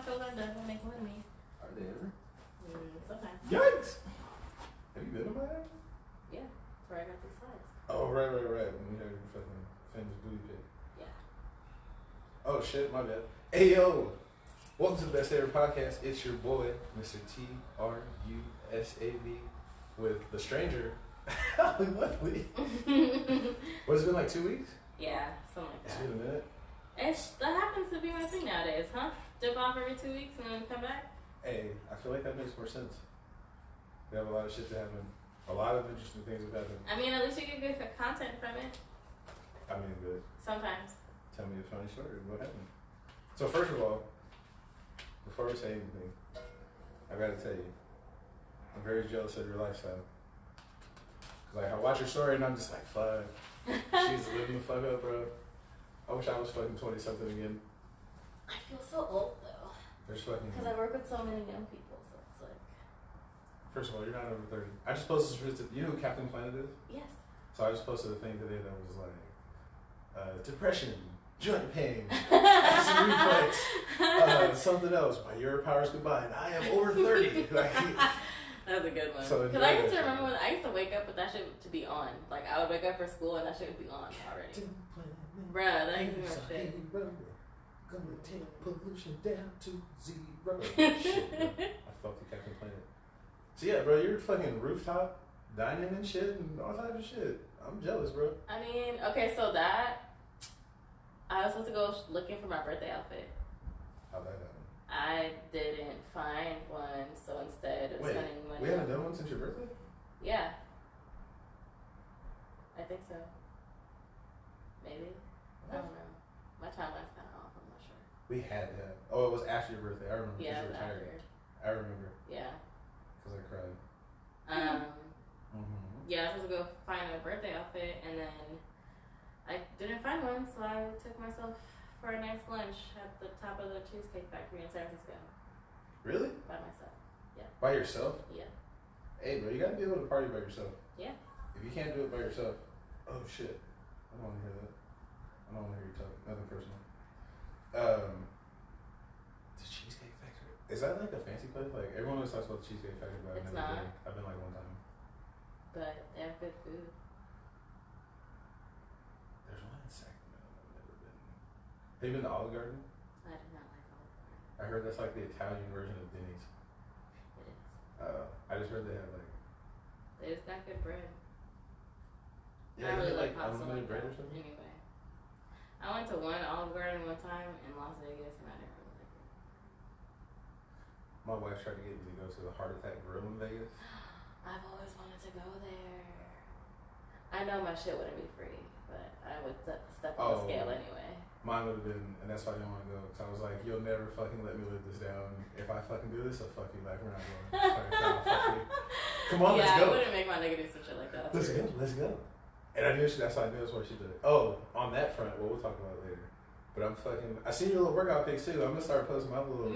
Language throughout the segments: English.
my shows are done. Don't make fun of me. Are they ever? Sometimes. Yikes! Have you been to Miami? Yeah, that's where I got these slides. Oh, right. When we heard your fucking famous booty pic. Yeah. Oh, shit, my bad. Hey, yo! Welcome to the Best Ever Podcast. It's your boy, Mr. TRUSAV, with the stranger, Holly Lovely. What's it been, like 2 weeks? Yeah, something like that. It's been a minute. That happens to be my thing nowadays, huh? Dip off every 2 weeks and then come back? Hey, I feel like that makes more sense. We have a lot of shit to happen. A lot of interesting things have happened. I mean, at least you get good content from it. I mean, good. Sometimes. Tell me a funny story. What happened? So first of all, before we say anything, I gotta tell you, I'm very jealous of your lifestyle. Like, I watch your story and I'm just like, fuck. She's living the fuck up, bro. I wish I was fucking 20-something again. I feel so old, though. There's fucking... Because I work with so many young people, so it's like... First of all, you're not over 30. I just posted... You know who Captain Planet is? Yes. So I just posted a thing today that was like, depression, joint pain, acid reflux, something else. My urine powers combined. I am over 30. Like, that was a good one. So because I used to remember when I used to wake up with that shit to be on. Like, I would wake up for school and that shit would be on already. Bruh, that ain't my shit. Gonna take pollution down to zero. Shit, bro. I fucked with Captain Planet. So yeah, bro, you're fucking rooftop dining and shit and all types of shit. I'm jealous, bro. I mean, okay, so that I was supposed to go looking for my birthday outfit. How'd that happen? I didn't find one, so instead of spending money. We haven't done one since your birthday? Yeah. I think so. Maybe. I don't know. My timeline's kind of off. I'm not sure. We had that. Oh, it was after your birthday. I remember. Yeah, you it was retired. after. I remember. Yeah. Because I cried. Yeah, I was supposed to go find a birthday outfit, and then I didn't find one, so I took myself for a nice lunch at the top of the Cheesecake Factory in San Francisco. Really? By myself. Yeah. By yourself? Yeah. Hey, bro, you gotta be able to party by yourself. Yeah. If you can't do it by yourself, oh shit. I don't want to hear that. I don't want to hear you talk. Nothing personal. The Cheesecake Factory. Is that like a fancy place? Like, everyone always talks about the Cheesecake Factory, but I've It's never not. been. I've been like one time. But they have good food. There's one in Sacramento I've never been. Have you been to Olive Garden? I do not like Olive Garden. I heard that's like the Italian version of Denny's. It is. I just heard they have like... They just got good bread. Yeah, I really like pasta unlimited like bread that. or something? Anyway. I went to one Olive Garden one time in Las Vegas and I didn't really like it. My wife tried to get me to go to the Heart Attack Grill in Vegas. I've always wanted to go there. I know my shit wouldn't be free, but I would step on the scale anyway. Mine would have been, and that's why I didn't want to go. Because I was like, you'll never fucking let me live this down. If I fucking do this, I'll fuck you back. We're not going. Come on, let's go. I wouldn't make my nigga do some shit like that. Let's go. And I knew that's why I knew that's what she did. Oh, on that front, well, we'll talk about it later. But I'm fucking, I seen your little workout pics too. I'm going to start posting my little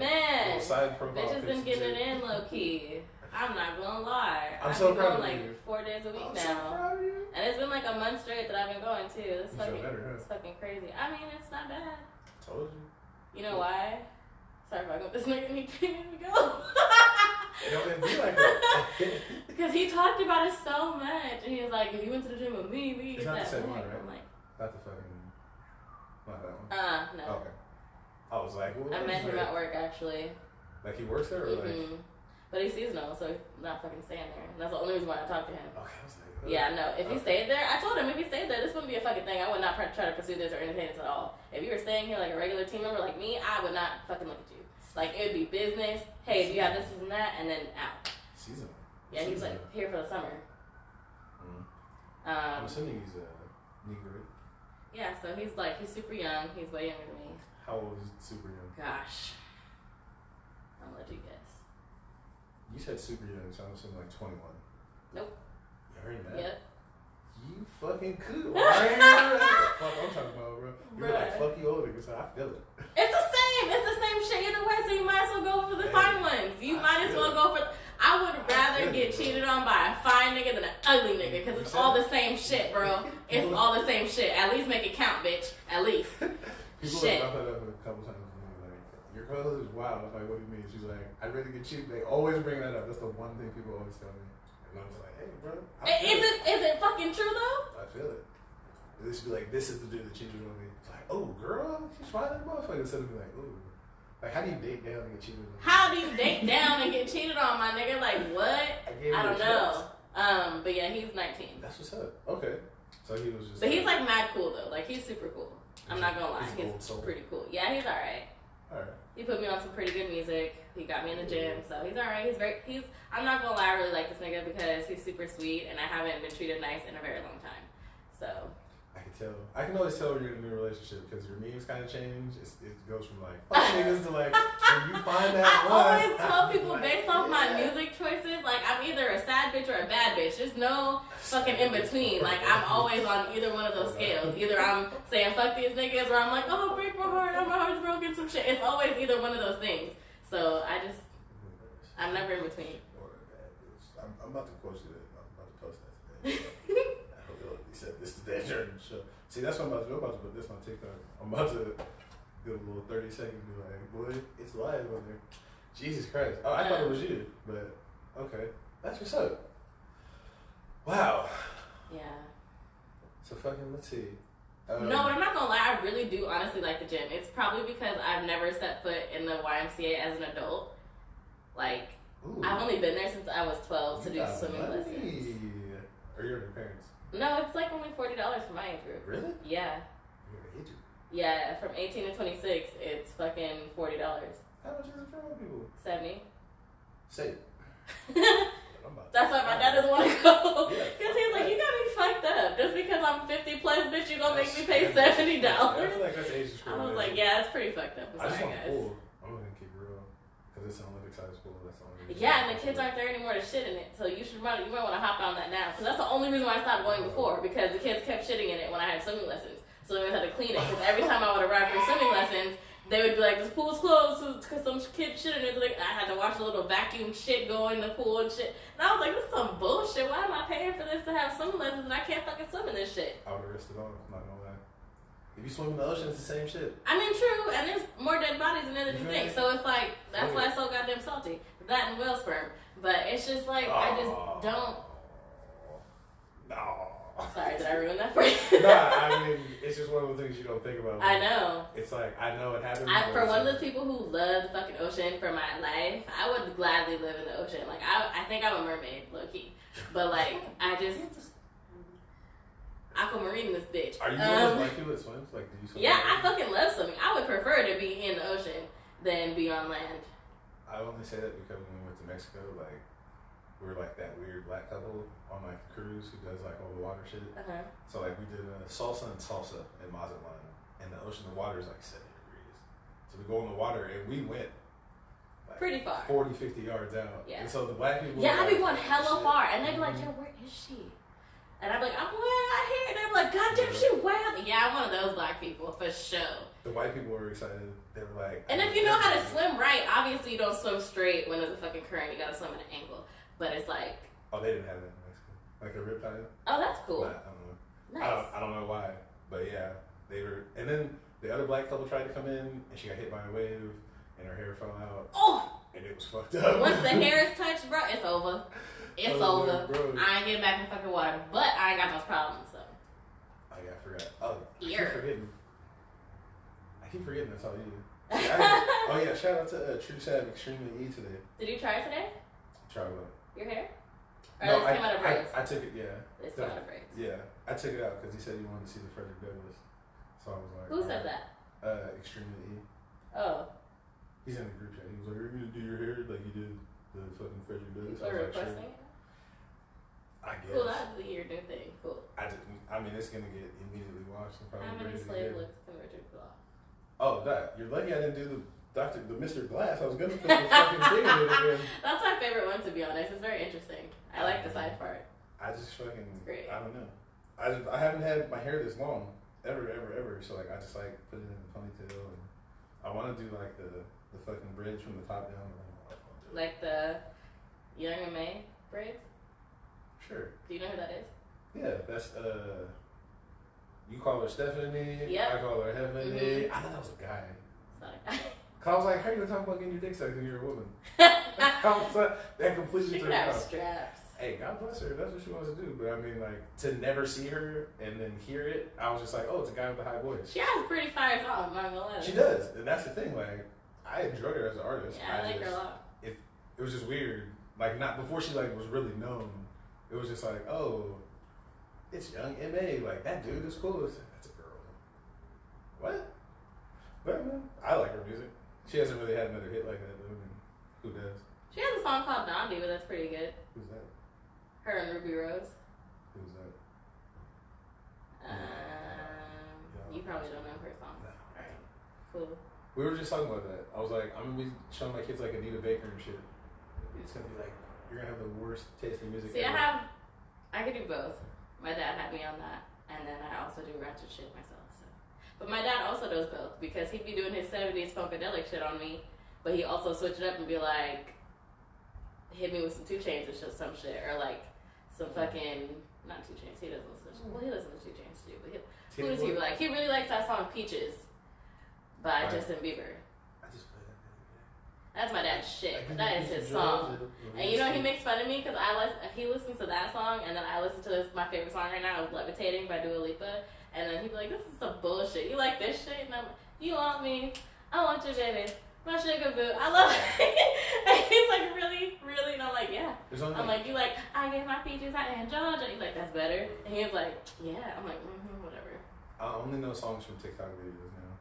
side profile bitch has been getting it in low key. I'm not gonna lie. I'm so proud of you. you. 4 days a week now. So proud of you. And it's been like a month straight that I've been going too. It's fucking, better, huh? It's fucking crazy. I mean, it's not bad. Told you. You know why? Sorry if I got this nigga need to go. It don't be like that. Because he talked about it so much. And he was like, if you went to the gym with me, we it's get not that the same back. one, right? I'm like, Not the fucking, not that one. no. Okay. I was like, well, I met him at work actually. Like he works there or like? But he's seasonal, so he's not fucking staying there. And that's the only reason why I talked to him. Okay, I was like, yeah, no. If he stayed there, I told him if he stayed there, this wouldn't be a fucking thing. I would not try to pursue this or entertain this at all. If you were staying here like a regular team member like me, I would not fucking look at you. Like, it would be business. Hey, do you have this and that? And then out. Seasonal. Yeah, he's like here for the summer. I'm assuming he's a Negro. Yeah, so he's super young. He's way younger than me. How old is super young? Gosh. I'll let you guess. You said super young, so I'm assuming like 21. Nope. You heard that? Yep. You fucking cool. Right? Fuck, I'm talking about, bro. You're like, fuck you older, so I feel it. It's the same. It's the same shit either way, so you might as well go for the fine ones. You might as well go for... I would rather get cheated on by a fine nigga than an ugly nigga, because it's all the same shit, bro. It's all the same shit. At least make it count, bitch. At least. People shit. have brought that up a couple times. Like, your clothes is wild. I'm like, what do you mean? She's like, I'd rather get cheap. They always bring that up. That's the one thing people always tell me. And I'm just like, hey, bro. Is it fucking true though? I feel it. They just be like, this is the dude that cheated on me. It's like, oh, girl, she's fine as a motherfucker. Instead of be like, ooh. Like, how do you date down and get cheated on? How do you date down and get cheated on, my nigga? Like, what? I don't know. But yeah, he's 19. That's what's up. Okay. So he was just. But he's like mad cool though. Like, he's super cool. I'm not gonna lie. He's pretty cool. Yeah, he's alright. Alright. He put me on some pretty good music. He got me in the gym, so he's alright. I'm not gonna lie, I really like this nigga because he's super sweet and I haven't been treated nice in a very long time. So. I can tell. I can always tell when you're in a new relationship because your memes kind of change. It goes from like fuck niggas to like when you find that I one. always tell people based off my music choices, like I'm either a sad bitch or a bad bitch. There's no fucking in between. Like I'm always on either one of those scales. Either I'm saying fuck these niggas or I'm like, oh break my heart, my heart's broken, some shit. It's always either one of those things. So I'm never in between. I'm about to post it. I'm about to post that today. He said this today during the show. See, that's what I'm about to do. I'm about to put this on TikTok. I'm about to do a little 30 seconds and be like, boy, it's live on there. Jesus Christ. Oh, I thought it was you, but okay. That's what's up. Wow. Yeah. So fucking, let's see. No, but I'm not gonna lie, I really do honestly like the gym. It's probably because I've never set foot in the YMCA as an adult. Like, ooh. I've only been there since I was 12 to do swimming lessons. Or your parents? No, it's like only $40 for my age group. Really? Yeah. Your age group? Yeah, from 18 to 26, it's fucking $40. How much is it for old people? 70. Say. That's why my dad doesn't want to go. Because he's like, you got me fucked up. Just because I'm 50 plus, bitch, you gonna make me pay $70. I feel like that's age discrimination. I was like, yeah, it's pretty fucked up. I'm sorry, guys. I'm gonna keep it real. Because it's an Olympic size pool. That's the only reason. Yeah, and the kids aren't there anymore to shit in it. So you might want to hop on that now. Because that's the only reason why I stopped going before. Because the kids kept shitting in it when I had swimming lessons. So they always had to clean it. Because every time I would arrive for swimming lessons, they would be like, this pool's closed because some kid shit in it. Like, I had to watch the little vacuum shit go in the pool and shit. And I was like, this is some bullshit. Why am I paying for this to have swimming lessons and I can't fucking swim in this shit? I would have risked it all. I'm not gonna lie. If you swim in the ocean, it's the same shit. I mean, true. And there's more dead bodies in there than you think. So it's like, that's why it's so goddamn salty. That and whale sperm. But it's just like, I just don't. No. Sorry, did I ruin that for you? Nah, I mean, it's just one of the things you don't think about. I know. It's like, I know it happens. For one of those people who love the fucking ocean for my life, I would gladly live in the ocean. Like, I think I'm a mermaid, low key. But, like, I just. Aquamarine this bitch. Are you one of those black people that swims? Like, do you swim? Yeah, I fucking love swimming. I would prefer to be in the ocean than be on land. I only say that because when we went to Mexico, like, we were like that weird black couple on like the cruise who does like all the water shit. Uh-huh. So like we did salsa and salsa in Mazatlan, and the ocean, the water is like 70 degrees. So we go in the water and we went like pretty far, 40, 50 yards out. Yeah. And so the black people. Yeah, I'd be going hella far, and they'd be like, "Yo, where is she?" And I'd be like, "I'm way out here," and they'd be like, "God damn, she way out." Yeah, I'm one of those black people for sure. The white people were excited. They were like, and if you know how to swim right, obviously you don't swim straight when there's a fucking current. You gotta swim at an angle. But it's like. Oh, they didn't have that in Mexico. Like a riptide. Oh, that's cool. I don't know. Nice. I don't know why, but yeah, they were. And then the other black couple tried to come in, and she got hit by a wave, and her hair fell out. Oh. And it was fucked up. Once the hair is touched, bro, it's over. It's over. Bro. I ain't getting back in fucking water, but I ain't got those problems. So. Oh yeah, I forgot. Oh, Ear. I keep forgetting that's all you. Oh yeah, shout out to True Sad Extremely E today. Did you try it today? Try what? Your hair? Or No, this came out of braids? I took it, yeah. This came out of braids. Yeah, I took it out because he said he wanted to see the Frederick Douglass. So I was like, who said that? Extremely E. Oh. He's in the group chat. He was like, "Are you gonna do your hair like you did the fucking Frederick Douglass?" People are requesting it? I guess. Cool, that'd be your new thing. Cool. I mean, it's gonna get immediately washed and probably. How many slave looks can Richard pull off? Oh, that you're lucky I didn't do the Mr. Glass. I was gonna put the fucking thing in it again. That's my favorite one, to be honest. It's very interesting. I like the side part. I just fucking. It's great. I don't know. I haven't had my hair this long, ever. So like, I just like put it in a ponytail, and I want to do like the fucking bridge from the top down. Like the Young and May braids. Sure. Do you know who that is? Yeah, that's you call her Stephanie. Yep. I call her Heavenly. I thought that was a guy. It's not a guy. Cause I was like, how you gonna talk about getting your dick sucked when you're a woman? I was like, that completely She threw could me have off. straps. Hey, God bless her. That's what she wants to do. But I mean, like, to never see her and then hear it, I was just like, oh, it's a guy with a high voice. She has a pretty fire song, I'm not gonna lie. She does, and that's the thing. Like, I enjoyed her as an artist. Yeah, I like her a lot. It was just weird. Like, not before she like was really known. It was just like, oh, it's young M.A. Like, that dude is cool. It's like, that's a girl. What? But man, I like her music. She hasn't really had another hit like that, though. I mean, who does? She has a song called Dondi, but that's pretty good. Who's that? Her and Ruby Rose. Who's that? You probably don't know her song. No. Alright, cool. We were just talking about that. I was like, I'm gonna be showing my kids like Anita Baker and shit. It's gonna be like, you're gonna have the worst taste in music. See, ever. I could do both. My dad had me on that, and then I also do ratchet shit myself. So, but my dad also does both because he'd be doing his 70s funkadelic shit on me, but he also switch it up and be like, hit me with some 2 Chainz or some shit, or like some fucking not 2 Chainz. He doesn't listen to. Well, he listens to 2 Chainz too, but who does he like? He really likes that song "Peaches" by Justin Bieber. I just played that. That's my dad's shit. That is his song. And you know he makes fun of me because he listens to that song, and then I listen to my favorite song right now is "Levitating" by Dua Lipa, and then he'd be like, "This is some bullshit. You like this shit?" And I'm like, "You want me? I want you, baby. My sugar boo. I love it." And he's like, "Really, really?" And I'm like, "Yeah." I'm like, "You like? I get my peaches out in Georgia." He's like, "That's better." And he's like, "Yeah." I'm like, whatever. I only know songs from TikTok videos now.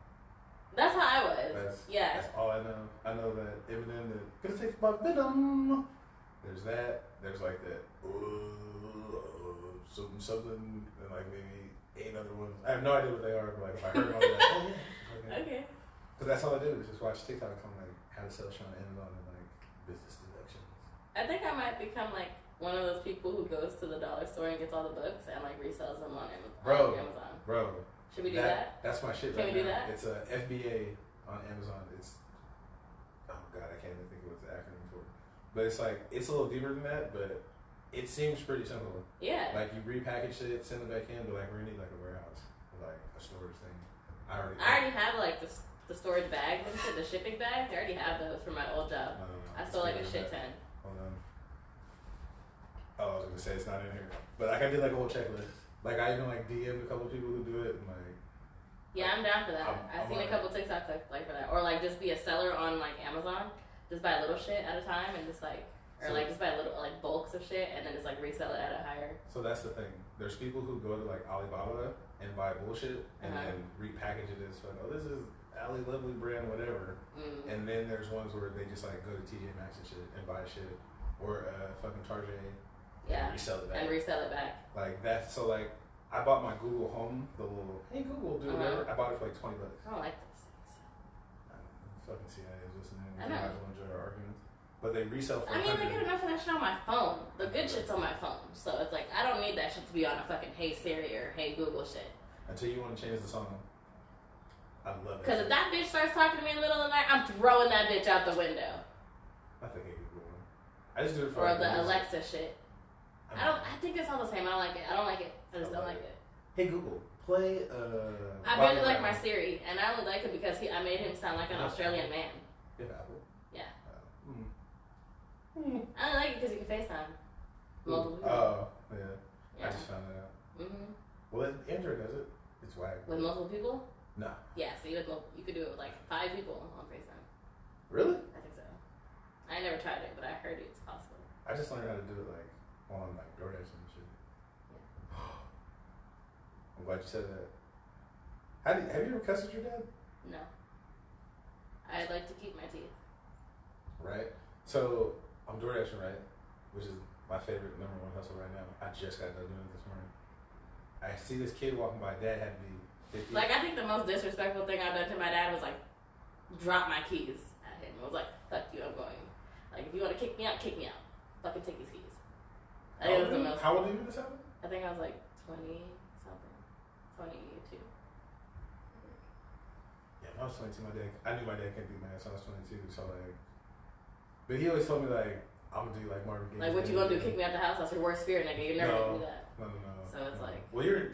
That's how I was. That's all I know. I know that Eminem, that "Gonna Take My Venom." There's that. There's like that. Something, and like maybe 8 other ones. I have no idea what they are, but like if I heard them, I'll be like, oh yeah. Okay. Because that's all I do is just watch TikTok on like how to sell shit on Amazon and like business deductions. I think I might become like one of those people who goes to the dollar store and gets all the books and like resells them on Amazon. Bro. Should we do that? That's my shit. Can right we do now. that? It's a FBA on Amazon. It's oh god, I can't even think of what the acronym for. But it's like it's a little deeper than that, but it seems pretty simple. Yeah. Like you repackage it, send it back in, but like we're gonna need like a warehouse, like a storage thing. I already have like the storage bags and shit, the shipping bags. I already have those from my old job. No. I stole like a shit ton. Hold on. Oh, I was gonna say it's not in here, but like I did like a whole checklist. Like I even like DM'd a couple people who do it, and like. Yeah, I'm down for that. I've seen a couple TikToks like for that, or like just be a seller on like Amazon, just buy a little shit at a time and just like, or like just buy little like bulks of shit and then just like resell it at a higher. So that's the thing. There's people who go to like Alibaba and buy bullshit and then repackage it as like, oh, this is Ali Lovely brand whatever. And then there's ones where they just like go to TJ Maxx and shit and buy shit, or fucking Target. Yeah. And resell it back. Like that's so like. I bought my Google Home, the little, hey Google, do whatever. I bought it for like $20. I don't like those things. I don't know, fucking CIA is listening. I know. I don't enjoy our arguments. But they resell for I mean, I get enough of that shit on my phone. The good shit's on my phone. So it's like, I don't need that shit to be on a fucking Hey Siri or Hey Google shit. Until you want to change the song. I love it. Because if that bitch starts talking to me in the middle of the night, I'm throwing that bitch out the window. I think Hey Google. I just do it for or the Alexa shit. I think it's all the same. I don't like it. I just don't like it. Hey Google, play I really like my Siri, and I only like it because I made him sound like an Australian man. You have Apple? Yeah. I only like it because you can FaceTime multiple people. Oh, yeah. I just found that out. Well, Android does it. It's whack. With multiple people? No. Yeah, so you could do it with like 5 people on FaceTime. Really? I think so. I never tried it, but I heard it's possible. I just learned how to do it like on like DoorDash and shit. Yeah. I'm glad you said that. Have you ever cussed at your dad? No. I'd like to keep my teeth. Right. So I'm DoorDashing, right? Which is my favorite #1 hustle right now. I just got done doing it this morning. I see this kid walking by. Dad had to be 50. Like I think the most disrespectful thing I've done to my dad was like drop my keys at him. I was like, "Fuck you, I'm going." Like if you want to kick me out, kick me out. Fucking take these keys. I think it was the most. How old are you when this happened? I think I was like 20 something, 22. Yeah, when I was 22, I knew my dad couldn't be mad, so I was 22. So like, but he always told me like, I'm gonna do like Marvin Gaye. Like what you gonna do? Kick me out the house? That's your worst fear, nigga. You're never gonna do that. No. So it's like. Well, you're.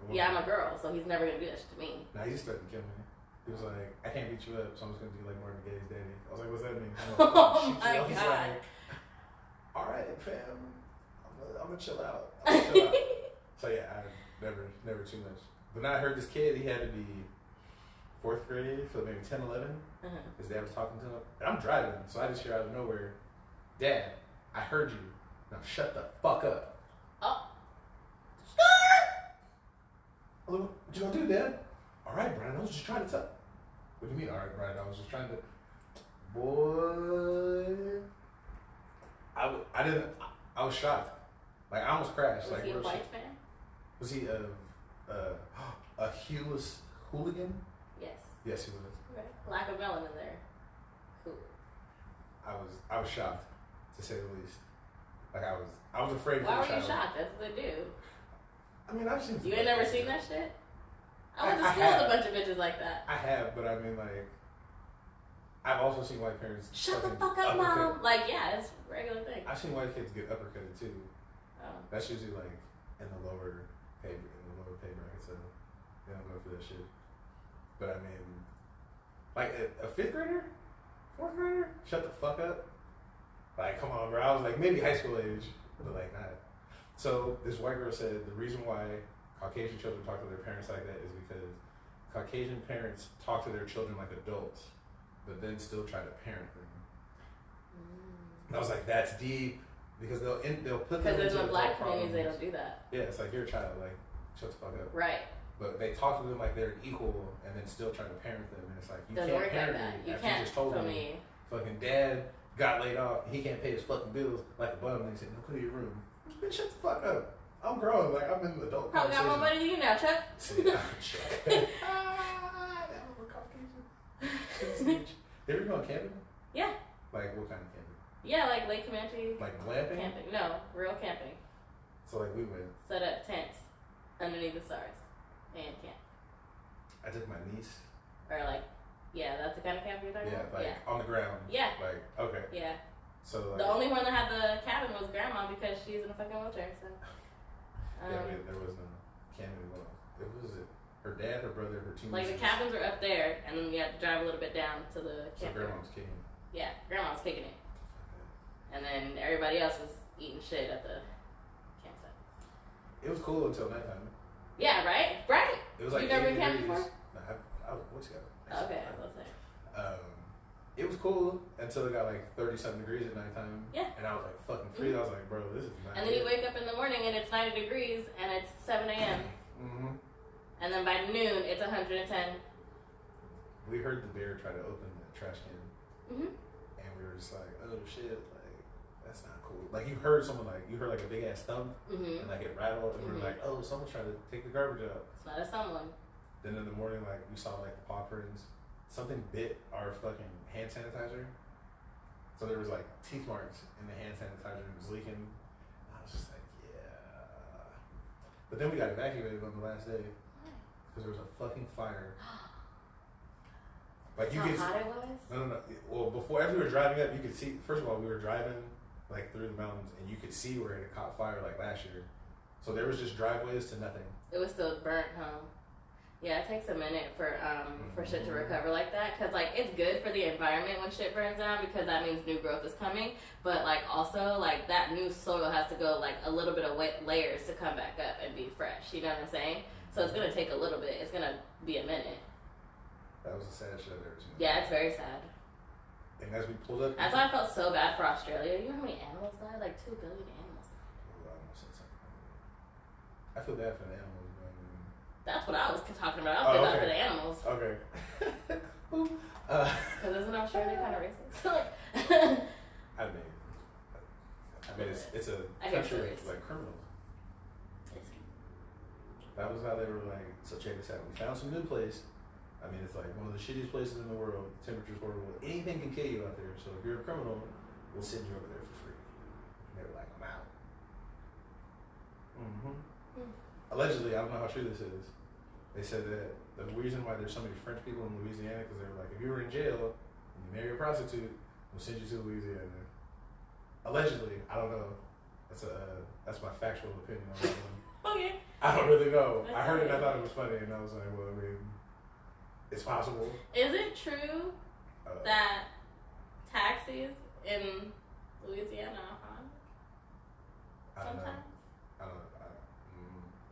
Yeah, I'm a girl, so he's never gonna do that shit to me. Nah, he's just threatened to kill me. He was like, I can't beat you up, so I'm just gonna do like Marvin Gaye's Daddy. I was like, what's that mean? Oh my god. He's like, all right, fam, I'm gonna chill out. So yeah, I never too much. But now I heard this kid, he had to be 4th grade, so maybe 10, 11. His dad was talking to him, and I'm driving, so I just hear out of nowhere, Dad, I heard you. Now shut the fuck up. Oh. What you gonna do, Dad? All right, Brian, I was just trying to tell. What do you mean, all right, Brian? I was just trying to. Boy. I was shocked. Like, I almost crashed. Was like, he a white man? Was he a hueless hooligan? Yes. Yes, he was. Okay. Lack of melanin there. Cool. I was shocked, to say the least. Like, I was afraid for the child. Why were you shocked? That's what they do. I mean, I've seen. You ain't never seen that shit? I went to school with a bunch of bitches like that. I have, but I mean, like, I've also seen white parents. Shut the fuck up, Mom. Like, yeah, it's a regular thing. I've seen white kids get uppercutted too. Oh. That's usually like in the lower pay bracket, so they don't go for that shit. But I mean, like a 5th grader, 4th grader, shut the fuck up. Like, come on, bro. I was like maybe high school age, but like not. So this white girl said the reason why Caucasian children talk to their parents like that is because Caucasian parents talk to their children like adults, but then still try to parent them. And I was like, that's deep, because they'll put them into because in the black problems. communities they don't do that. Yeah, it's like, you're a child, like, shut the fuck up. Right. But they talk to them like they're equal, and then still try to parent them, and it's like, you Doesn't can't work parent like that. me You after can't you just told me fucking dad got laid off, he can't pay his fucking bills like a bum, and they said, no, go to your room. Bitch, shut the fuck up. I'm grown, like, I'm in the adult Probably got more money than you now, Chuck. Chuck. That was Caucasian. They ever go camping? Yeah. Like, what kind of camping? Yeah, like Lake Comanche. Like glamping? Camping. No, real camping. So, like, we went. Set up tents underneath the stars and camp. I took my niece. Or like, yeah, that's the kind of camp you're talking about? Like, on the ground. Yeah. Like, okay. Yeah. So, like, the only one that had the cabin was Grandma because she's in a fucking wheelchair, so. There was no camping. It was her dad, her brother, her two like nieces. the cabins were up there, and then you had to drive a little bit down to the So campground. Grandma was kicking. Yeah, Grandma was kicking it. And then everybody else was eating shit at the campsite. It was cool until nighttime. Yeah, right? Right? It was like you never 80 been camping degrees. before? No, I was a Boy Scout. Okay, I was gonna say. It was cool until it got like 37 degrees at nighttime. Yeah. And I was like fucking free. I was like, bro, this is not And then you wake up in the morning and it's 90 degrees and it's 7 a.m. Mm-hmm. And then by noon it's 110. We heard the bear try to open the trash can. Mm-hmm. And we were just like, oh shit, like, that's not cool. Like, you heard like a big ass thump, and like it rattled, and we were like, oh, someone's trying to take the garbage out. It's not a someone. Then in the morning, like, we saw like the paw prints. Something bit our fucking hand sanitizer. So there was like teeth marks in the hand sanitizer, and it was leaking. I was just like, yeah. But then we got evacuated on the last day because there was a fucking fire. Like, That's how hot it was? No. Well, before, as we were driving up, you could see. First of all, we were driving like through the mountains, and you could see where it had caught fire like last year. So there was just driveways to nothing. It was still burnt, huh? Yeah, it takes a minute for shit to recover like that, cause like it's good for the environment when shit burns down because that means new growth is coming. But like also like that new soil has to go like a little bit of wet layers to come back up and be fresh. You know what I'm saying? So it's gonna take a little bit. It's gonna be a minute. That was a sad show there too. Yeah, it's very sad. And as we pulled up, that's why I felt so bad for Australia. You know how many animals died? Like 2 billion animals. I feel bad for the animals. That's what I was talking about. I feel bad for the animals. Okay. Because isn't Australia kind of racist? I mean, it's a country of like criminals. That was how they were like. So check this out. We found some good place. I mean, it's like one of the shittiest places in the world. The temperature's horrible. Anything can kill you out there. So if you're a criminal, we'll send you over there for free. And they were like, I'm out. Allegedly, I don't know how true this is. They said that the reason why there's so many French people in Louisiana because they were like, if you were in jail and you marry a prostitute, we'll send you to Louisiana. Allegedly, I don't know. That's my factual opinion on that one. Okay. I don't really know. I heard it and I thought it was funny, and I was like, well, I mean, It's possible. Is it true that taxis in Louisiana are haunted? Sometimes? I don't know.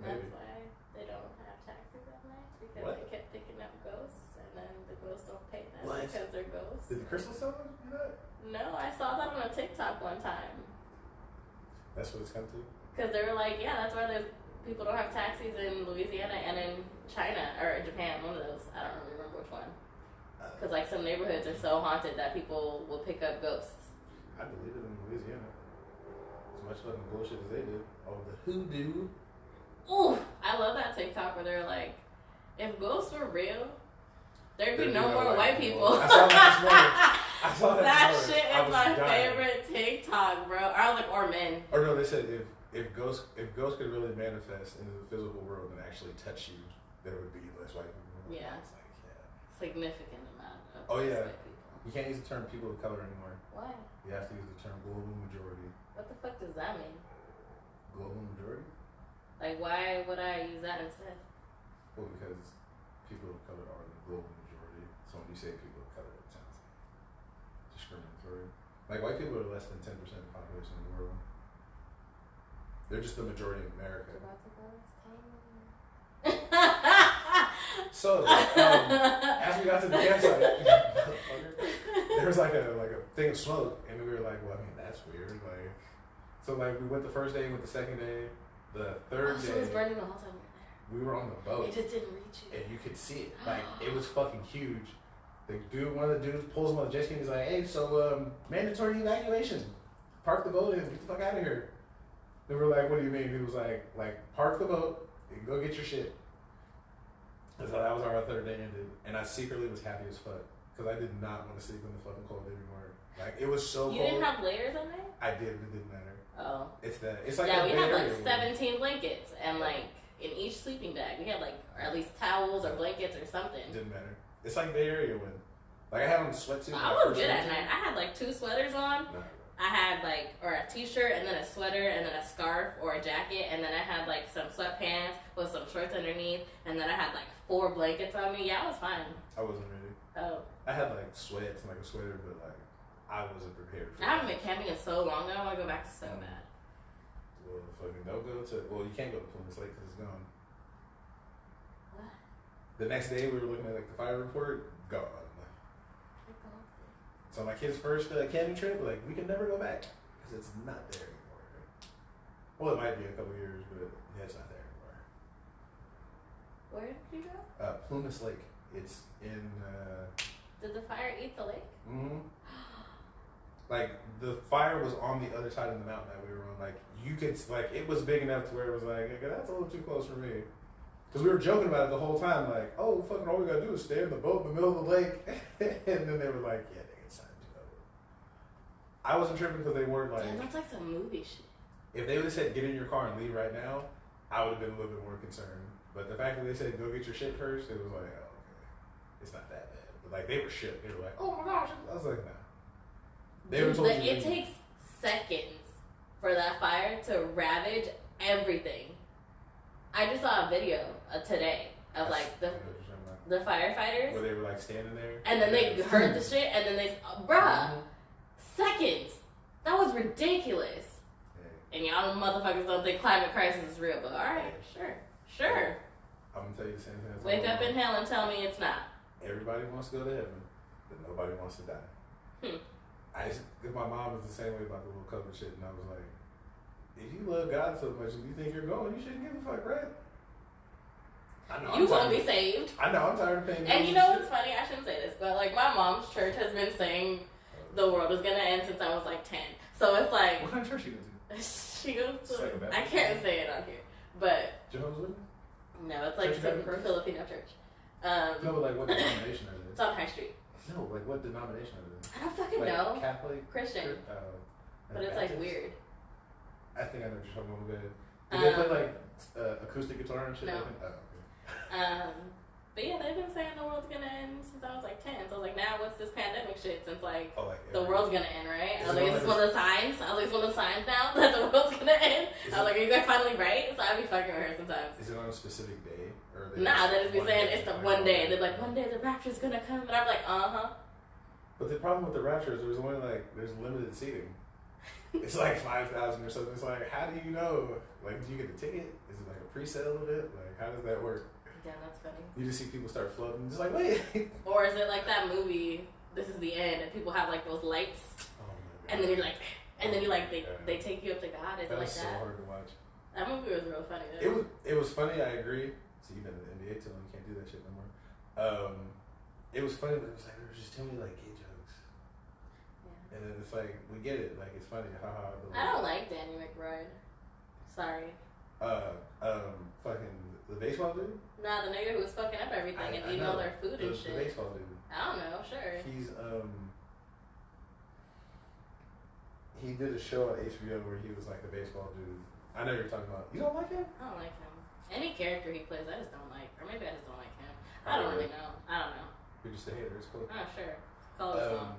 That's why they don't have taxis at night, because they kept picking up ghosts, and then the ghosts don't pay them because they're ghosts. Did the Crystal Stone do that? No, I saw that on a TikTok one time. That's what it's come to? Because they were like, yeah, that's why there's people don't have taxis in Louisiana and in China, or Japan, one of those. I don't really remember which one. Because like some neighborhoods are so haunted that people will pick up ghosts. I believe it in Louisiana. As much fucking bullshit as they do. Oh, the hoodoo. Ooh, I love that TikTok where they're like, if ghosts were real, there'd be no more white people. I saw that this morning. I saw that this morning. shit is my favorite TikTok, bro. Or I was like, or men. Or no, they said if ghosts could really manifest into the physical world and actually touch you, there would be less white people. Yeah. It's like, Significant amount of white people. people. You can't use the term people of color anymore. Why? You have to use the term global majority. What the fuck does that mean? Global majority? Like, why would I use that instead? Well, because people of color are the global majority. So when you say people of color, it sounds like discriminatory. Like, white people are less than 10% of the population in the world. They're just the majority in America. So, as we got to the campsite, there was like a thing of smoke, and we were like, well, I mean, that's weird. Like, so like we went the first day, we went the second day, the third day. So it was burning the whole time you we were on the boat. It just didn't reach you. And you could see it. Like, it was fucking huge. One of the dudes pulls him on the jet ski and he's like, hey, so mandatory evacuation. Park the boat and get the fuck out of here. And we were like, what do you mean? He was like park the boat and go get your shit. And so that was how our third day ended. And I secretly was happy as fuck. Because I did not want to sleep in the fucking cold anymore. Like, it was so cold. You didn't have layers on there? I did, but it didn't matter. Oh. It's like yeah, we had like 17 blankets and like in each sleeping bag we had like or at least towels or blankets or something. It didn't matter. It's like Bay Area when like I had on a sweatsuit. I was good at night. I had like 2 sweaters on. No. I had like or a t-shirt and then a sweater and then a scarf or a jacket and then I had like some sweatpants with some shorts underneath and then I had like 4 blankets on me. Yeah, I was fine. I wasn't ready. Oh. I had like sweats and like a sweater, but like I wasn't prepared for I haven't been camping in so long that I want to go back so bad. Well, fucking don't go to. Well, you can't go to Plymouth Lake because it's gone. What? The next day we were looking at like the fire report, gone. So my kid's first camping trip, like we can never go back because it's not there anymore. Well, it might be in a couple years, but yeah, it's not there anymore. Where did you go? Plymouth Lake. It's in. Did the fire eat the lake? Mm-hmm. Like the fire was on the other side of the mountain that we were on. Like you could, like it was big enough to where it was like, okay, that's a little too close for me. Because we were joking about it the whole time, like, oh, fucking all we gotta do is stay in the boat in the middle of the lake. And then they were like, yeah, nigga, it's time to go. I wasn't tripping because they weren't like. Damn, that's like some movie shit. If they would have said, get in your car and leave right now, I would have been a little bit more concerned. But the fact that they said, go get your shit first, it was like, oh, okay. It's not that bad. But like, they were shook. They were like, oh my gosh. I was like, nah. It takes seconds for that fire to ravage everything. I just saw a video today of like the firefighters. Where they were like standing there. And then they heard the shit and then they, bruh, seconds. That was ridiculous. Yeah. And y'all motherfuckers don't think climate crisis is real, but alright, sure. I'm gonna tell you the same thing. Wake up in hell and tell me it's not. Everybody wants to go to heaven, but nobody wants to die. Because my mom was the same way about the little COVID shit, and I was like, if you love God so much and you think you're going, you shouldn't give a fuck, right? I know. You won't be saved. I know, I'm tired of paying. And you know what's funny? I shouldn't say this, but like my mom's church has been saying the world is gonna end since I was like 10. So it's like. What kind of church you go to? She goes to. I can't say it on here, but. Jehovah's Witness? No, it's like some Filipino church. No, but like what denomination are they? It's on High Street. No, like what denomination are they? I don't fucking like know. Catholic? Christian. But it's like weird. I think I know what you're talking about. Do they play like acoustic guitar and shit? No. Okay. But yeah, they've been saying the world's gonna end since I was like 10. So I was like, now what's this pandemic shit? Since like the world's gonna end, right? I was like, is this one of the signs? I was like, it's one of the signs now that the world's gonna end. I was like, are you guys finally right? So I'd be fucking with her sometimes. Is it on a specific day or birthday. Nah, they just be saying it's the like, one day. They're like, one day the rapture's gonna come, and I'm like, But the problem with the rapture is there's only there's limited seating. It's like 5,000 or something. It's like, how do you know? Like, do you get the ticket? Is it like a pre-sale of it? Like, how does that work? Yeah, that's funny. You just see people start floating, just like, wait. Or is it like that movie, This Is the End, and people have like those lights, and then you're like, they take you up to God. Is it like that? That was so hard to watch. That movie was real funny though. It was funny, I agree. So you've been in the NBA too long, you can't do that shit no more. It was funny, but it was like there was just too many like gay jokes. Yeah. And then it's like we get it, like it's funny, haha. I don't like Danny McBride. Sorry. Fucking the baseball dude? Nah, the nigga who was fucking up everything and eating all their food and shit. The baseball dude. I don't know, sure. He did a show on HBO where he was like the baseball dude. I know you're talking about. You don't like him? I don't like him. Any character he plays, I just don't like. Or maybe I just don't like him. I don't really know. I don't know. You're just a hater. It's cool. Oh, sure. Call it wrong.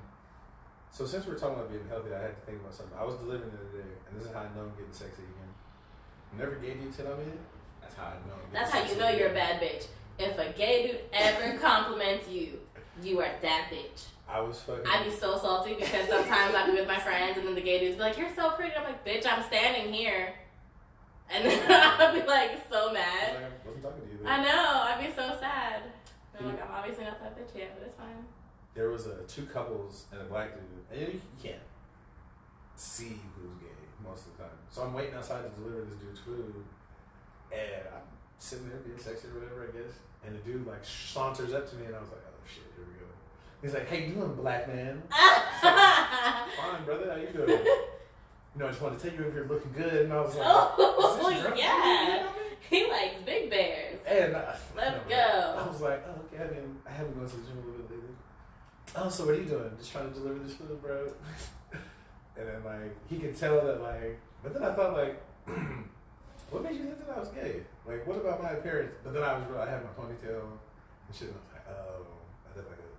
So since we're talking about being healthy, I had to think about something. I was delivering the other day, and this is how I know I'm getting sexy again. Whenever gay dude tell me it, that's how I know I'm getting That's how sexy you know you're a again. bad bitch. If a gay dude ever compliments you, you are that bitch. I was fucking. I'd be so salty because sometimes I'd be with my friends and then the gay dudes be like, "You're so pretty." I'm like, "Bitch, I'm standing here," and then I'd be like so mad. I wasn't talking to you. I know. I'd be so sad. I'm like, I'm obviously not that bitch yet, but it's fine. There was two couples and a black dude, and you can't see who's gay most of the time. So I'm waiting outside to deliver this dude's food, and I'm sitting there being sexy or whatever, I guess. And the dude like saunters up to me, and I was like, "Oh shit, here we go." He's like, "Hey, you doing, black man?" Like, fine, brother. How you doing? I just wanted to tell you if you're looking good, and I was like, "Oh yeah." He likes big bears. And let's go. I was like, "Oh, okay." I haven't gone to the gym a little bit lately. Oh, so what are you doing? Just trying to deliver this food, bro. And then like he could tell that like, but then I thought like, what made you think that I was gay? Like, what about my appearance? But then I had my ponytail and shit. And I was like, oh, I look like a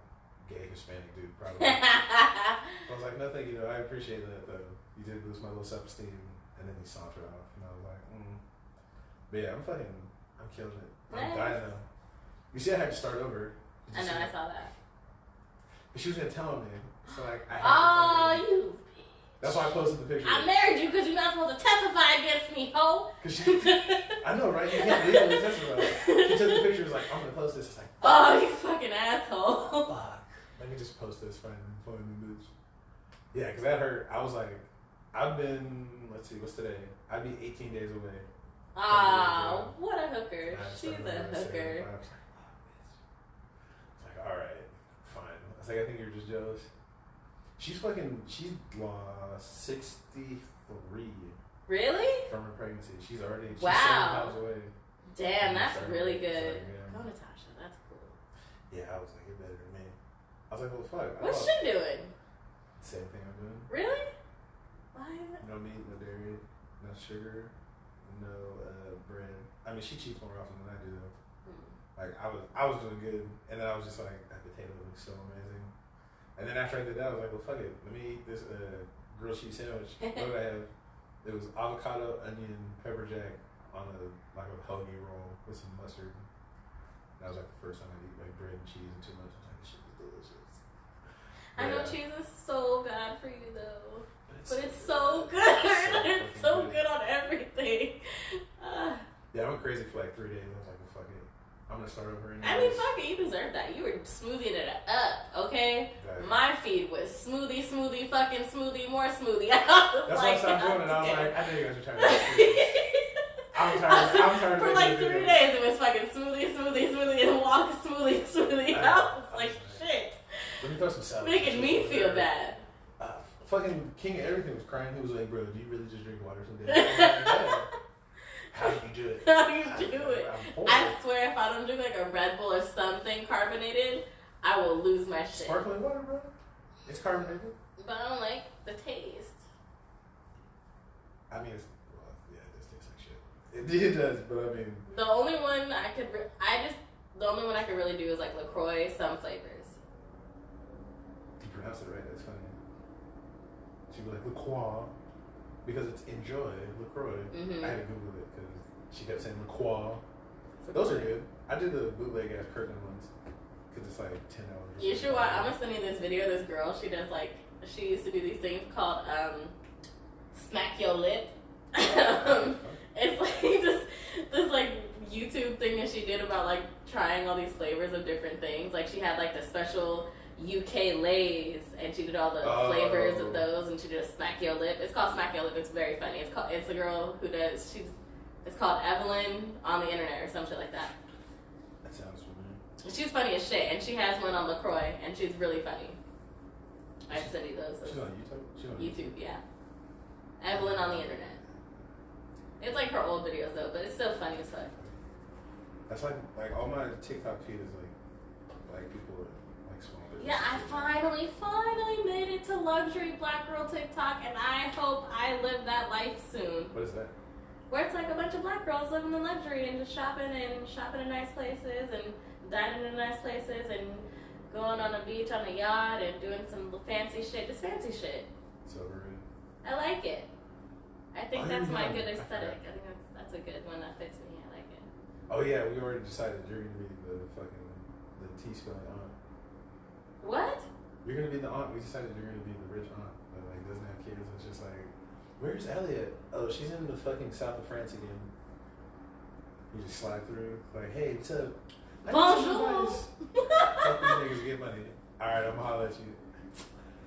gay Hispanic dude, probably. I was like, no, thank you. I appreciate that though. You did boost my low self-esteem. And then he sauntered off, and I was like, But yeah, I'm killing it. I'm dying though. You see, I had to start over. I know, I saw that. She was gonna tell me, so like I. You. That's why I posted the picture. I married you because you're not supposed to testify against me, ho. I know, right? You can't legally testify. She took the picture. Was like, I'm gonna post this. It's like, oh, you fucking asshole. Fuck. Let me just post this. Find the bitch. Yeah, because that hurt. I was like, I've been. Let's see, what's today? I'd be 18 days away. Ah, what a hooker. She's a hooker. It's like, all right, fine. I was like, I think you're just jealous. She's lost 63. Really? From her pregnancy. She's 7 pounds away. Damn, that's really good. Like, yeah. Go, Natasha. That's cool. Yeah, I was like, you're better than me. I was like, well, fuck. What's she doing? Same thing I'm doing. Really? Why? No meat, no dairy, no sugar, no bread. I mean, she cheats more often than I do, though. Like, I was doing good, and then I was just like, that potato looks so amazing. And then after I did that, I was like, well, fuck it. Let me eat this grilled cheese sandwich. What did I have? It was avocado, onion, pepper jack on a hoagie roll with some mustard. That was like the first time I eat like bread and cheese and too much. I was like, this shit is delicious. I know cheese is so bad for you though, but it's so good. It's so good on everything. Yeah, I went crazy for like 3 days. I was like, well, fuck it. I'm gonna start over. I mean, fuck it, you deserve that. You were smoothieing it up, okay? Exactly. My feed was smoothie, fucking smoothie, more smoothie. That's what I started doing, and I was like, I know you guys are tired of this. I'm tired. For like 3 days, it was fucking smoothie, and walk smoothie. I was like, shit. Let me throw some salad. Making me feel bad. Fucking King of Everything was crying. He was like, bro, do you really just drink water someday? How do you do it? How do you do it? I swear, if I don't drink like a Red Bull or something carbonated, I will lose my shit. Sparkling water, bro? It's carbonated. But I don't like the taste. I mean, yeah, it does taste like shit. It does, but I mean. The only one I could really do is like LaCroix, some flavors. You pronounce it right, that's funny. She'd be like, LaCroix. Because it's enjoy, LaCroix. I had to Google it because she kept saying LaCroix. Those are good. I did the bootleg ass Kirkland ones because it's like $10. You should watch. I'm gonna send you this video. This girl, she does like she used to do these things called smack your lip. It's like this like YouTube thing that she did about like trying all these flavors of different things. Like she had like the special UK Lays, and she did all the flavors of those, and she did a smack your lip. It's called Smack Your Lip. It's very funny. It's a girl who does. It's called Evelyn on the internet or some shit like that. That sounds familiar. She's funny as shit, and she has one on LaCroix, and she's really funny. I'd send you those. She's on YouTube? She's on YouTube, yeah. Evelyn on the internet. It's like her old videos though, but it's still funny as fuck. That's like all my TikTok feed is like people like small businesses. Yeah, I finally made it to luxury black girl TikTok, and I hope I live that life soon. What is that? Where it's like a bunch of black girls living in luxury and just shopping in nice places and dining in nice places and going on a beach on a yacht and doing some fancy shit. Just fancy shit. It's overrated. I like it. I think that's my good I aesthetic. I think that's a good one that fits me. I like it. Oh yeah, we already decided you're gonna be the tea spelling aunt. What? You're gonna be the aunt. We decided you're gonna be the rich aunt that like doesn't have kids. It's just like, where's Elliot? Oh, she's in the fucking south of France again. You just slide through like, hey, what's up? Bonjour. Fuck these niggas get money. All right, I'm gonna holler at you.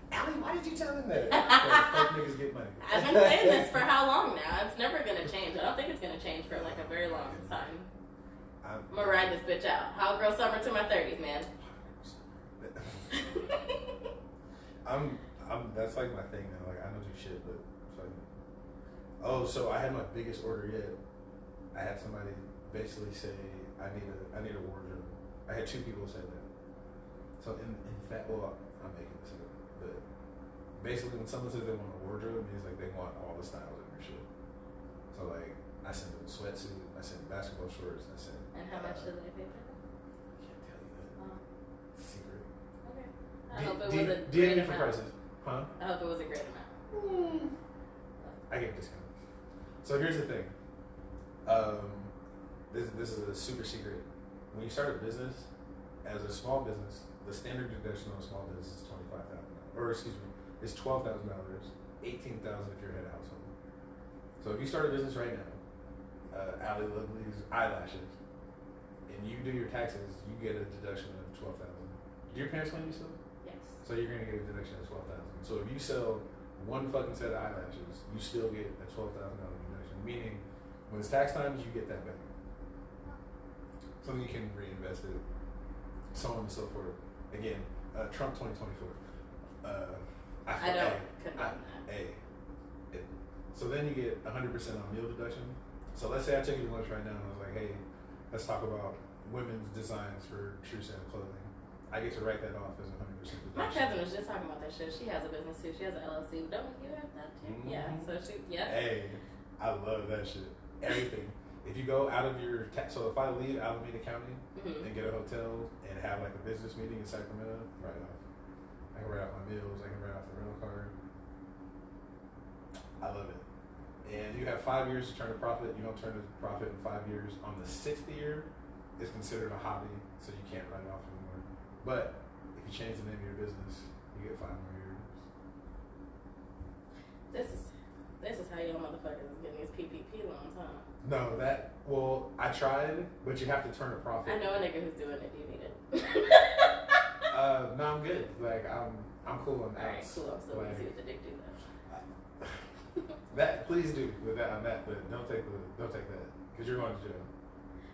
Allie, why did you tell him that? Fuck niggas get money. I've been saying this for how long now? It's never gonna change. I don't think it's gonna change for like a very long time. I'm gonna ride this bitch out. How girl summer to my 30s, man. That's like my thing now. Like I don't do shit, but fucking. Oh, so I had my biggest order yet. I had somebody basically say I need a wardrobe. I had two people say that. So in fact, well, I'm making this up, but basically when someone says they want a wardrobe, it means like they want all the styles in their shit. So like I sent them a sweatsuit, I sent basketball shorts, I sent. And how much did they pay for that? I can't tell you that. Secret. Okay. I hope it was a Do you great have amount. prices? Huh? I hope it was a great amount. I get discounts. So here's the thing. This is a super secret. When you start a business, as a small business, the standard deduction on a small business is $25,000, or excuse me, is $12,000, $18,000 if you're head of household. So if you start a business right now, Allie Lovely's eyelashes, and you do your taxes, you get a deduction of $12,000. Do your parents let you sell? Yes. So you're gonna get a deduction of $12,000. So if you sell one fucking set of eyelashes, you still get a $12,000 deduction. Meaning, when it's tax time, you get that back. So then you can reinvest it, so on and so forth. Again, Trump 2024. I don't condone that. So then you get 100% on meal deduction. So let's say I took you to lunch right now and I was like, hey, let's talk about women's designs for true sale clothing. I get to write that off as 100% deduction. My cousin was just talking about that shit. She has a business too. She has an LLC. Don't you have that too? Mm-hmm. Yeah. So she, yeah. Hey, I love that shit. Everything. If you go out of your so if I leave Alameda County and get a hotel and have like a business meeting in Sacramento, write off. I can write out my meals. I can write off the rental car. I love it. And you have 5 years to turn a profit. You don't turn a profit in 5 years. On the 6th year, it's considered a hobby, so you can't write it off anymore. But if you change the name of your business, you get 5 more years. This is how y'all motherfuckers is getting these PPP loans, huh? No, I tried, but you have to turn a profit. I know a nigga who's doing it. Do you need it? No, I'm good. Like I'm cool on that. Alright, cool. I'm still gonna see what the dick do though. That please do with that on that, but don't take that because you're going to jail.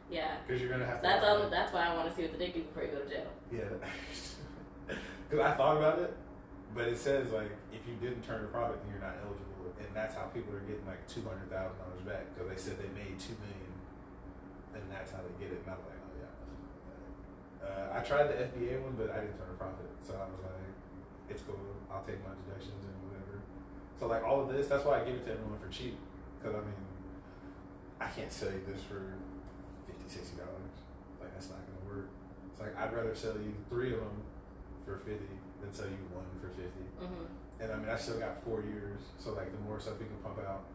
Yeah. Because you're gonna have to. That's why I want to see what the dick do before you go to jail. Yeah. Because I thought about it, but it says like if you didn't turn a profit, then you're not eligible, and that's how people are getting like $200,000 back because they said they made $2 million, and that's how they get it. And I'm like, oh yeah. I tried the FBA one, but I didn't turn a profit, so I was like, it's cool. I'll take my deductions and whatever. So like all of this, that's why I give it to everyone for cheap. Because I mean, I can't sell you this for $50, $60. Like that's not gonna work. It's like I'd rather sell you 3 of them for $50 than sell you 1 for $50. Mm-hmm. And I mean, I still got 4 years, so like the more stuff we can pump out,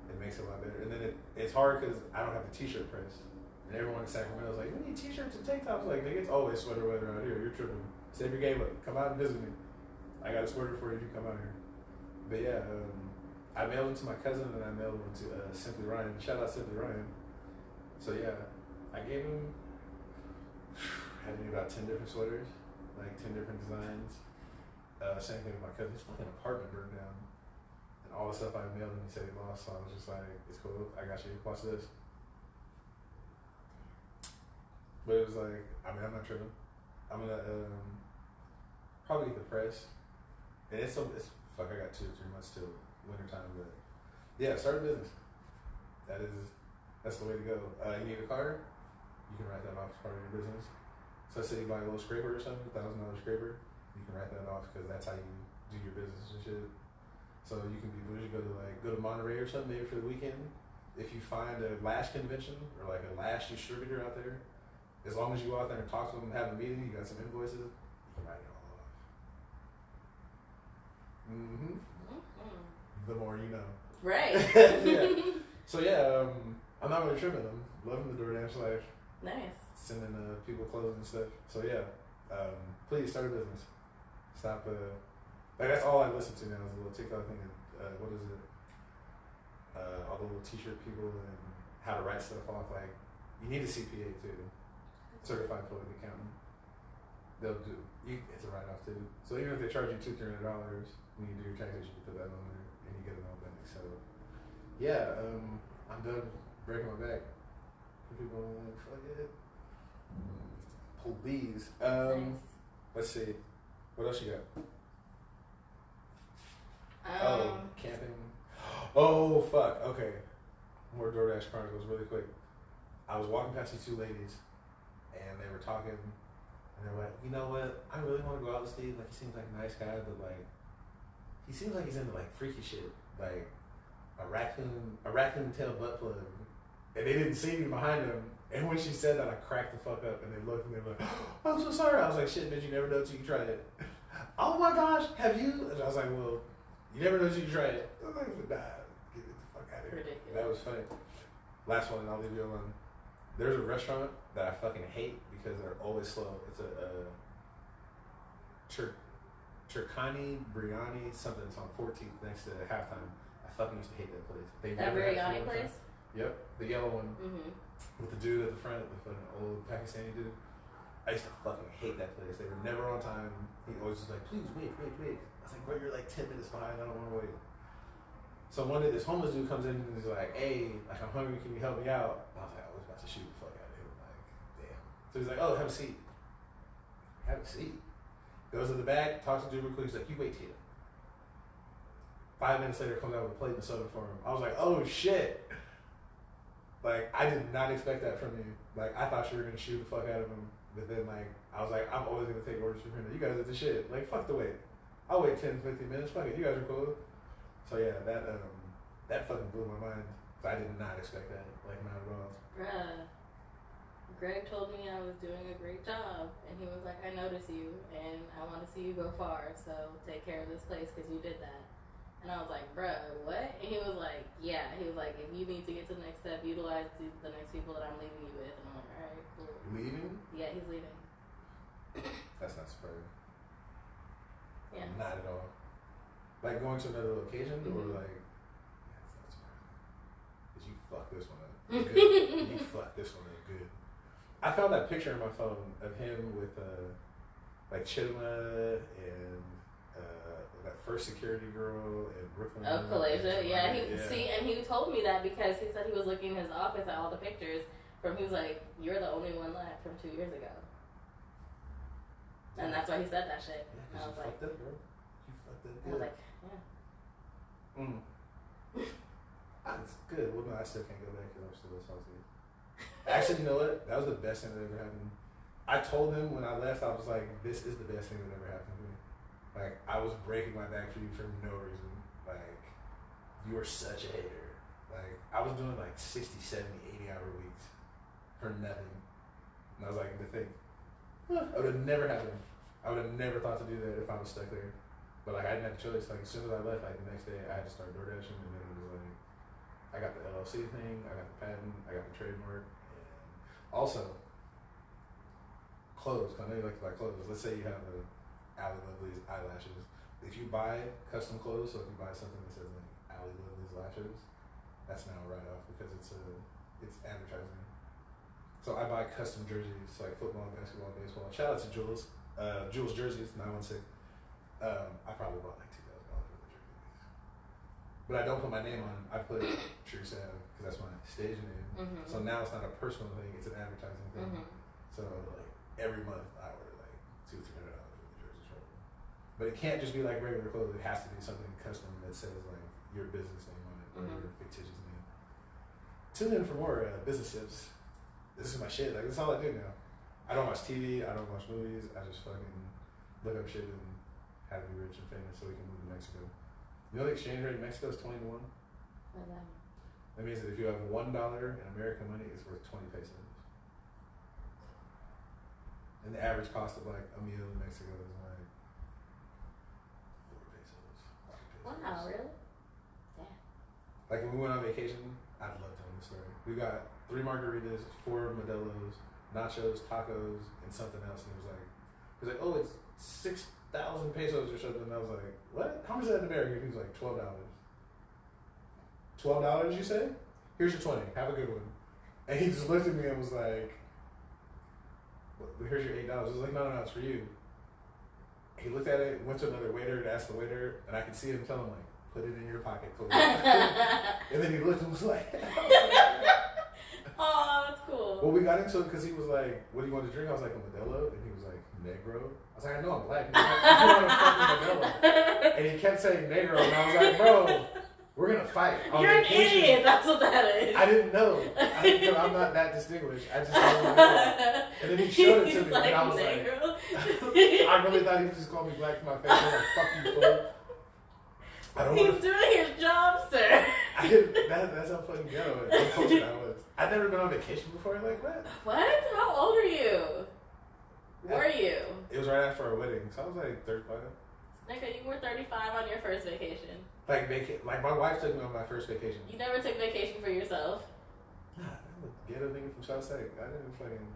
it makes it a lot better. And then it's hard because I don't have the t-shirt press. And everyone in Sacramento was like, we need t-shirts and tank tops. Like, nigga, it's always sweater weather out here. You're tripping. Save your game up. Come out and visit me. I got a sweater for you if you come out here. But yeah, I mailed them to my cousin and I mailed them to Simply Ryan. Shout out Simply Ryan. So yeah, I gave him, I had to do about 10 different sweaters, like 10 different designs. Same thing with my cousin. His fucking apartment burned down. And all the stuff I mailed him, he said he lost. So I was just like, it's cool. I got you. Watch this. But it was like, I mean, I'm not tripping. I'm gonna probably get the press. And it's fuck, I got 2 or 3 months till winter time, but yeah, start a business. That's the way to go. You need a car, you can write that off as part of your business. So say you buy a little scraper or something, $1,000 scraper, you can write that off because that's how you do your business and shit. So you can be bougie, go to Monterey or something maybe for the weekend. If you find a lash convention or like a lash distributor out there, as long as you go out there and talk to them and have a meeting, you got some invoices, you can write it all off. Mm-hmm. The more you know. Right. Yeah. So yeah, I'm not really tripping. I'm loving the DoorDash life. Nice. Sending people clothes and stuff. So yeah, please start a business. Stop. Like that's all I listen to now is a little TikTok thing. What is it? All the little T-shirt people and how to write stuff off. Like you need a CPA too, certified public accountant. They'll do. It's a write-off too. So even if they charge you $200-$300 when you do your taxes, you can put that on there and you get it all back. So yeah, I'm done breaking my back. People are like, fuck it. Please. Nice. Let's see. What else you got? Camping. Oh fuck. Okay. More DoorDash Chronicles really quick. I was walking past these 2 ladies, and they were talking, and they were like, you know what? I really want to go out with Steve. Like he seems like a nice guy, but like he seems like he's into like freaky shit, like a raccoon tail butt plug. And they didn't see me behind them. And when she said that, I cracked the fuck up. And they looked and they were like, oh, I'm so sorry. I was like, shit, bitch, you never know until you try it. Oh my gosh, have you? And I was like, well, you never know until you try it. I was like, nah, get the fuck out of here. Ridiculous. That was funny. Last one, and I'll leave you alone. There's a restaurant that I fucking hate because they're always slow. It's a Turkani Biryani, something. It's on 14th next to halftime. I fucking used to hate that place. That biryani place? Yep, the yellow one. Mm-hmm. With the dude at the front, the fucking old Pakistani dude. I used to fucking hate that place. They were never on time. He always was like, please wait. I was like, bro, you're like 10 minutes behind. I don't want to wait. So one day this homeless dude comes in and he's like, hey, like I'm hungry. Can you help me out? I was like, I was about to shoot the fuck out of him. Like, damn. So he's like, oh, have a seat. Have a seat. Goes to the back, talks to dude real quick. He's like, you wait here. 5 minutes later, comes out with a plate and soda for him. I was like, oh shit. Like, I did not expect that from you. Like, I thought you were going to shoot the fuck out of him. But then, like, I was like, I'm always going to take orders from him. You guys are the shit. Like, fuck the wait. I'll wait 10, 15 minutes. Fuck it. You guys are cool. So, yeah, that fucking blew my mind. I did not expect that. Like, not at all. Bruh. Greg told me I was doing a great job. And he was like, I notice you. And I want to see you go far. So, take care of this place because you did that. And I was like, bruh, what? And he was like, yeah. He was like, if you need to get to the next step, utilize the next people that I'm leaving you with. And I'm like, all right, cool. Leaving? Yeah, he's leaving. That's not surprising. Yeah. Not at all. Like going to another location or like, yeah, that's not surprising. Because you fucked this one up. Good. You fucked this one up good. I found that picture on my phone of him with like Chidima and that first security girl in Brooklyn. Oh, Kalasia. Yeah, see, and he told me that because he said he was looking in his office at all the pictures from. He was like, "You're the only one left from 2 years ago," and that's why he said that shit. Yeah, and I was like, fucked up, bro. You fucked up good. I was like, yeah. That's good. Well, no, I still can't go back because I'm still salty. Actually, you know what? That was the best thing that ever happened. I told him when I left, I was like, "This is the best thing that ever happened to me." Like, I was breaking my back for you for no reason. Like, you were such a hater. Like, I was doing like 60, 70, 80-hour weeks for nothing. And I was like, to think, I would have never happened. I would have never thought to do that if I was stuck there. But, like, I didn't have a choice. Like, as soon as I left, like, the next day, I had to start DoorDashing. And then it was like, I got the LLC thing, I got the patent, I got the trademark. And Also, clothes. 'Cause I know you like to buy clothes. Let's say you have a Allie Lovely's eyelashes. If you buy custom clothes, so if you buy something that says like Allie Lovely's lashes, that's now a write-off because it's advertising. So I buy custom jerseys, like football, basketball, baseball. Shout out to Jules. Jules Jerseys 916. I probably bought like $2,000 worth of jerseys, but I don't put my name on them. I put True Sam because that's my stage name. Mm-hmm. So now it's not a personal thing; it's an advertising thing. Mm-hmm. So like every month I order like $200-300 worth of jerseys from them. But it can't just be like regular clothes. It has to be something custom that says like your business name on it or your fictitious name. Tune in for more business tips. This is my shit. Like, this is all I do now. I don't watch TV. I don't watch movies. I just fucking look up shit and how to be rich and famous so we can move to Mexico. You know the exchange rate in Mexico is 20 to 1? That means that if you have $1 in American money, it's worth 20 pesos. And the average cost of like a meal in Mexico is like 4 pesos, 5 pesos. Wow, really? Yeah. Like when we went on vacation, I'd love telling the story. We got 3 margaritas, 4 Modelos, nachos, tacos, and something else. And it was like, oh, it's 6,000 pesos or something. And I was like, what? How much is that in America? He was like, $12. $12, you say? Here's your 20. Have a good one. And he just looked at me and was like, well, here's your $8. I was like, no, it's for you. He looked at it, went to another waiter and asked the waiter, and I could see him tell him, like, put it in your pocket, please. And then he looked and was like, oh, that's cool. well, we got into it because he was like, what do you want to drink? I was like, a Modelo. And he was like, Negro. I was like, I know I'm black. He was like, you want a fucking Modelo. And he kept saying Negro. And I was like, bro, we're going to fight. You're an idiot. That's what that is. I didn't know. I'm not that distinguished. I just don't know. And then he showed it to me. Like, and I was Negro. like, I really thought he was just calling me black to my face. I was like, fuck you, fool. He's doing his job, sir. That's how fucking ghetto and culture I was. I'd never been on vacation before. Like, what? What? How old are you? Were you? It was right after our wedding, so I was like 35. Nigga, you were 35 on your first vacation. Like my wife took me on my first vacation. You never took vacation for yourself. Nah, I'm a ghetto nigga from Southside. I didn't fucking.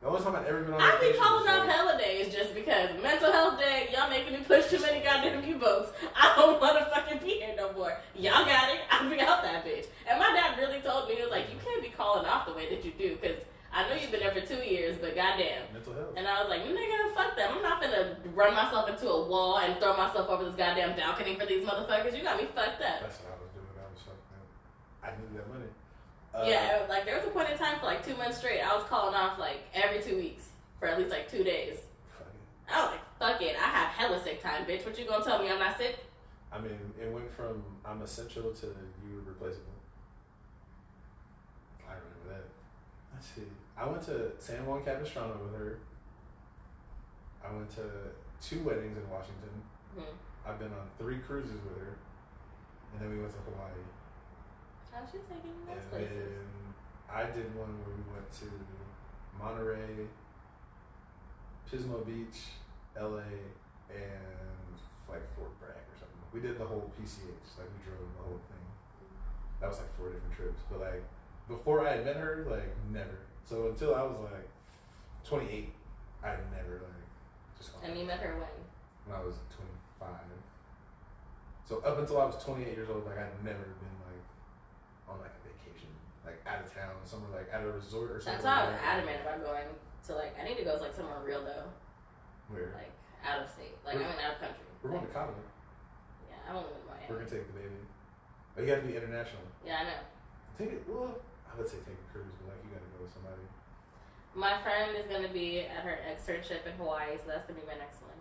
The only time I'd ever been on I vacation. be calling off hella days just because mental health day. Y'all making me push too many goddamn U-boats. I don't want to fucking be here no more. Y'all got it. I'll be out that bitch. And my dad really told me, he was like, you can't be calling off the way that you do because I know you've been there for 2 years, but goddamn. Mental health. And I was like, nigga, fuck them. I'm not finna run myself into a wall and throw myself over this goddamn balcony for these motherfuckers. You got me fucked up. That's what I was doing. I was fucked up. I needed that money. Yeah, like there was a point in time for like 2 months straight, I was calling off like every 2 weeks for at least like 2 days. I was like, fuck it, I have hella sick time, bitch. What you gonna tell me I'm not sick? I mean, it went from I'm essential to you replaceable. I remember that. Let's see. I went to San Juan Capistrano with her. I went to 2 weddings in Washington. Mm-hmm. I've been on 3 cruises with her. And then we went to Hawaii. How's she taking you those And places? then I did one where we went to Monterey, Pismo Beach, LA, and like Fort Bragg or something. We did the whole PCH, like we drove the whole thing. That was like 4 different trips. But like before I had met her, like never. So until I was like 28, I had never like just gone. And you met her when? When I was 25. So up until I was 28 years old, like I'd never been like on like a vacation, like out of town, somewhere like at a resort or something. That's why I was adamant about going to like, I need to go like somewhere real though. Where? Like out of state. Like I mean out of country. We're going to Cabo. Yeah, I won't live in Miami. We're gonna take the baby. But you gotta be international. Yeah, I know. Take it, well, I would say take a cruise, but like you gotta go with somebody. My friend is gonna be at her externship in Hawaii, so that's gonna be my next one.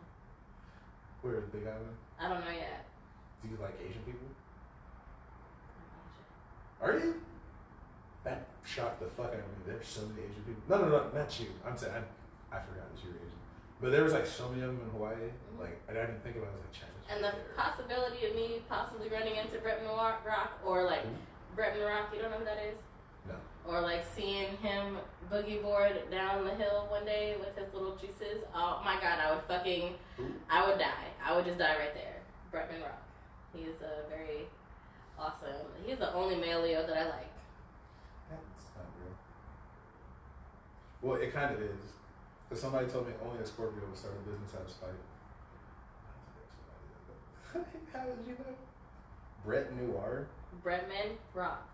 Where is Big Island? I don't know yet. Do you like Asian people? Are you? That shocked the fuck out of me. There's so many Asian people. No, not you. I'm saying I forgot that you were Asian. But there was like so many of them in Hawaii. Mm-hmm. Like I didn't think about it. I was like China's And the there. possibility of me possibly running into Bretton Rock or like Bretton Rock, you don't know who that is? No. Or like seeing him boogie board down the hill one day with his little juices. Oh my god, I would die. I would just die right there. Bretton Rock. He's a very awesome. He's the only male Leo that I like. That's not real. Well, it kind of is. Because somebody told me only a Scorpio would start a business out of spite. How did you know? Brett Noir? Bretman Rock.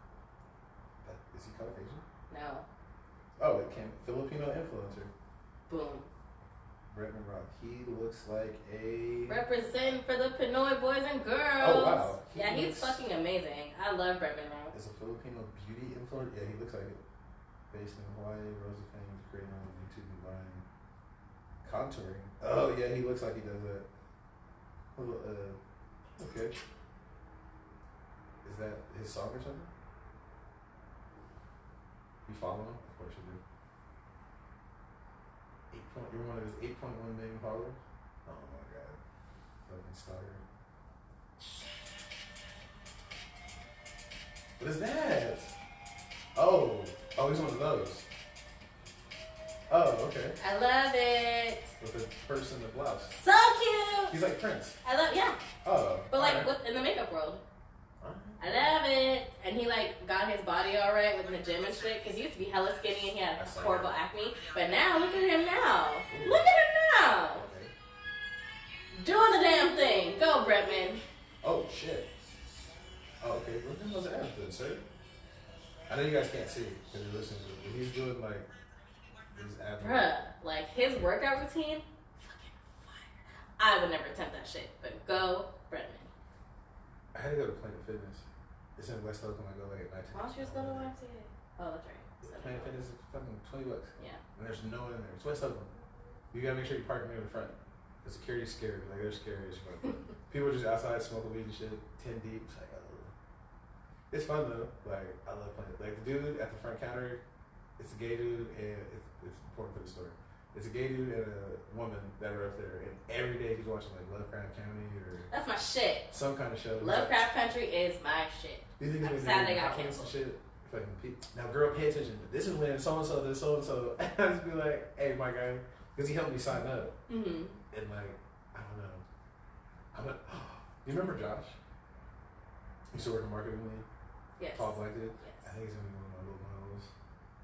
Is he Caucasian? No. Oh, it came. Filipino influencer. Boom. Bretman Rock. He looks like a... Represent for the Pinoy boys and girls. Oh, wow. He's fucking amazing. I love Bretman Rock. Is a Filipino beauty influencer? Yeah, he looks like it. Based in Hawaii, Rose of Fame, creating on YouTube and Vine. Contouring. Oh, yeah, he looks like he does that. Okay. Is that his song or something? You follow him? Of course you do. You're one of his 8.1 million followers? Oh my god. Fucking stalker. What is that? Oh, he's one of those. Oh, okay. I love it. With a purse and a blouse. So cute. He's like Prince. Yeah. Oh. But like right. in the makeup world. Right. I love it. And he like got his body all right with the gym and shit. Cause he used to be hella skinny and he had horrible acne. But now look at him now. Ooh. Look at him now. Okay. Doing the damn thing. Go, Bretman. Oh shit. Oh, okay. Look at those abs then, sir. I know you guys can't see because you're listening to it, but he's doing like his abs. Bruh, like his workout routine, fucking fire. I would never attempt that shit, but go, Bretman. I had to go to Planet Fitness. It's in West Oakland. I go like at 19. Why don't you just go to YMCA? Oh, that's right. Planet Fitness is fucking $20. Yeah. And there's no one in there. It's West Oakland. You gotta make sure you park near the front. The security's scary. Like they're scary as fuck. People just outside smoking weed and shit, 10 deep. It's like, oh. It's fun though. Like I love playing. Like the dude at the front counter, it's a gay dude, and it's important for the story. It's a gay dude and a woman that are up there, and every day he's watching like Lovecraft County or that's my shit. Some kind of show. Lovecraft Country is my shit. These niggas I'm been sad doing they got comments and canceled. shit. Fucking people. Now, girl, pay attention. This is when so and so, this so and so. I just be like, hey, my guy, because he helped me sign up, and like, I don't know. You remember Josh? He used to work in marketing with me. Yes. Tall black dude. Yes. I think he's gonna be one of my little models.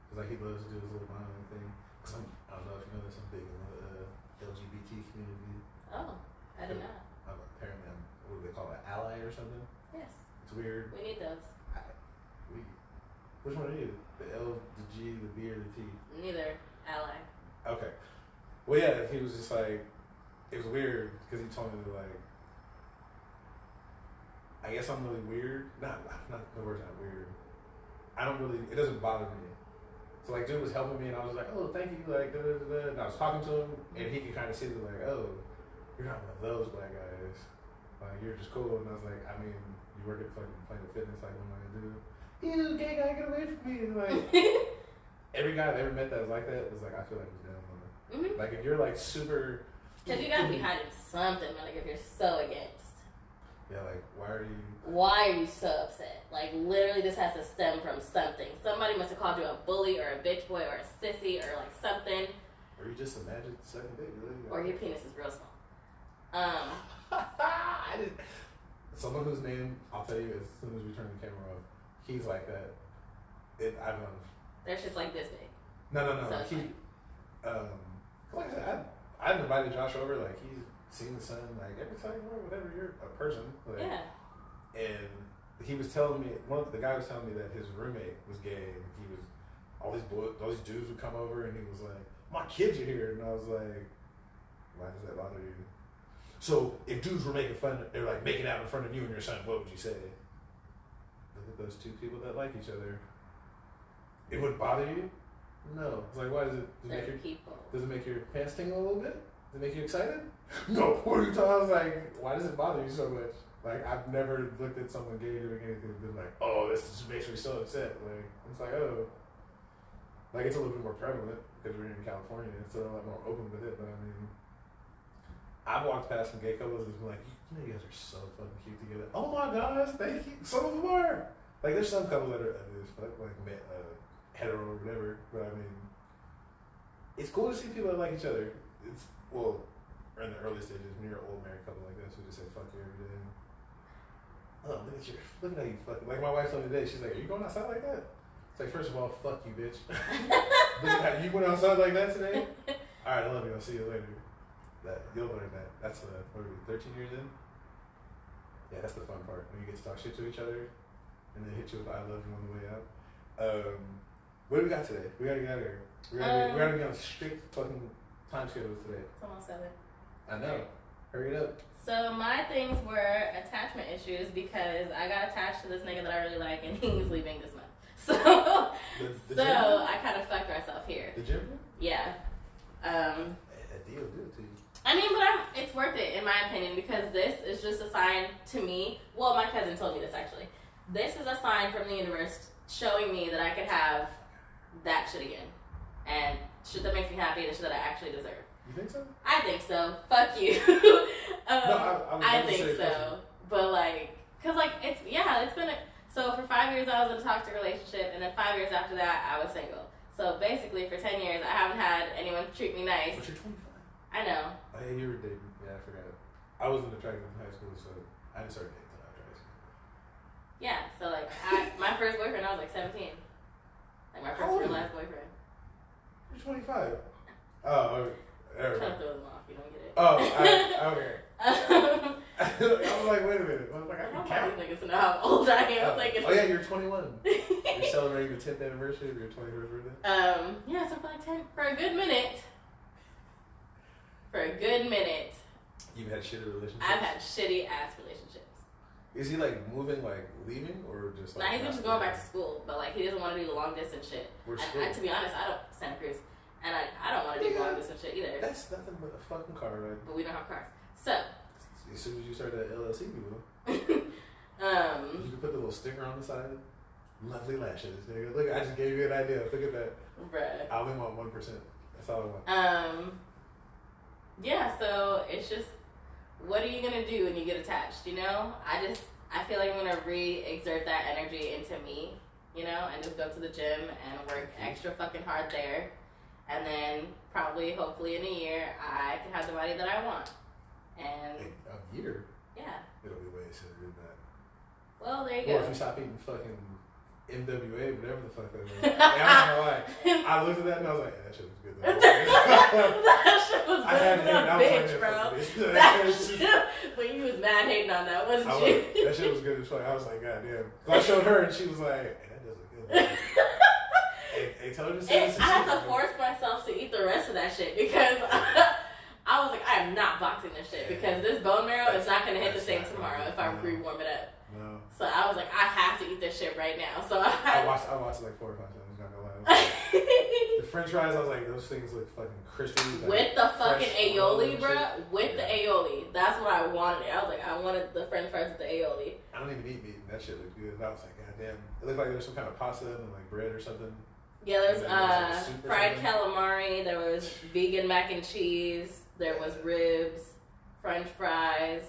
Cause like he loves to do his little modeling thing. Cause I don't know if you know this, I'm big in the LGBT community. Oh, I did not. Apparently I'm, what do they call it, ally or something? Yes. It's weird. We need those. Which one are you? The L, the G, the B, or the T? Neither. Ally. Okay. Well, yeah, he was just like, it was weird because he told me like, I guess I'm really weird. Not the word's not weird. I don't really, it doesn't bother me. So like, dude was helping me and I was like, oh, thank you, like, da da da da. And I was talking to him and he could kind of see that like, oh, you're not one of those black guys. Like, you're just cool. And I was like, I mean, you work at fucking Planet Fitness, like, what am I gonna do? Ew, gay guy, get away from me. And like, every guy I've ever met that was like that was like, I feel like he's down on it. Like, if you're like super. Because you gotta be hiding something, like, if you're so against. Yeah, like, why are you so upset? Like, literally, this has to stem from something. Somebody must have called you a bully or a bitch boy or a sissy or, like, something. Or you just imagine sucking dick, really? Or your penis is real small. Someone whose name, I'll tell you as soon as we turn the camera off, he's like that. I don't know. They're just like this big. No. So like I said, I've invited Josh over, like, he's seen the sun, like, every time, whatever, you're a person. Like, yeah. And he was telling me, the guy was telling me that his roommate was gay, and he was, all these dudes would come over, and he was like, my kids are here, and I was like, why does that bother you? So, if dudes were making fun, they're like making out in front of you and your son, what would you say? Look at those two people that like each other. It wouldn't bother you? No. It's like, why does it make your pants tingle a little bit? Does it make you excited? No. What are you talking? I was like, why does it bother you so much? Like, I've never looked at someone gay doing anything and been like, oh, this just makes me so upset. Like, it's like, oh. Like, it's a little bit more prevalent because we're in California, so they're a lot more open with it. But I mean, I've walked past some gay couples and been like, you know, you guys are so fucking cute together. Oh my gosh, thank you. Some of them are. Like, there's some couples that are ugly as fuck, like hetero or whatever. But I mean, it's cool to see people that like each other. It's, well, in the early stages, when you're an old married couple like this, we just say fuck you every day. Oh, look at how you fucking. Like my wife told me today, she's like, are you going outside like that? It's like, first of all, fuck you, bitch. You went outside like that today? Alright, I love you. I'll see you later. You'll learn that. That's what are we, 13 years in? Yeah, that's the fun part. When you get to talk shit to each other and then hit you with I love you on the way out. What do we got today? We gotta get out of here. We gotta be on a strict fucking time schedule today. It's almost 7. I know. Hurry it up. So my things were attachment issues because I got attached to this nigga that I really like and he's leaving this month. So, The gym? I kind of fucked myself here. The gym? Yeah. A deal do it to you. I mean, but it's worth it in my opinion because this is just a sign to me. Well, my cousin told me this actually. This is a sign from the universe showing me that I could have that shit again. And shit that makes me happy and shit that I actually deserve. You think so? I think so. Fuck you. I think so. But like, cause like it's been so for 5 years I was in a toxic relationship and then 5 years after that I was single. So basically for 10 years I haven't had anyone treat me nice. But you're 25. I know. Oh yeah, you were dating. Yeah, I forgot. I wasn't attractive in high school, so I didn't start dating until after high school. Yeah, so like my first boyfriend I was like 17. Like my first real life boyfriend. You're 25. Oh, okay. I'm trying to throw them off, you don't get it. Oh, okay. I was like, wait a minute. I was like, I don't can count. want these niggas to know how old I am. Oh, Like, oh yeah, you're 21. You're celebrating the 10th anniversary of your 21st birthday? Yeah, so for a good minute. For a good minute. You've had shitty relationships? I've had shitty ass relationships. Is he like moving, like leaving, or just like? Nah, he's just going back to school, but like he doesn't want to do the long distance shit. And to be honest, I don't Santa Cruz, and I don't want to do long distance shit either. That's nothing but a fucking car ride. But we don't have cars, so as soon as you start that LLC, you will. You can put the little sticker on the side. Lovely lashes, nigga. Look, I just gave you an idea. Look at that. Bruh. I only want 1%. That's all I want. Yeah. So it's just, what are you gonna do when you get attached? You know, I feel like I'm gonna re-exert that energy into me, you know, and just go to the gym and work extra fucking hard there. And then probably, hopefully in a year, I can have the body that I want. And a year? Yeah. It'll be way sooner than that. Well, there you Or go. if you stop eating fucking MWA, whatever the fuck that was. Like, I don't know why. I looked at that and I was like, yeah, that shit was good though. That shit was I had good. to That I was bitch, like, bro. That shit, when you was mad hating on that, wasn't you? Like, that shit was good as fuck. I was like, God damn. So I showed her and she was like, hey, that does look good. Hey, tell her to say this. I had to force myself to eat the rest of that shit because I was like, I am not boxing this shit because this bone marrow is not going to hit the same tomorrow if I re-warm it up. No. So I was like, I have to eat this shit right now. So I watched it like 4 or 5 times, not gonna lie. The french fries, I was like, those things look fucking crispy. Like with the fucking aioli, bro. Shit. With the aioli. That's what I wanted. I was like, I wanted the french fries with the aioli. I don't even eat meat and that shit looked good. And I was like, God damn. It looked like there was some kind of pasta and like bread or something. Yeah, there's like fried calamari, there was vegan mac and cheese, there was ribs, french fries,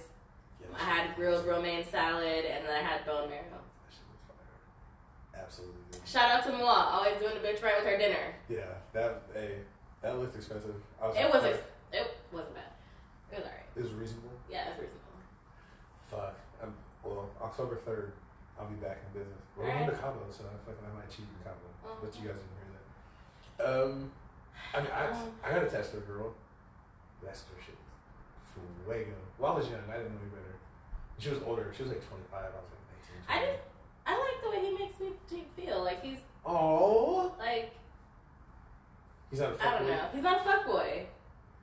I had grilled romaine salad, and then I had bone marrow. That shit was fire. Absolutely. Shout out to Moa, always doing the bitch right with her dinner. Yeah, that looked expensive. It wasn't bad. It was alright. It was reasonable? Yeah, it was reasonable. Fuck. Well, October 3rd, I'll be back in business. We're going to Cabo, so I might cheat in Cabo. But you guys didn't hear that. I got attached to a girl. That's her shit. Fuego. Well, I was young. I didn't know any better. She was older. She was like 25. I was like 19. I like the way he makes me feel. Like he's... Oh. Like... He's not a fuckboy? I don't know. He's not a fuckboy.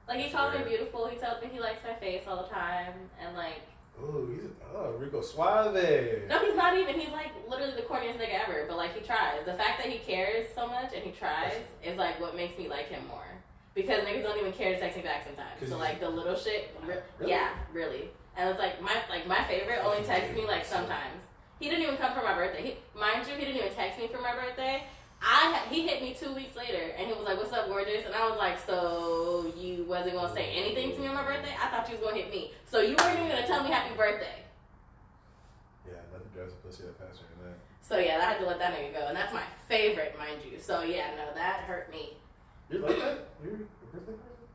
Like, he calls me beautiful. He tells me he likes my face all the time. And, like... Ooh, Rico Suave. No, he's not even. He's, like, literally the corniest nigga ever. But, like, he tries. The fact that he cares so much and he tries is, like, what makes me like him more. Because niggas don't even care to text me back sometimes. So, like, the little shit... Really? Yeah, really. And it's, like, my favorite only texts me, like, sometimes. He didn't even come for my birthday. Mind you, he didn't even text me for my birthday. He hit me 2 weeks later, and he was like, "What's up, gorgeous?" And I was like, "So you wasn't gonna say anything to me on my birthday? I thought you was gonna hit me. So you weren't even gonna tell me happy birthday." Yeah, nothing drives a pussy up faster than that. So yeah, I had to let that nigga go, and that's my favorite, mind you. So yeah, no, that hurt me. You like that? You're a birthday person?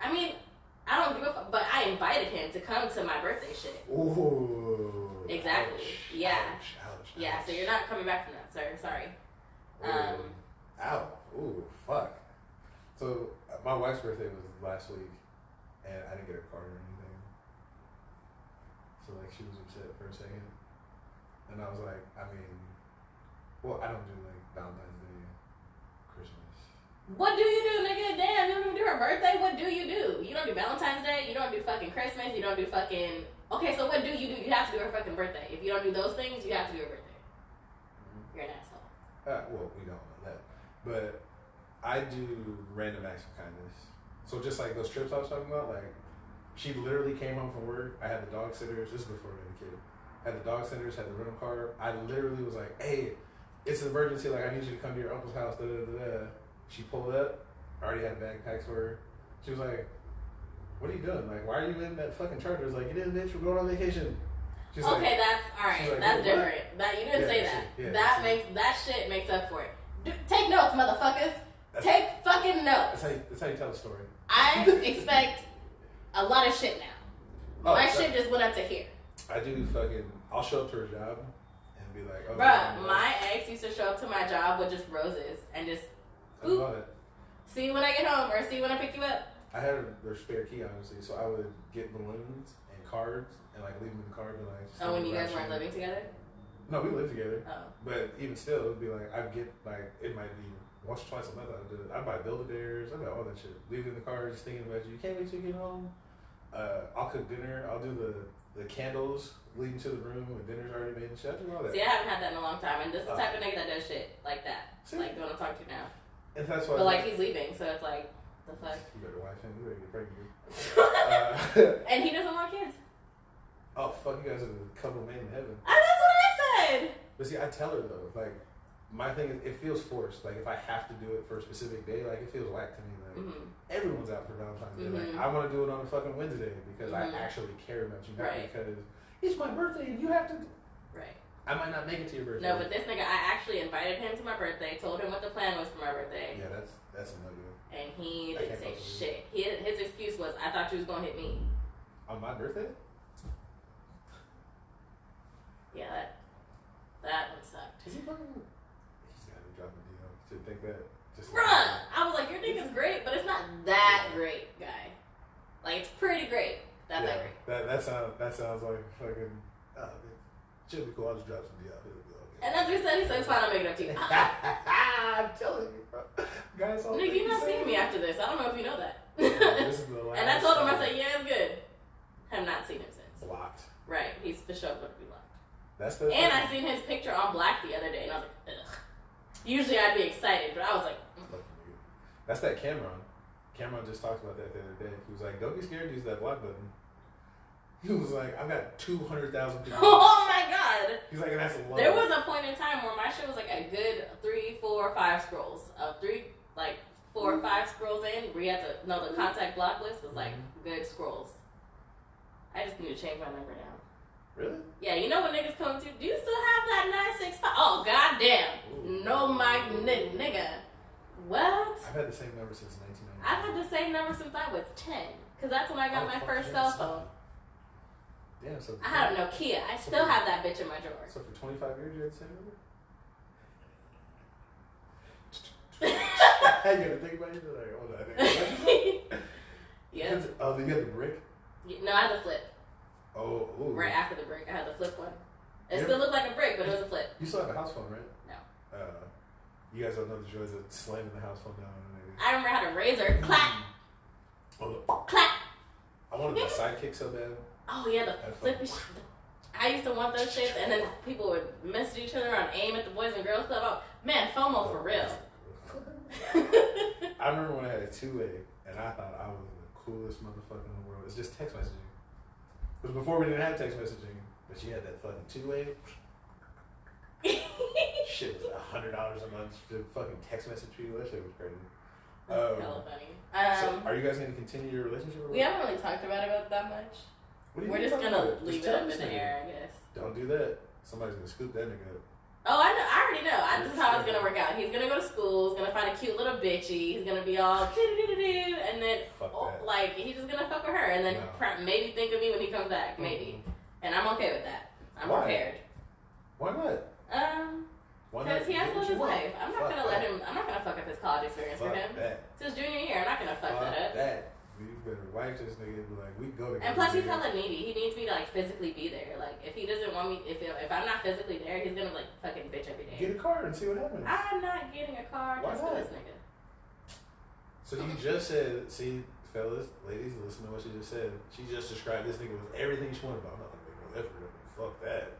I mean, I don't give a fuck, but I invited him to come to my birthday shit. Ooh. Exactly. Ouch, Yeah. ouch, Yeah. So you're not coming back from that, sir. Sorry. Ow. Ooh, fuck. So, my wife's birthday was last week, and I didn't get a card or anything. So, like, she was upset for a second. And I was like, I mean, well, I don't do, like, Valentine's Day, Christmas. What do you do, nigga? Damn, you don't even do her birthday? What do? You don't do Valentine's Day? You don't do fucking Christmas? You don't do fucking... Okay, so what do? You have to do her fucking birthday. If you don't do those things, you have to do her birthday. You're an asshole. Well, we don't know that. But I do random acts of kindness. So just like those trips I was talking about, like, she literally came home from work. I had the dog sitters. This is before I had a kid. Had the dog sitters, had the rental car. I literally was like, hey, it's an emergency. Like, I need you to come to your uncle's house. Da, da, da, da. She pulled up. I already had backpacks for her. She was like, what are you doing? Like, why are you in that fucking Charger? I was like, you didn't, bitch. We're going on vacation. She's okay, like, that's all right. like, That's what? different. That you didn't say that. That shit makes up for it. Take notes, motherfuckers. Take fucking notes. That's how you tell a story. I expect a lot of shit now. My shit just went up to here. I do fucking. I'll show up to her job and be like, oh, bruh, my ex used to show up to my job with just roses and just see you when I get home or see you when I pick you up. I had their spare key, honestly, so I would get balloons and cards and like leave them in the car and like. Oh, when you guys weren't living together? No, we lived together. Oh. But even still, it would be like I'd get like it might be once or twice a month. I'd buy Build-A-Bears, I'd buy all that shit. Leave it in the car, just thinking about you. You can't wait till you get home. I'll cook dinner. I'll do the candles leading to the room when dinner's already made and shit. I do all that. See, I haven't had that in a long time, and this is the type of nigga that does shit like that. See? Like the one I'm talking to now. And that's why. But like he's leaving, so it's like the fuck. You better wife him. You better get pregnant. And he doesn't want kids. Oh fuck! You guys are the couple made in heaven. That's what I said. But see, I tell her though, like my thing is, it feels forced. Like if I have to do it for a specific day, like it feels whack to me. Like everyone's out for Valentine's Day. Like I want to do it on a fucking Wednesday because I actually care about you, not because it's my birthday and you have to. Right. I might not make it to your birthday. No, but this nigga, I actually invited him to my birthday, told him what the plan was for my birthday. Yeah, that's a no-go. And he didn't say shit. His excuse was, I thought you was gonna hit me. On my birthday? Yeah, that one sucked. Is he fucking? He's gotta be dropping deal to think that. Just bruh, I was like, your dick is great, but it's not that great, guy. Like it's pretty great. Not that great. That sounds like fucking. Should be cool. I'll just drop some deal. And that's what he said. He said, it's fine. I'll make it up to you. I'm telling you, bro. Guys, nigga, you're not seeing me after this. I don't know if you know that. This is the last and I told him, I said, yeah, it's good. Have not seen him since. Blocked. Right. He's for sure going to be blocked. That's the. And I seen his picture on Black the other day, and I was like, ugh. Usually I'd be excited, but I was like, That's that Cameron. Cameron just talked about that the other day. He was like, don't be scared to use that block button. He was like, I've got 200,000 people. Oh my god. He's like, and that's a lot. There was a point in time where my shit was like a good 3, 4, 5 scrolls. 4 or 5 scrolls in, where you had to know the contact block list was like good scrolls. I just need to change my number now. Really? Yeah, you know when niggas come to, do you still have that 965? Oh, goddamn. No, my nigga. What? I've had the same number since 1990. I've had the same number since I was 10. Because that's when I got my first cell phone. Damn, so. I had a Nokia. I still have that bitch in my drawer. So for 25 years you had the same number? I gotta think about it. Like, hold on, I think yeah. Oh, then you had the brick? No, I had the flip. Oh, ooh. Right after the brick, I had the flip one. It still looked like a brick, but it was a flip. You still have a house phone, right? No. You guys don't know the joys of slamming the house phone down. I remember I had a razor. Clack! Oh, clack! I wanted the sidekick so bad. Oh, yeah, the flippy shit. I used to want those shits, and then people would message each other on AIM at the Boys and Girls Club. Oh, man, FOMO for real. I remember when I had a 2-way, and I thought I was the coolest motherfucker in the world. It's just text messaging. Because before we didn't have text messaging, but she had that fucking 2-way. Shit was $100 a month to fucking text message people. That shit was crazy. That's hella funny. So are you guys going to continue your relationship? We haven't really talked about it that much. We're just going to leave it up in the air, I guess. Don't do that. Somebody's going to scoop that nigga up. Oh, I know. I already know. This is how it's going to work out. He's going to go to school. He's going to find a cute little bitchy. He's going to be all do-do-do-do-do. And then, he's just going to fuck with her. And then maybe think of me when he comes back. Maybe. And I'm okay with that. I'm prepared. Why not? Because he has to live his life. I'm not gonna fuck up his college experience for him. It's his junior year. I'm not gonna fuck that up. You better wife this nigga and be like, we go together. And plus, he's hella needy. He needs me to like physically be there. Like, if he doesn't want me, if I'm not physically there, he's gonna like fucking bitch every day. Get a car and see what happens. I'm not getting a car just for this nigga. So you just said, see, fellas, ladies, listen to what she just said. She just described this nigga with everything she wanted about. I'm not gonna make no effort. Fuck that.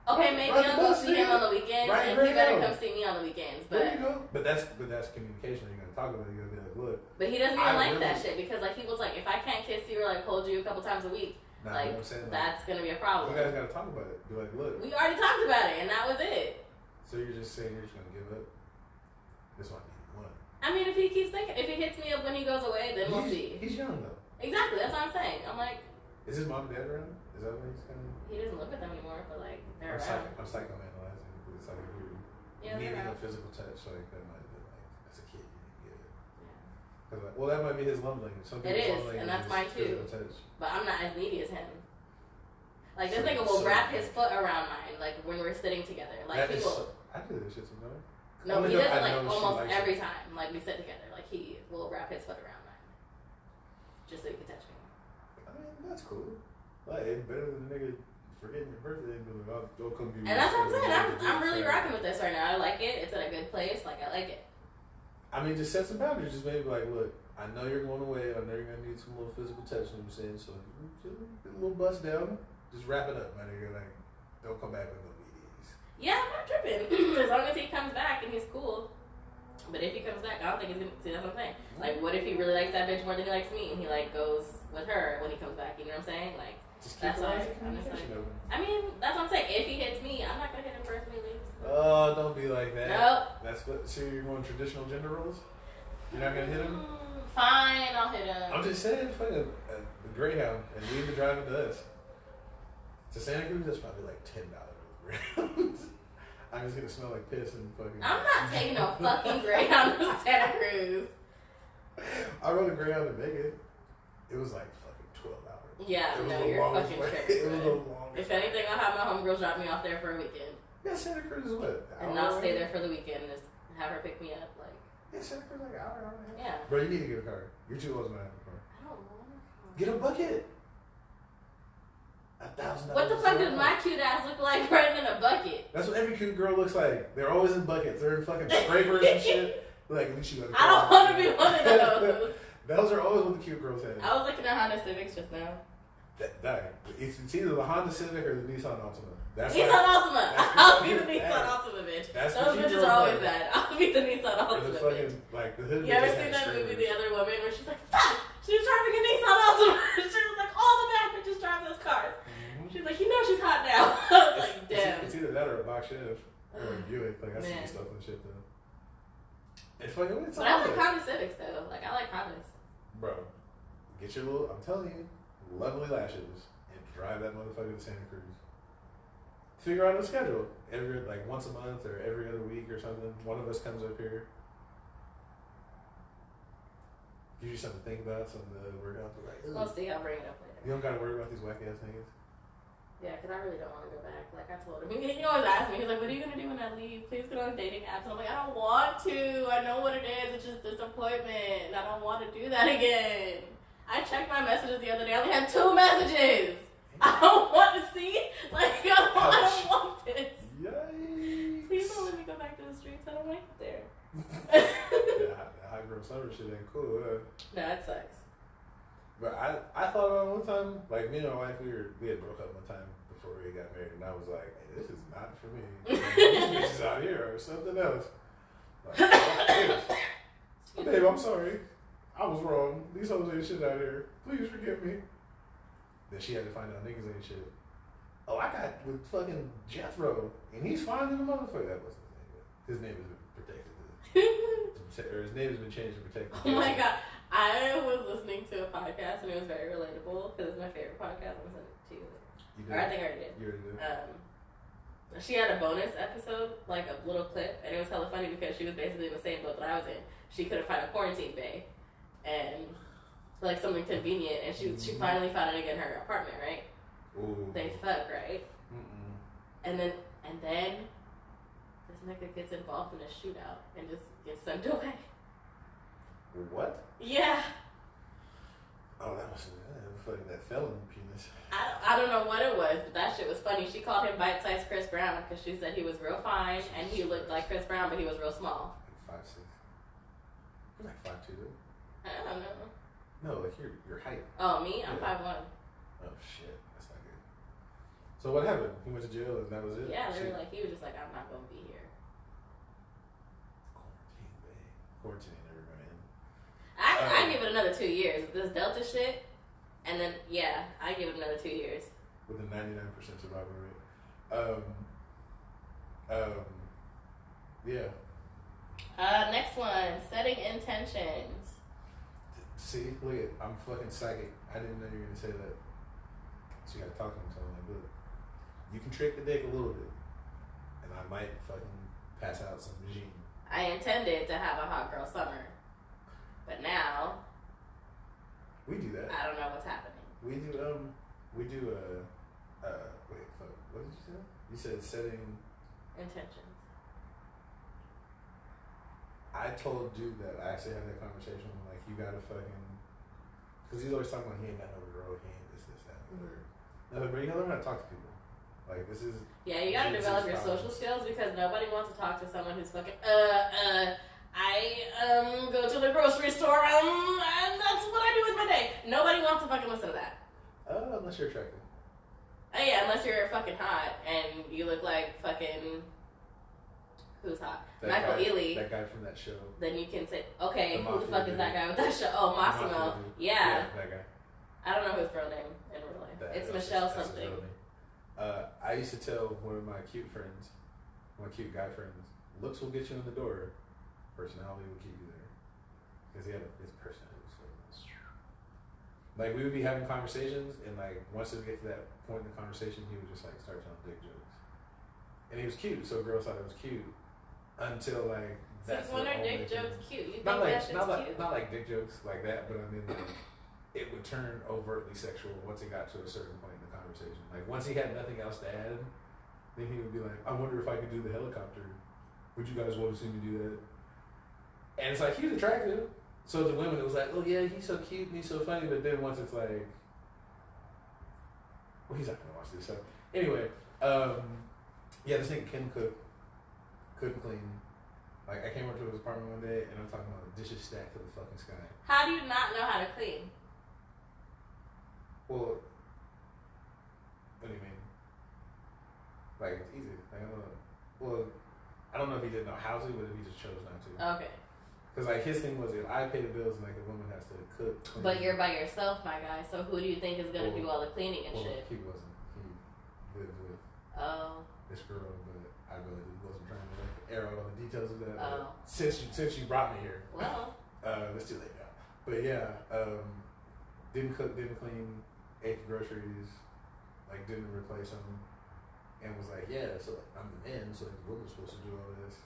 Okay, maybe I'll go see him on the weekends, and he better come see me on the weekends. But there you go. But that's communication. You're gonna talk about it. You're gonna be like, look. But he doesn't even like that shit because like he was like, if I can't kiss you or like hold you a couple times a week, like that's gonna be a problem. You guys gotta talk about it. Be like, look. We already talked about it, and that was it. So you're just saying you're just gonna give up? This might be one. I mean, if he keeps thinking, if he hits me up when he goes away, then we'll see. He's young though. Exactly. That's what I'm saying. I'm like. Is his mom and dad around? Is that what he's kind of? He doesn't live with them anymore, but like they're around. I'm psychoanalyzing because it's like needing a physical touch, like that might be like as a kid you need to get it. Yeah. Like, well, that might be his love language. Some it is, and that's mine too. But I'm not as needy as him. Like this nigga will wrap his foot around mine, like when we're sitting together. Like he will. I do this shit sometimes. No, he does it like almost every time. Like we sit together, like he will wrap his foot around mine, just so he can touch me. I mean, that's cool. Like, it's better than a nigga forgetting your birthday and be like, I'll come give you. And that's what I'm saying. I'm really rocking with this right now. I like it. It's in a good place. Like, I like it. I mean, just set some boundaries. Just maybe like, look, I know you're going away. I know you're going to need some more physical touch. You know what I'm saying? So, get a little bust down. Just wrap it up, my nigga. Like, don't come back with no BDs. Yeah, I'm not tripping. As long as he comes back and he's cool. But if he comes back, I don't think he's going to. See, that's what I'm saying. Like, what if he really likes that bitch more than he likes me? And he, like, goes with her when he comes back. You know what I'm saying? Like, that's why I'm just like, I mean, that's what I'm saying. If he hits me, I'm not gonna hit him first when he leaves. Oh, don't be like that. Nope. That's what. So you're going traditional gender roles? You're not gonna hit him? Fine, I'll hit him. I'm just saying, fucking the Greyhound and leave the driving to us. To Santa Cruz, that's probably like $10 Greyhounds. I'm just gonna smell like piss and fucking. I'm not taking no fucking Greyhound to Santa Cruz. I rode a Greyhound to Vegas. It was like. Yeah, no, you're fucking tripping. If anything, I'll have my homegirls drop me off there for a weekend. Yeah, Santa Cruz is what? And I'll stay there for the weekend and just have her pick me up. Like, yeah, Santa Cruz like an hour and a half. Yeah. Bro, you need to get a car. You're too old to have a car. I don't want a car. Get a bucket. $1,000. What the fuck does my cute ass look like running in a bucket? That's what every cute girl looks like. They're always in buckets. They're in fucking scrapers and shit. Like, at least you got a car. I don't want to be one of those. Those are always what the cute girls have. I was looking at Honda Civics just now. It's either the Honda Civic or the Nissan Altima. Nissan Altima. I'll be the Nissan Altima bitch. Those bitches are always bad. I'll be the Nissan Altima bitch. Like the hood. You ever seen that movie, The Other Woman, where she's like, fuck, she was driving a Nissan Altima. She was like, all the bad bitches drive those cars. She's like, you know she's hot now. I was like, damn. It's either that or a box shift or a Buick. Like, I see stuff and shit though. It's fucking. But I like Honda Civics though. Like, I like Hondas. Bro, get your little. I'm telling you. Lovely lashes and drive that motherfucker to Santa Cruz. Figure out a schedule every like once a month or every other week or something. One of us comes up here. Gives you something to think about, something to work out. Like, we'll see. I'll bring it up later. You don't gotta worry about these wack ass niggas. Yeah, because I really don't want to go back. Like I told him, he always asks me. He's like, "What are you gonna do when I leave? Please get on dating apps." And I'm like, "I don't want to. I know what it is. It's just disappointment. I don't want to do that again." I checked my messages the other day. I only had 2 messages. I don't want to see. Like, I don't want this. Yikes. Please don't let me go back to the streets. I don't like it there. Yeah, high girl summer shit ain't cool, huh? No, it sucks. But I thought about one time, like me and my wife, we had broke up one time before we got married, and I was like, hey, this is not for me. These bitches out here or something else. Like, babe, I'm sorry. I was wrong. These hoes ain't shit out here. Please forgive me. Then she had to find out niggas ain't shit. Oh, I got with fucking Jethro, and he's fine in the motherfucker. That wasn't his name. His name has been protected. Or his name has been changed to protect. Oh my god. I was listening to a podcast, and it was very relatable, because it's my favorite podcast. I'm going to send it to you. Or I think I already did. You already did. She had a bonus episode, like a little clip, and it was hella funny because she was basically in the same boat that I was in. She couldn't find a quarantine bay. And like something convenient, and she finally found a nigga in her apartment, right? Ooh. They fuck, right? And then nigga gets involved in a shootout and just gets sent away. What? Yeah. Oh, that was fucking that felon penis. I don't know what it was, but that shit was funny. She called him bite-sized Chris Brown because she said he was real fine and he looked like Chris Brown, but he was real small. Like 5'6". You're like 5'2", dude. I don't know. No, like your height. Oh, me? I'm 5'1". Oh shit, that's not good. So what happened? He went to jail and that was it? Yeah, they were like, he was just like, I'm not gonna be here. Quarantine, babe. Quarantine ain't never gonna end. I give it another 2 years. This Delta shit, and then yeah, I give it another 2 years. With a 99% survival rate. Yeah. Next one, setting intentions. See, look at, I'm fucking psychic. I didn't know you were gonna say that. So you gotta talk to him, tell him like, look, you can trick the dick a little bit, and I might fucking pass out some regime. I intended to have a hot girl summer, but now We do that. I don't know what's happening. We do wait, fuck, what did you say? You said setting Intentions. I told Dude that I actually had that conversation with him, like, you gotta fucking, because he's always talking about he ain't got no girl, he ain't this, that, and the third. No, but you gotta learn how to talk to people. Like, this is. Yeah, you gotta develop your social skills because nobody wants to talk to someone who's fucking, I go to the grocery store, and that's what I do with my day. Nobody wants to fucking listen to that. Unless you're attractive. Oh yeah, unless you're fucking hot and you look like fucking, who's hot? Michael Ealy. That guy from that show. Then you can say, okay, The who the fuck Mafia is that guy with that show? Oh, Massimo. Yeah. That guy. I don't know his real name in real life. It's Michelle something. I used to tell one of my cute friends, my cute guy friends, looks will get you in the door, personality will keep you there. Because he had his personality was so like, we would be having conversations, and like, once we get to that point in the conversation, he would just like start telling dick jokes. And he was cute, so girls thought it was cute. Until like, that's when are dick jokes cute? You think not like, that shit's cute? not like dick jokes like that, but I mean, like, it would turn overtly sexual once it got to a certain point in the conversation. Like, once he had nothing else to add, then he would be like, I wonder if I could do the helicopter. Would you guys want to see me do that? And it's like, he's attractive. So the women, it was like, oh yeah, he's so cute and he's so funny. But then once it's like, well, he's not going to watch this. So anyway, yeah, this nigga Kim Cook couldn't clean. Like, I came over to his apartment one day and I'm talking about dishes stacked to the fucking sky. How do you not know how to clean? Well, what do you mean? Like, it's easy. Like, I don't know. Well, I don't know if he didn't know how to, but if he just chose not to. Okay. Because, like, his thing was, if I pay the bills, like, a woman has to cook, clean. But you're by yourself, my guy, so who do you think is going to do all the cleaning and shit? He wasn't. He lived with this girl, but I really wasn't trying to like, air out all the details of that. Oh. Since you brought me here. Well. It's too late now. But yeah, didn't cook, didn't clean, ate the groceries, like, didn't replace them, and was like, yeah, so like, I'm the man, so like, the woman's supposed to do all this.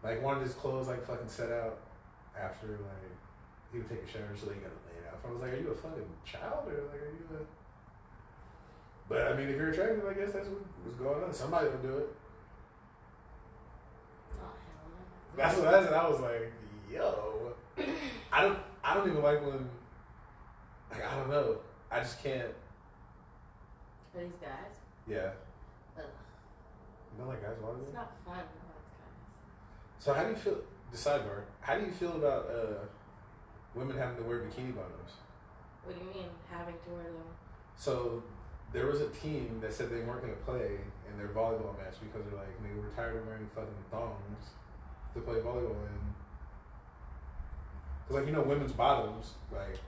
Like, wanted his clothes like fucking set out after like he would take a shower, so he got to lay it out. I was like, are you a fucking child or like are you a? But I mean, if you're attractive, I guess that's what's going on. Somebody will do it. Oh, hell no. That's what I said. I was like, yo, I don't even like when, like, I don't know. I just can't. For these guys? Yeah. Ugh. You don't like guys watching? It's not fun. So how do you feel? The sidebar. How do you feel about women having to wear bikini bottoms? What do you mean having to wear them? So there was a team that said they weren't going to play in their volleyball match because they're like, they were tired of wearing fucking thongs to play volleyball in. Because, like, you know, women's bottoms, like,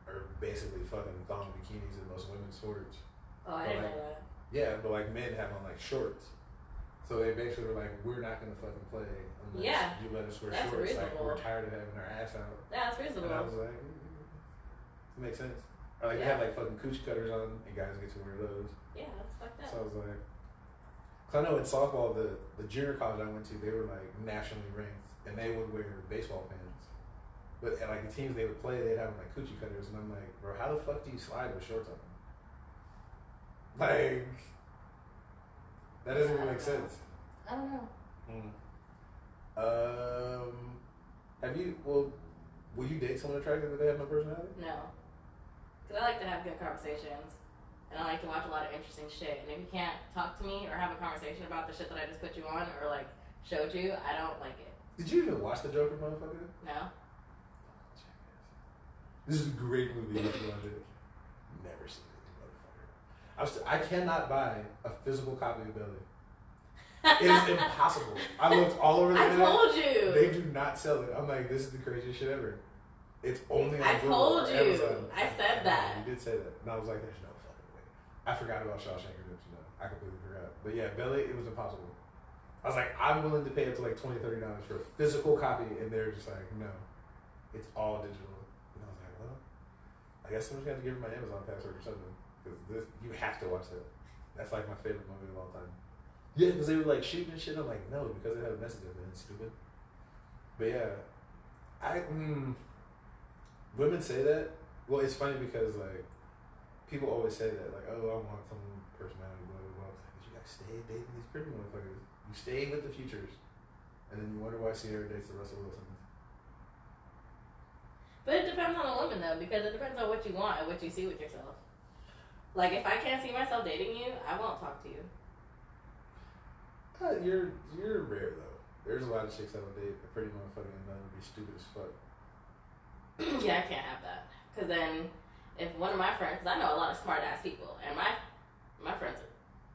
are basically fucking thong bikinis in most women's sports. Oh, I didn't know that. Yeah, but like men have on like shorts. So they basically were like, we're not going to fucking play unless you let us wear that's shorts. Reasonable. Like, we're tired of having our ass out. Yeah, that's reasonable. And I was like, it makes sense. Or like, they have like fucking coochie cutters on, and guys get to wear those. Yeah, that's fucked up. So I was like, cause I know in softball, the junior college I went to, they were like nationally ranked, and they would wear baseball pants. But and like the teams they would play, they'd have like coochie cutters, and I'm like, bro, how the fuck do you slide with shorts on? Like, that doesn't even make sense. I don't know. Have you? Well, will you date someone attractive if they have no personality? No, because I like to have good conversations, and I like to watch a lot of interesting shit. And if you can't talk to me or have a conversation about the shit that I just put you on or like showed you, I don't like it. Did you even watch The Joker, motherfucker? No. This is a great movie. You have to watch it. Never seen it, motherfucker. I cannot buy a physical copy of Belly. It is impossible. I looked all over the internet. I told you. They do not sell it. I'm like, this is the craziest shit ever. It's only on I Google told or you. Amazon. I said that. You did say that. And I was like, there's no fucking way. I forgot about Shawshank Redemption. No, I completely forgot. But yeah, Belly, it was impossible. I was like, I'm willing to pay up to like $20, $30 for a physical copy, and they're just like, no, it's all digital. And I was like, well, I guess I'm just gonna give her my Amazon password or something, because this, you have to watch that. That's like my favorite movie of all time. Yeah, because they were like shooting and shit. I'm like, no, because it had a message in it. It's stupid. But yeah, women say that. Well, it's funny because like people always say that, like, oh, I want some personality, blah blah blah. But you guys stay dating these pretty motherfuckers. You stay with the futures, and then you wonder why Sierra dates the Russell Wilsons. But it depends on the woman though, because it depends on what you want and what you see with yourself. Like if I can't see myself dating you, I won't talk to you. You're rare though. There's a lot of chicks that would date a pretty motherfucker and then would be stupid as fuck. Yeah, I can't have that. Because then, if one of my friends, because I know a lot of smart ass people, and my friends are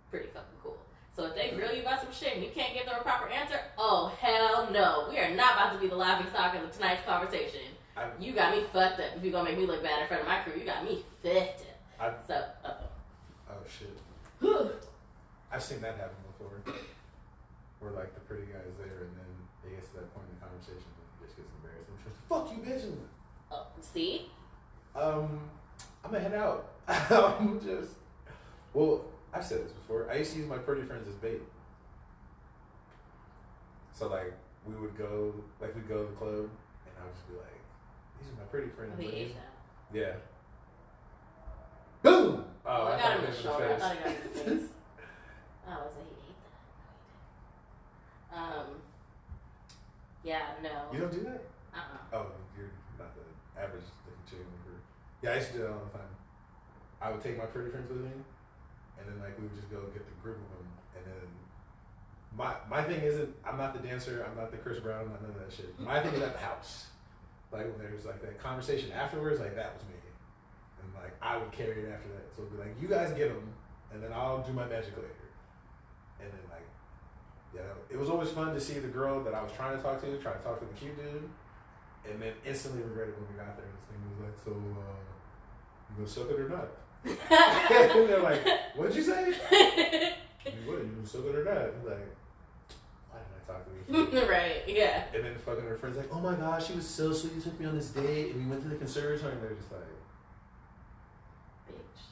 pretty fucking cool. So if they grill you about some shit and you can't give them a proper answer, oh hell no. We are not about to be the laughing stock of tonight's conversation. You got me fucked up. If you're gonna make me look bad in front of my crew, you got me fucked up. Oh shit. I've seen that happen before. Where like the pretty guy is there and then it gets to that point in the conversation and he just gets embarrassed and just fuck you bitch. See? I'm gonna head out. Well, I've said this before. I used to use my pretty friends as bait. So like we'd go to the club and I would just be like, these are my pretty friends. Oh, he ate that. Yeah. Boom! Oh, I got him in the shoulder. I thought I got him in the face. Oh, I was like, he ate that. Yeah, no. You don't do that? Uh-uh. Oh, you're not the average looking chick in the group. Yeah, I used to do that all the time. I would take my pretty friends with me, and then like we would just go get the group of them, and then my thing isn't, I'm not the dancer, I'm not the Chris Brown, I'm not none of that shit. My thing is at the house. Like when there's like that conversation afterwards, like that was me. And like I would carry it after that. So it'd be like, you guys get them, and then I'll do my magic later. And then like, yeah, it was always fun to see the girl that I was trying to talk to the cute dude, and then instantly regret it when we got there. This thing was like, so, you gonna suck it or not? And they're like, what'd you say? What, you gonna suck it or not? I'm like, why did I talk to this? Right, yeah. And then fucking her friend's like, oh my gosh, she was so sweet. You took me on this date, and we went to the conservatory, and they're just like, bitch.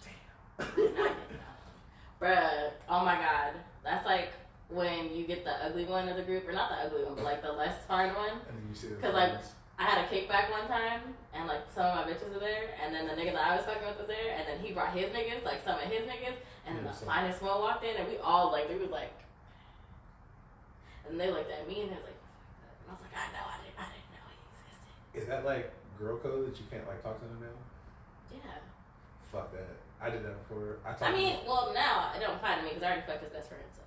Damn. Bruh, oh my god. That's like when you get the ugly one of the group, or not the ugly one, but like the less fine one. And then you see the Because like, I had a kickback one time, and like some of my bitches were there, and then the nigga that I was fucking with was there, and then he brought his niggas, like some of his niggas, and then the finest one walked in, and we all like, they was like, and they looked at me, and they was like, and I was like, I didn't know he existed. Is that like girl code that you can't like talk to them now? Yeah. Fuck that. I did that before. Well, now it don't apply to me because I already fucked his best friend. So,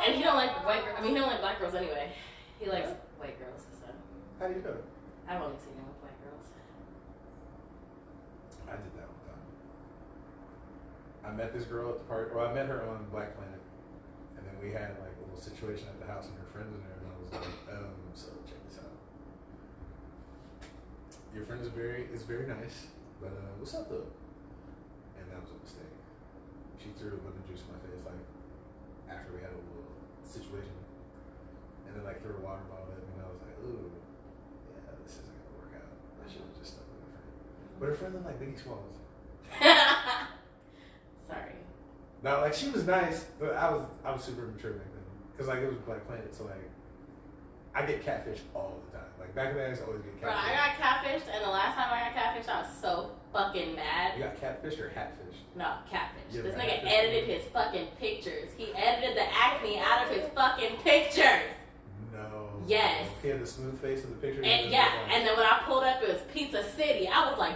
and he don't like white girls. I mean, he don't like black girls anyway. He likes white girls. So. How do you know? I've only seen him with white girls. I did that one time. I met this girl at the party. Well, I met her on Black Planet, and then we had like a little situation at the house, and her friends in there, and I was like, so check this out. Your friend is very nice, but what's up though? And that was a mistake. She threw a lemon juice in my face like after we had a little situation, and then like threw a water bottle at me, and I was like, ooh, yeah, this isn't gonna work out. I should have just stuck with her friend. But her friend looked like Biggie Smalls. Sorry. No, like she was nice, but I was super immature back then, cause like it was Black Planet, so like I get catfished all the time. Like back in the day, I used to always get catfished. Bro, I got catfished, and the last time I got catfished, I was so fucking mad. You got catfished or hatfished? No, catfished. Yeah, This nigga catfish. edited his fucking pictures. He edited the face in the picture. And yeah, and then when I pulled up, it was Pizza City. I was like,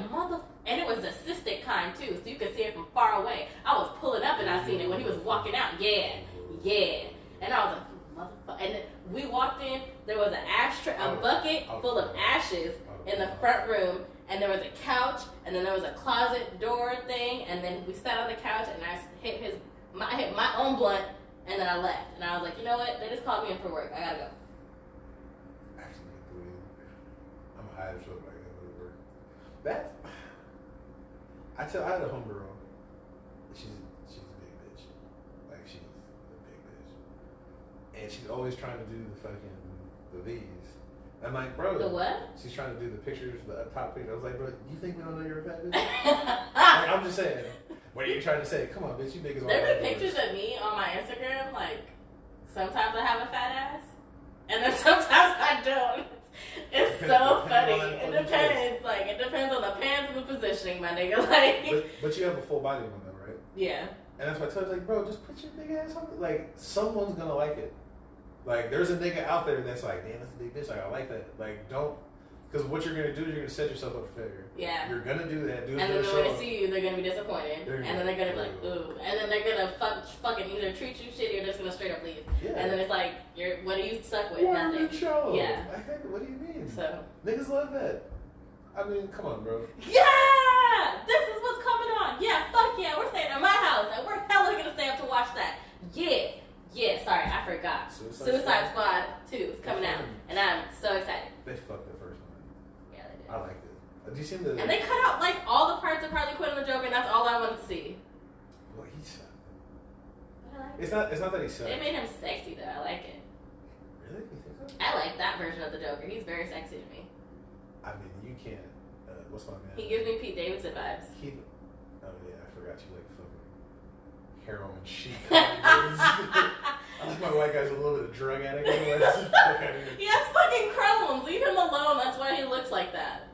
and it was the assistant kind too, so you could see it from far away. I was pulling up and I seen it when he was walking out. Yeah. And I was like, motherfucker. And then we walked in, there was a bucket full of ashes in the front room, and there was a couch, and then there was a closet door thing, and then we sat on the couch, and I hit my own blunt, and then I left. And I was like, you know what? They just called me in for work. I gotta go. Actually, I'm high as fuck like that with work. That's. I had a homegirl. She's a big bitch. Like, she's a big bitch. And she's always trying to do the V's. I'm like, bro. The what? She's trying to do the pictures, the up top picture. I was like, bro, you think we don't know you're a fat bitch? Like, I'm just saying. What are you trying to say? Come on, bitch, you big as all. There been pictures of me on my Instagram, like, sometimes I have a fat ass, and then sometimes I don't. It's so funny. It depends. Like, it depends on the pants and the positioning, my nigga. Like, but you have a full body one though, right? Yeah. And that's why I told you, like, bro, just put your big ass on. Like, someone's gonna like it. Like, there's a nigga out there that's like, damn, that's a big bitch. Like, I like that. Like, don't. Because what you're gonna do is you're gonna set yourself up for failure. Yeah. You're gonna do that. And then when they see you, they're gonna be disappointed. And then they're gonna be like, ooh. And then they're gonna fucking either treat you shitty or just gonna straight up leave. Yeah. And then it's like, what are you stuck with? Nothing. Show. Yeah. What do you mean? So. Niggas love that. I mean, come on, bro. Yeah! This is what's coming on. Yeah, fuck yeah. We're staying at my house. And we're hella gonna stay up to watch that. Yeah, sorry, I forgot. Suicide Squad 2 is coming out. And I'm so excited. They fucked the first one. Yeah, they did. I liked it. Did you see the... And they cut out, like, all the parts of Harley Quinn and the Joker, and that's all I wanted to see. Well, he sucked. Like it's not that he sucked. They made him sexy, though. I like it. Really? You think so? I like that version of the Joker. He's very sexy to me. I mean, you can't... what's my man? He gives me Pete Davidson vibes. Oh, yeah, I forgot you like fucking heroin chic. I like my white guy's a little bit of drug addict. He has fucking Crohn's. Leave him alone. That's why he looks like that.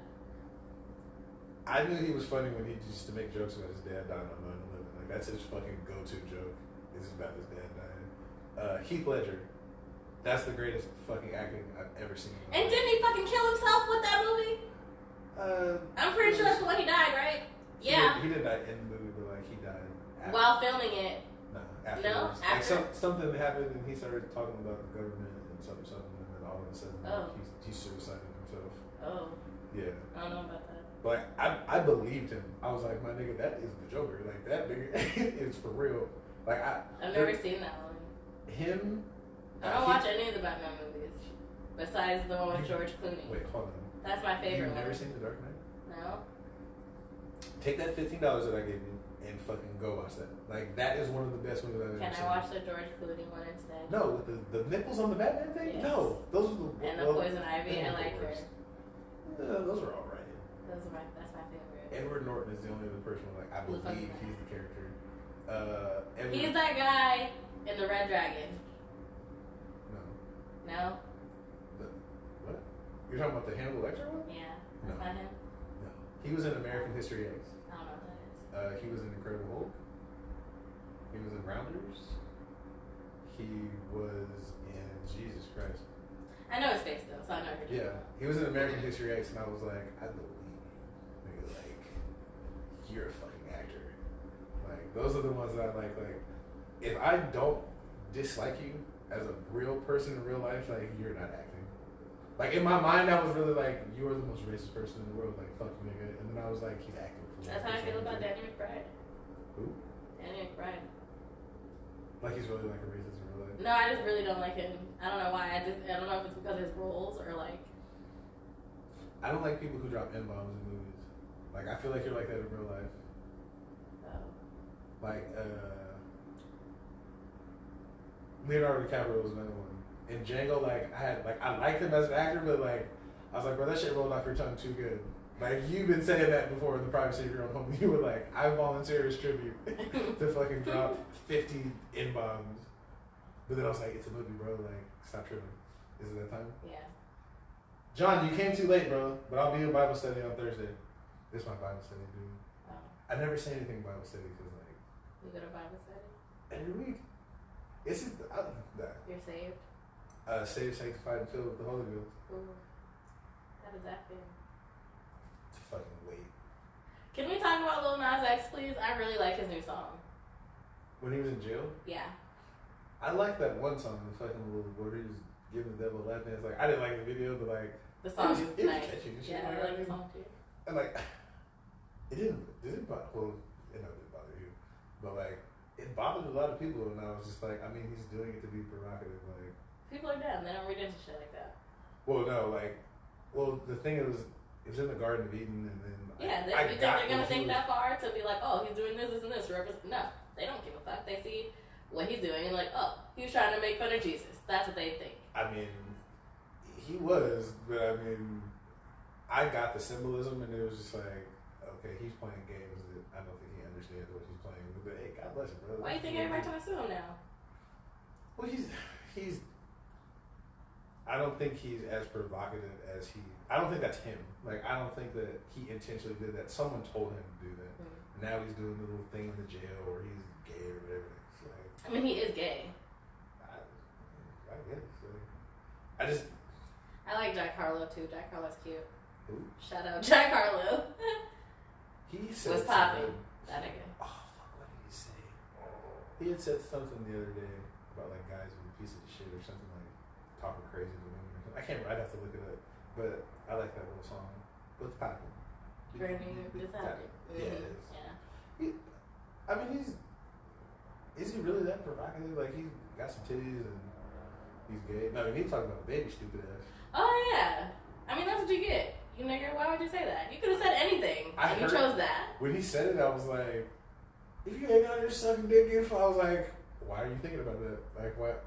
I knew he was funny when he used to make jokes about his dad dying on 9/11. Like, that's his fucking go-to joke. Is about his dad dying. Heath Ledger. That's the greatest fucking acting I've ever seen. And didn't he fucking kill himself with that movie? I'm pretty sure that's the one he died, right? Yeah. He didn't die in the movie, but like he died after. While filming it. No, afterwards. No, after. Like something happened and he started talking about the government and something, and then all of a sudden he suicided himself. Oh. Yeah. I don't know about that. But I believed him. I was like, my nigga, that is the Joker. Like, that nigga is for real. Like, I've never seen that one. Him. I don't watch any of the Batman movies besides the one with George Clooney. Wait, hold on. That's my favorite one. You've never seen The Dark Knight? No. Take that $15 that I gave you and fucking go watch that. Like, that is one of the best movies I've ever seen. Can I watch the George Clooney one instead? No, with the nipples on the Batman thing? Yes. No. Those are the... And the Poison Ivy, I like her. Yeah, those are alright. That's my favorite. Edward Norton is the only other person like I believe he's the character. He's that guy in the Red Dragon. No. No? What? You're talking about the Hannibal Lecter one? Yeah. That's not him? No. He was in American History X. I don't know what that is. He was in Incredible Hulk. He was in Rounders. He was in Jesus Christ. I know his face though, so I know who. Yeah. He was in American History X and I was like, I believe you. Nigga, like, you're a fucking actor. Like, those are the ones that I like. Like, if I don't dislike you as a real person in real life, like, you're not acting. Like, in my mind, I was really like, you are the most racist person in the world. Like, fuck you, nigga. And then I was like, he's acting. That's how I feel about Danny McBride. Who? Danny McBride. Like, he's really like a racist in real life? No, I just really don't like him. I don't know why. I don't know if it's because of his roles or like. I don't like people who drop N-bombs in movies. Like, I feel like you're like that in real life. Oh. Like, Leonardo DiCaprio was another one. In Django, like, I liked him as an actor, but like, I was like, bro, that shit rolled off your tongue too good. Like, you've been saying that before in the privacy of your own home. You were like, I volunteer as tribute to fucking drop 50 N-bombs. But then I was like, it's a movie, bro. Like, stop tripping. Is it that time? Yeah. John, you came too late, bro. But I'll be in Bible study on Thursday. This is my Bible study, dude. Oh. I never say anything Bible study because, like... You go to Bible study? Every week. It's just... You're saved? Saved, sanctified, and filled with the Holy Ghost. Ooh. How does that feel? To fucking wait. Can we talk about Lil Nas X, please? I really like his new song. When he was in jail? Yeah. I like that one song, the fucking little where he was giving the devil a lap dance. Like, I didn't like the video, but like the song is nice. Catchy and shit. Yeah, I like the song too. And like, it didn't. Did it bother? Well, it didn't bother you, but like, it bothered a lot of people, and I was just like, I mean, he's doing it to be provocative. Like, people are dumb. They don't read into shit like that. Well, no, like, the thing is, it was in the Garden of Eden, and then yeah, you think they're gonna think that far to be like, oh, he's doing this, and this. No, they don't give a fuck. They see what he's doing and like, oh, he was trying to make fun of Jesus. That's what they think. I mean, he was, but I mean, I got the symbolism, and it was just like, okay, he's playing games that I don't think he understands what he's playing. But hey, God bless him, brother. Why do you think everybody's trying to sue him now? Well, he's. I don't think he's as provocative as he. I don't think that's him. Like, I don't think that he intentionally did that. Someone told him to do that. Mm-hmm. Now he's doing the little thing in the jail, or he's gay or whatever. Like, I mean, he is gay. I guess. I like Jack Harlow too. Jack Harlow's cute. Who? Shout out Jack Harlow. He said was popping. That nigga. Oh fuck! What did he say? He had said something the other day about like guys with a piece of shit or something, like talking crazy to women. Or something. I can't. I'd have to look it up. But I like that little song. What's popping? Brand new. It's happening. Yeah, it is. Yeah. I mean, is he really that provocative? Like, he's got some titties and he's gay. No, I mean, he's talking about baby stupid ass. Oh yeah. I mean, that's what you get. You nigga, why would you say that? You could have said anything. And you chose that. When he said it, I was like, if you ain't out here sucking dick, I was like, why are you thinking about that? Like, what?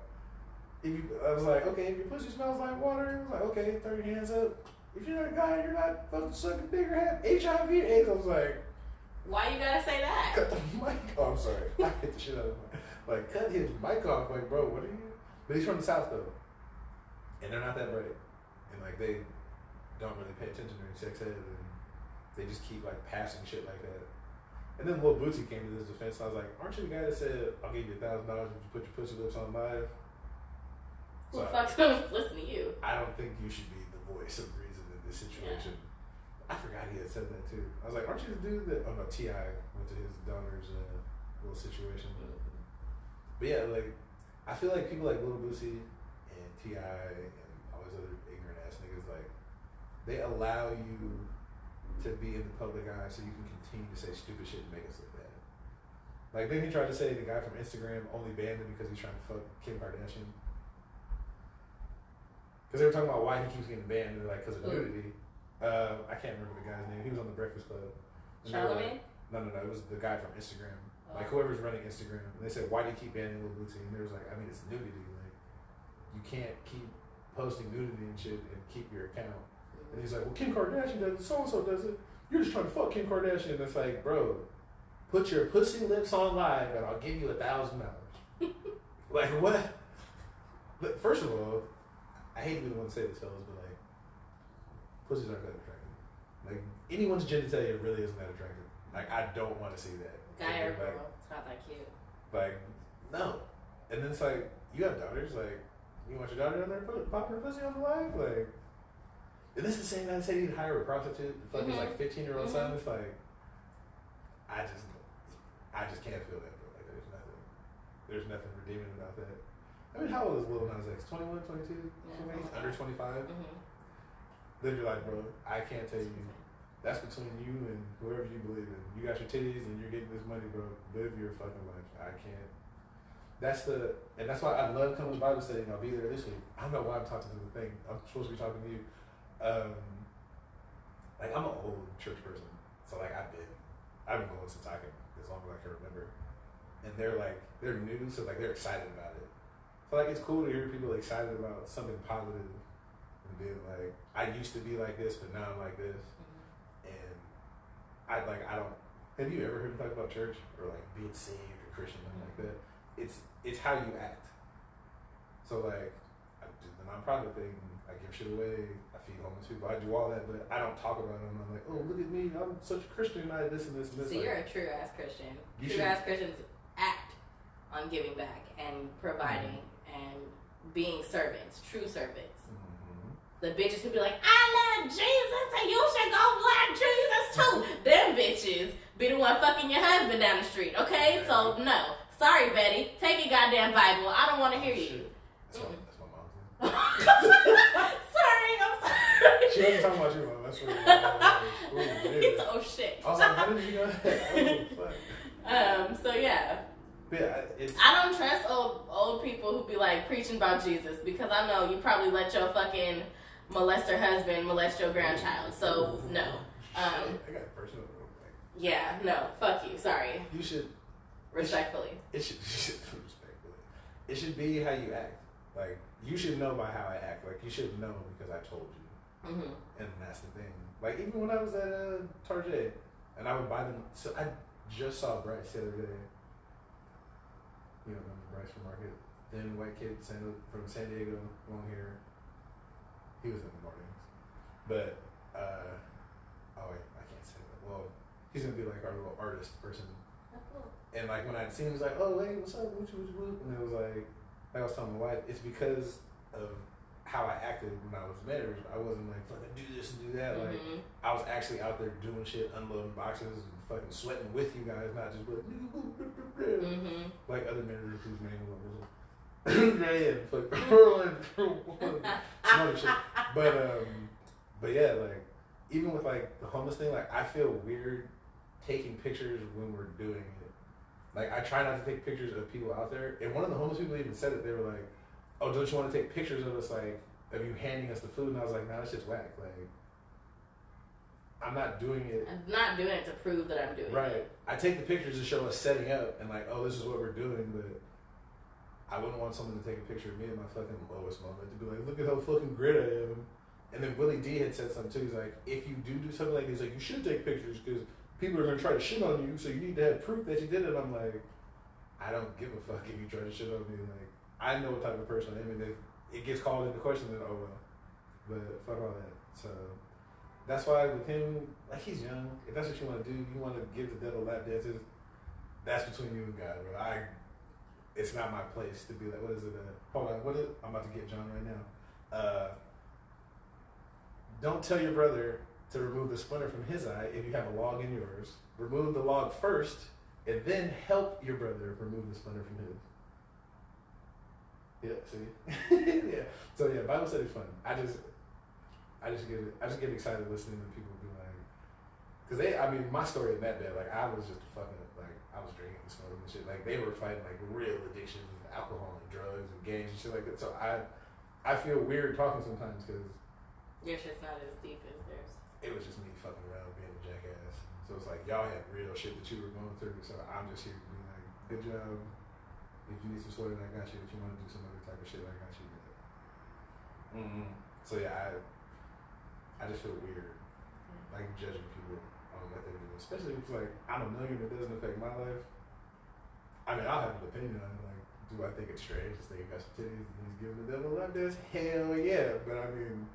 I was like, okay, if your pussy smells like water, I was like, okay, throw your hands up. If you're not a guy, you're not fucking sucking dick or have HIV or AIDS. I was like, why you gotta say that? Cut the mic. Oh, I'm sorry. I hit the shit out of him. Like, cut his mic off. Like, bro, what are you? But he's from the South though, and they're not that bright, and like they don't really pay attention during sex ed, and they just keep like passing shit like that. And then Lil Bootsy came to his defense. And I was like, aren't you the guy that said I'll give you $1,000 if you put your pussy lips on live? Who the fuck's gonna listen to you? I don't think you should be the voice of reason in this situation. Yeah. I forgot he had said that too. I was like, aren't you the dude that? Oh no, T.I. went to his daughter's little situation. But yeah, like I feel like people like Lil Bootsy and T.I. and all these other ignorant ass niggas, like they allow you to be in the public eye so you can continue to say stupid shit and make us look bad. Like then he tried to say the guy from Instagram only banned him because he's trying to fuck Kim Kardashian. Because they were talking about why he keeps getting banned, and they're like, because of nudity. I can't remember the guy's name. He was on the Breakfast Club. Charlamagne? Like, no, it was the guy from Instagram. Like whoever's running Instagram. And they said, why do you keep banning Lil Bootsy? And they was like, I mean, it's nudity. Like, you can't keep posting nudity and shit and keep your account. And he's like, well, Kim Kardashian does it, so-and-so does it. You're just trying to fuck Kim Kardashian. And it's like, bro, put your pussy lips on live and I'll give you $1,000. Like, what? But first of all, I hate to be the one to say this, fellas, but like, pussies aren't that attractive. Like, anyone's genitalia really isn't that attractive. Like, I don't want to see that. Guy or girl, it's not that cute. Like, no. And then it's like, you have daughters, like, you want your daughter down there pop her pussy on the live? Like, and this is the same guy that said he'd hire a prostitute to fuck his like 15-year-old son. It's like, I just can't feel that, bro. Like, there's nothing redeeming about that. I mean, how old is Lil Nas X? 21, 22? Yeah, he's under 25? Then you're like, bro, I can't tell you. That's between you and whoever you believe in. You got your titties and you're getting this money, bro. Live your fucking life. I can't. And that's why I love coming to Bible study and I'll be there this week. I don't know why I'm talking to the thing. I'm supposed to be talking to you. Like, I'm an old church person. So, like, I've been going since as long as I can remember. And they're new, so, like, they're excited about it. So, like, it's cool to hear people excited about something positive and being like, I used to be like this, but now I'm like this. And I don't, have you ever heard me talk about church or, like, being saved or Christian, something like that? It's how you act. So, like, I do the nonprofit thing, I give shit away, I feed homeless people, I do all that, but I don't talk about it. I'm like, oh, look at me, I'm such a Christian, I this and this and this. So, like, you're a true-ass Christian. True-ass Christians act on giving back and providing and being servants, true servants. The bitches who be like, I love Jesus and you should go love Jesus too. Them bitches be the one fucking your husband down the street, okay? So, no. Sorry, Betty. Take your goddamn Bible. I don't want to hear you. That's my mom. Sorry, I'm sorry. She wasn't talking about you, mom. That's what He's oh shit. I was like, how did you know that? Oh, fuck. So yeah. Yeah, I don't trust old people who be like preaching about Jesus because I know you probably let your fucking molester husband molest your grandchild. So no. I got personal. Yeah, no. Fuck you. Sorry. You should respectfully. It should respectfully. It should be how you act. Like you should know by how I act. Like you should know because I told you. Mm-hmm. And that's the thing. Like even when I was at Target and I would buy them. So I just saw Bryce the other day. You know, Bryce from Market. Then white kid from San Diego, long hair. He was in the mornings. But, oh wait, I can't say that. Well, he's gonna be like our little artist person. Oh, cool. And like when I'd seen him, he was like, oh, hey, what's up? Whoop, whoop, whoop. And it was like I was telling my wife, it's because of how I acted when I was married. I wasn't like, fucking do this and do that. Like, I was actually out there doing shit, unloading boxes, and fucking sweating with you guys, not just like, like other managers whose name was yeah, fucking some other shit. But yeah, like, even with like the homeless thing, like, I feel weird taking pictures when we're doing it. Like, I try not to take pictures of people out there. And one of the homeless people even said it. They were like, oh, don't you want to take pictures of us, like, of you handing us the food? And I was like, nah, that shit's whack. Like, I'm not doing it. I'm not doing it to prove that I'm doing it. Right. I take the pictures to show us setting up and like, oh, this is what we're doing, but I wouldn't want someone to take a picture of me at my fucking lowest moment to be like, look at how fucking great I am. And then Willie D had said something too. He's like, if you do something like this, like, you should take pictures because people are going to try to shit on you, so you need to have proof that you did it. I'm like, I don't give a fuck if you try to shit on me. Like, I know what type of person I am, and if it gets called into question, then oh well. But fuck all that. So that's why with him, like, he's young. If that's what you want to do, you want to give the devil lap dances, that's between you and God, bro. It's not my place to be like, what is it? Hold on, what is it? I'm about to get John right now. Don't tell your brother to remove the splinter from his eye if you have a log in yours. Remove the log first, and then help your brother remove the splinter from his. Yeah, see? Yeah. So yeah, Bible study's fun. I just get excited listening to people be like, because my story isn't that bad. Like, I was just fucking, like, I was drinking and smoking and shit. Like, they were fighting like real addictions, alcohol and drugs and gangs and shit like that. So I feel weird talking sometimes because your shit's not as deep as theirs. It was just me fucking around being a jackass. So it's like, y'all had real shit that you were going through. So I'm just here to be like, good job. If you need some sweating, I got you. If you want to do some other type of shit, I got you. So yeah, I just feel weird, like, judging people on what they do, especially if it's like, I'm a million, it doesn't affect my life. I mean, I'll have an opinion on it. Like, do I think it's strange this nigga got some titties and he's giving the devil like this? Hell yeah. But I mean,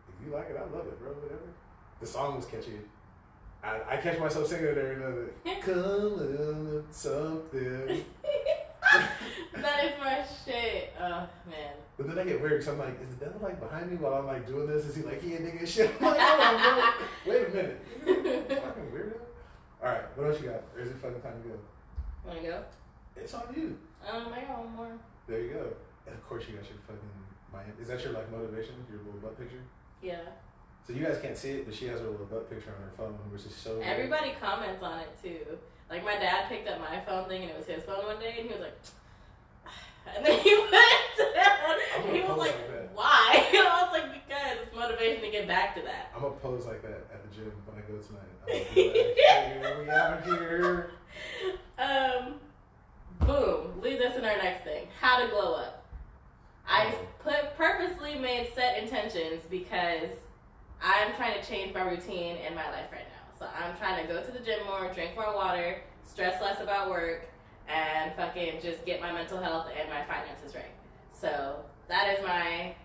if you like it, I love it, bro. Whatever. The song was catchy. I catch myself singing it every now and then. Come on, something. That is my shit. Oh, man. But then I get weird because I'm like, is the devil like behind me while I'm like doing this? Is he like, yeah, nigga, shit? I'm like, hold on, bro. Wait a minute. Fucking weirdo. Alright, what else you got? Or is it fucking time to go? Wanna go? It's on you. I got one more. There you go. And of course you got your fucking Miami. Is that your like motivation? Your little butt picture? Yeah. So you guys can't see it, but she has her little butt picture on her phone, which is so Everybody comments on it too. Like, my dad picked up my phone thing and it was his phone one day and he was like, and then he put it down. He was like, why? And I was like, because it's motivation to get back to that. I'm gonna pose like that at the gym when I go tonight. I'm gonna be like, hey, we out here. Boom. Leads us in our next thing. How to glow up. I purposely made set intentions because I'm trying to change my routine in my life right now. So I'm trying to go to the gym more, drink more water, stress less about work, and fucking just get my mental health and my finances right. So that is my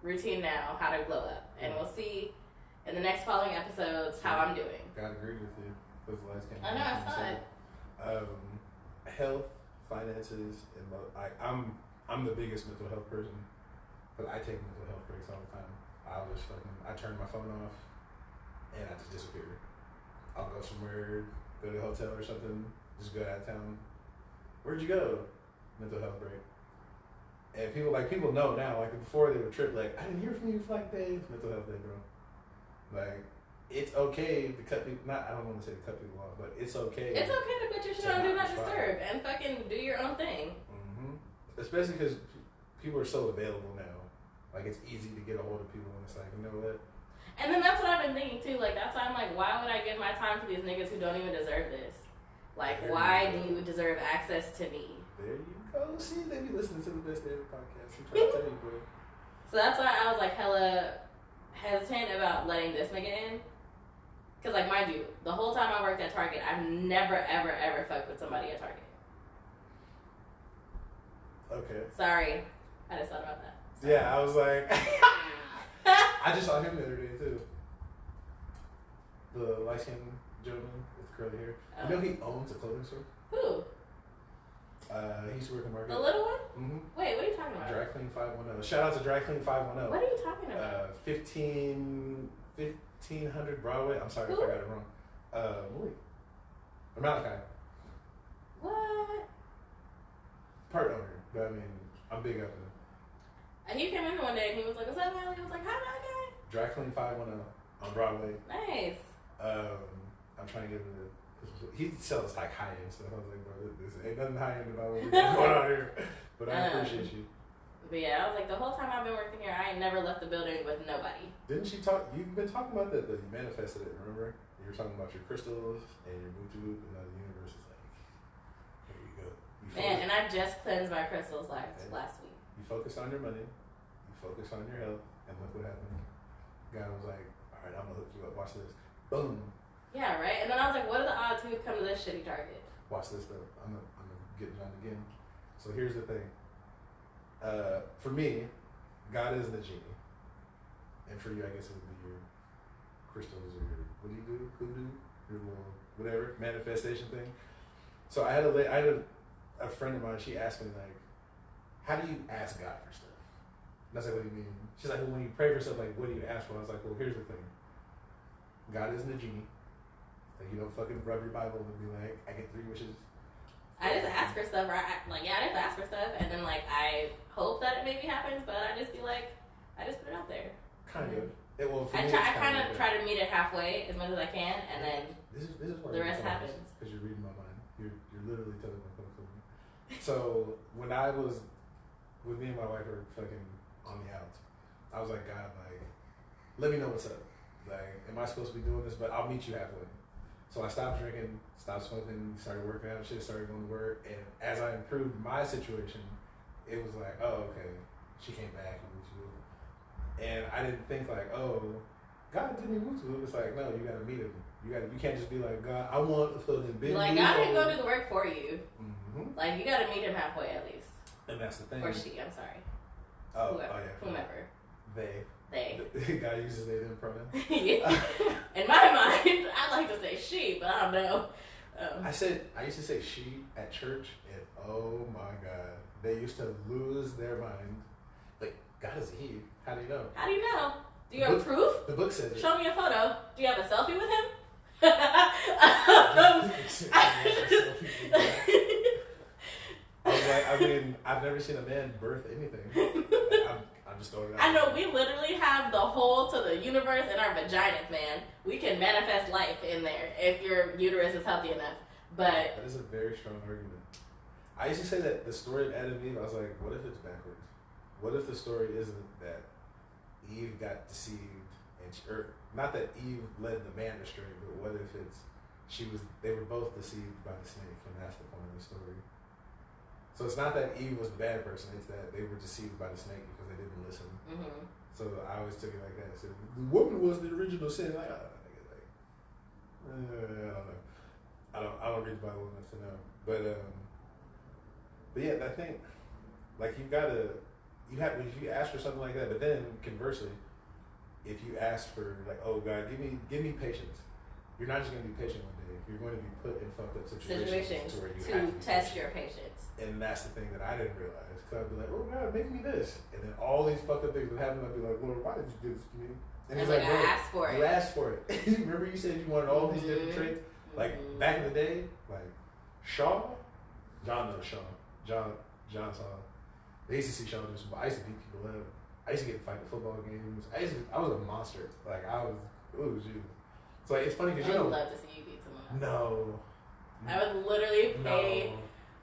routine now, how to glow up. And we'll see in the next following episodes how I'm doing. God agreed with you. Those lights came I know, I saw it. Health, finances, and I'm the biggest mental health person. But I take mental health breaks all the time. I turn my phone off, and I just disappear. I'll go somewhere, go to a hotel or something, just go out of town. Where'd you go? Mental health break. And people know now, like before they would trip, like, I didn't hear from you for like days. Mental health day, bro. Like, it's okay to cut people, I don't want to say to cut people off, but it's okay. It's okay to put your shit on Do Not Disturb and fucking do your own thing. Mm-hmm. Especially because people are so available now. Like, it's easy to get a hold of people when it's like, you know what? And then that's what I've been thinking too. Like, that's why I'm like, why would I give my time to these niggas who don't even deserve this? Like, why do you deserve access to me? There you go. See, they be listening to the Best Day Ever podcast. I'm trying to tell you, bro. So that's why I was like hella hesitant about letting this nigga in. Because, like, mind you, the whole time I worked at Target, I've never, ever, ever fucked with somebody at Target. Okay. Sorry. I just thought about that. Sorry. Yeah, I was like... I just saw him the other day, too. The light-skinned gentleman with curly hair. You know he owns a clothing store? Who? He used to work in market. The little one? Mm-hmm. Wait, what are you talking about? Dry Clean 510. Shout out to Dry Clean 510. What are you talking about? 1500 Broadway. I'm sorry if I got it wrong. Wait. Or Malachi. What? Part owner. But I mean, I'm big up in it. He came in one day and he was like, what's up, Molly? He was like, hi, Malachi. Dry Clean 510 on Broadway. Nice. I'm trying to get him to... He sells like high-end stuff. I was like, bro, this ain't nothing high-end about what we're going on here. But I appreciate you. But yeah, I was like, the whole time I've been working here, I ain't never left the building with nobody. Didn't she talk? You've been talking about that, you manifested it, remember? You were talking about your crystals and your Bluetooth, and the universe is like, here you go. And I just cleansed my crystals last week. You focus on your money, you focus on your health, and look what happened. God was like, all right, I'm going to hook you up. Watch this. Boom. Yeah, right? And then I was like, what are the odds he would come to this shitty Target? Watch this, though. I'm gonna get John again. So here's the thing. For me, God isn't a genie. And for you, I guess it would be your crystals or your, what do you do? Hoodoo? Your little, whatever, manifestation thing. So I had a friend of mine, she asked me, like, how do you ask God for stuff? And I was like, what do you mean? She's like, well, when you pray for stuff, like, what do you ask for? I was like, well, here's the thing. God isn't a genie. Like, you don't fucking rub your Bible and be like, I get 3 wishes. I just ask for stuff, right? I just ask for stuff, and then, like, I hope that it maybe happens, but I just be like, I just put it out there. Kind of. I kind of try to meet it halfway as much as I can, and then this is the rest happens. Because you're reading my mind. You're literally telling my phone for me. So, when I was, when me and my wife were fucking on the outs, I was like, God, like, let me know what's up. Like, am I supposed to be doing this? But I'll meet you halfway. So I stopped drinking, stopped smoking, started working out, shit, started going to work. And as I improved my situation, it was like, oh, okay, she came back and moved to it. And I didn't think like, oh, God didn't move to it. It's like, no, you got to meet him. You can't just be like, God, I want a fucking big. Like, God didn't go do the work for you. Mm-hmm. Like, you got to meet him halfway at least. And that's the thing. Or she, I'm sorry. Whomever. They. God uses they, them pronoun. Yeah. In my mind, I like to say she, but I don't know. I used to say she at church, and oh my God, they used to lose their mind. Like, God is a he. How do you know? How do you know? Do you have proof? The book says it. Show me a photo. Do you have a selfie with him? I was like, I mean, I've never seen a man birth anything. I'm just throwing it out. I know, we literally have the hole to the universe in our vaginas, man. We can manifest life in there if your uterus is healthy enough. But that is a very strong argument. I used to say that the story of Adam and Eve, I was like, what if it's backwards? What if the story isn't that Eve got deceived, and or not that Eve led the man astray, but what if they were both deceived by the snake, and that's the point of the story. So it's not that Eve was the bad person, it's that they were deceived by the snake because they didn't listen. Mm-hmm. So I always took it like that. I said, the woman was the original sin. Like, I don't know. I don't read the Bible enough to know. But yeah, I think, like, if you ask for something like that, but then conversely, if you ask for, like, oh God, give me patience, you're not just going to be patient one day. You're going to be put in fucked up situations to where you have to test your patience. And that's the thing that I didn't realize. Because I'd be like, oh God, make me this. And then all these fucked up things would happen. I'd be like, Lord, why did you do this to me? And he's like, bro, I asked for it. You asked for it. Remember you said you wanted all these different traits? Like, back in the day, like, John knows Shaw. John saw. They used to see Shaw do some. I used to beat people up. I used to get in fight in football games. I was a monster. Like, it was you. So, like, it's funny because I would love to see you beat someone up. No. I would literally pay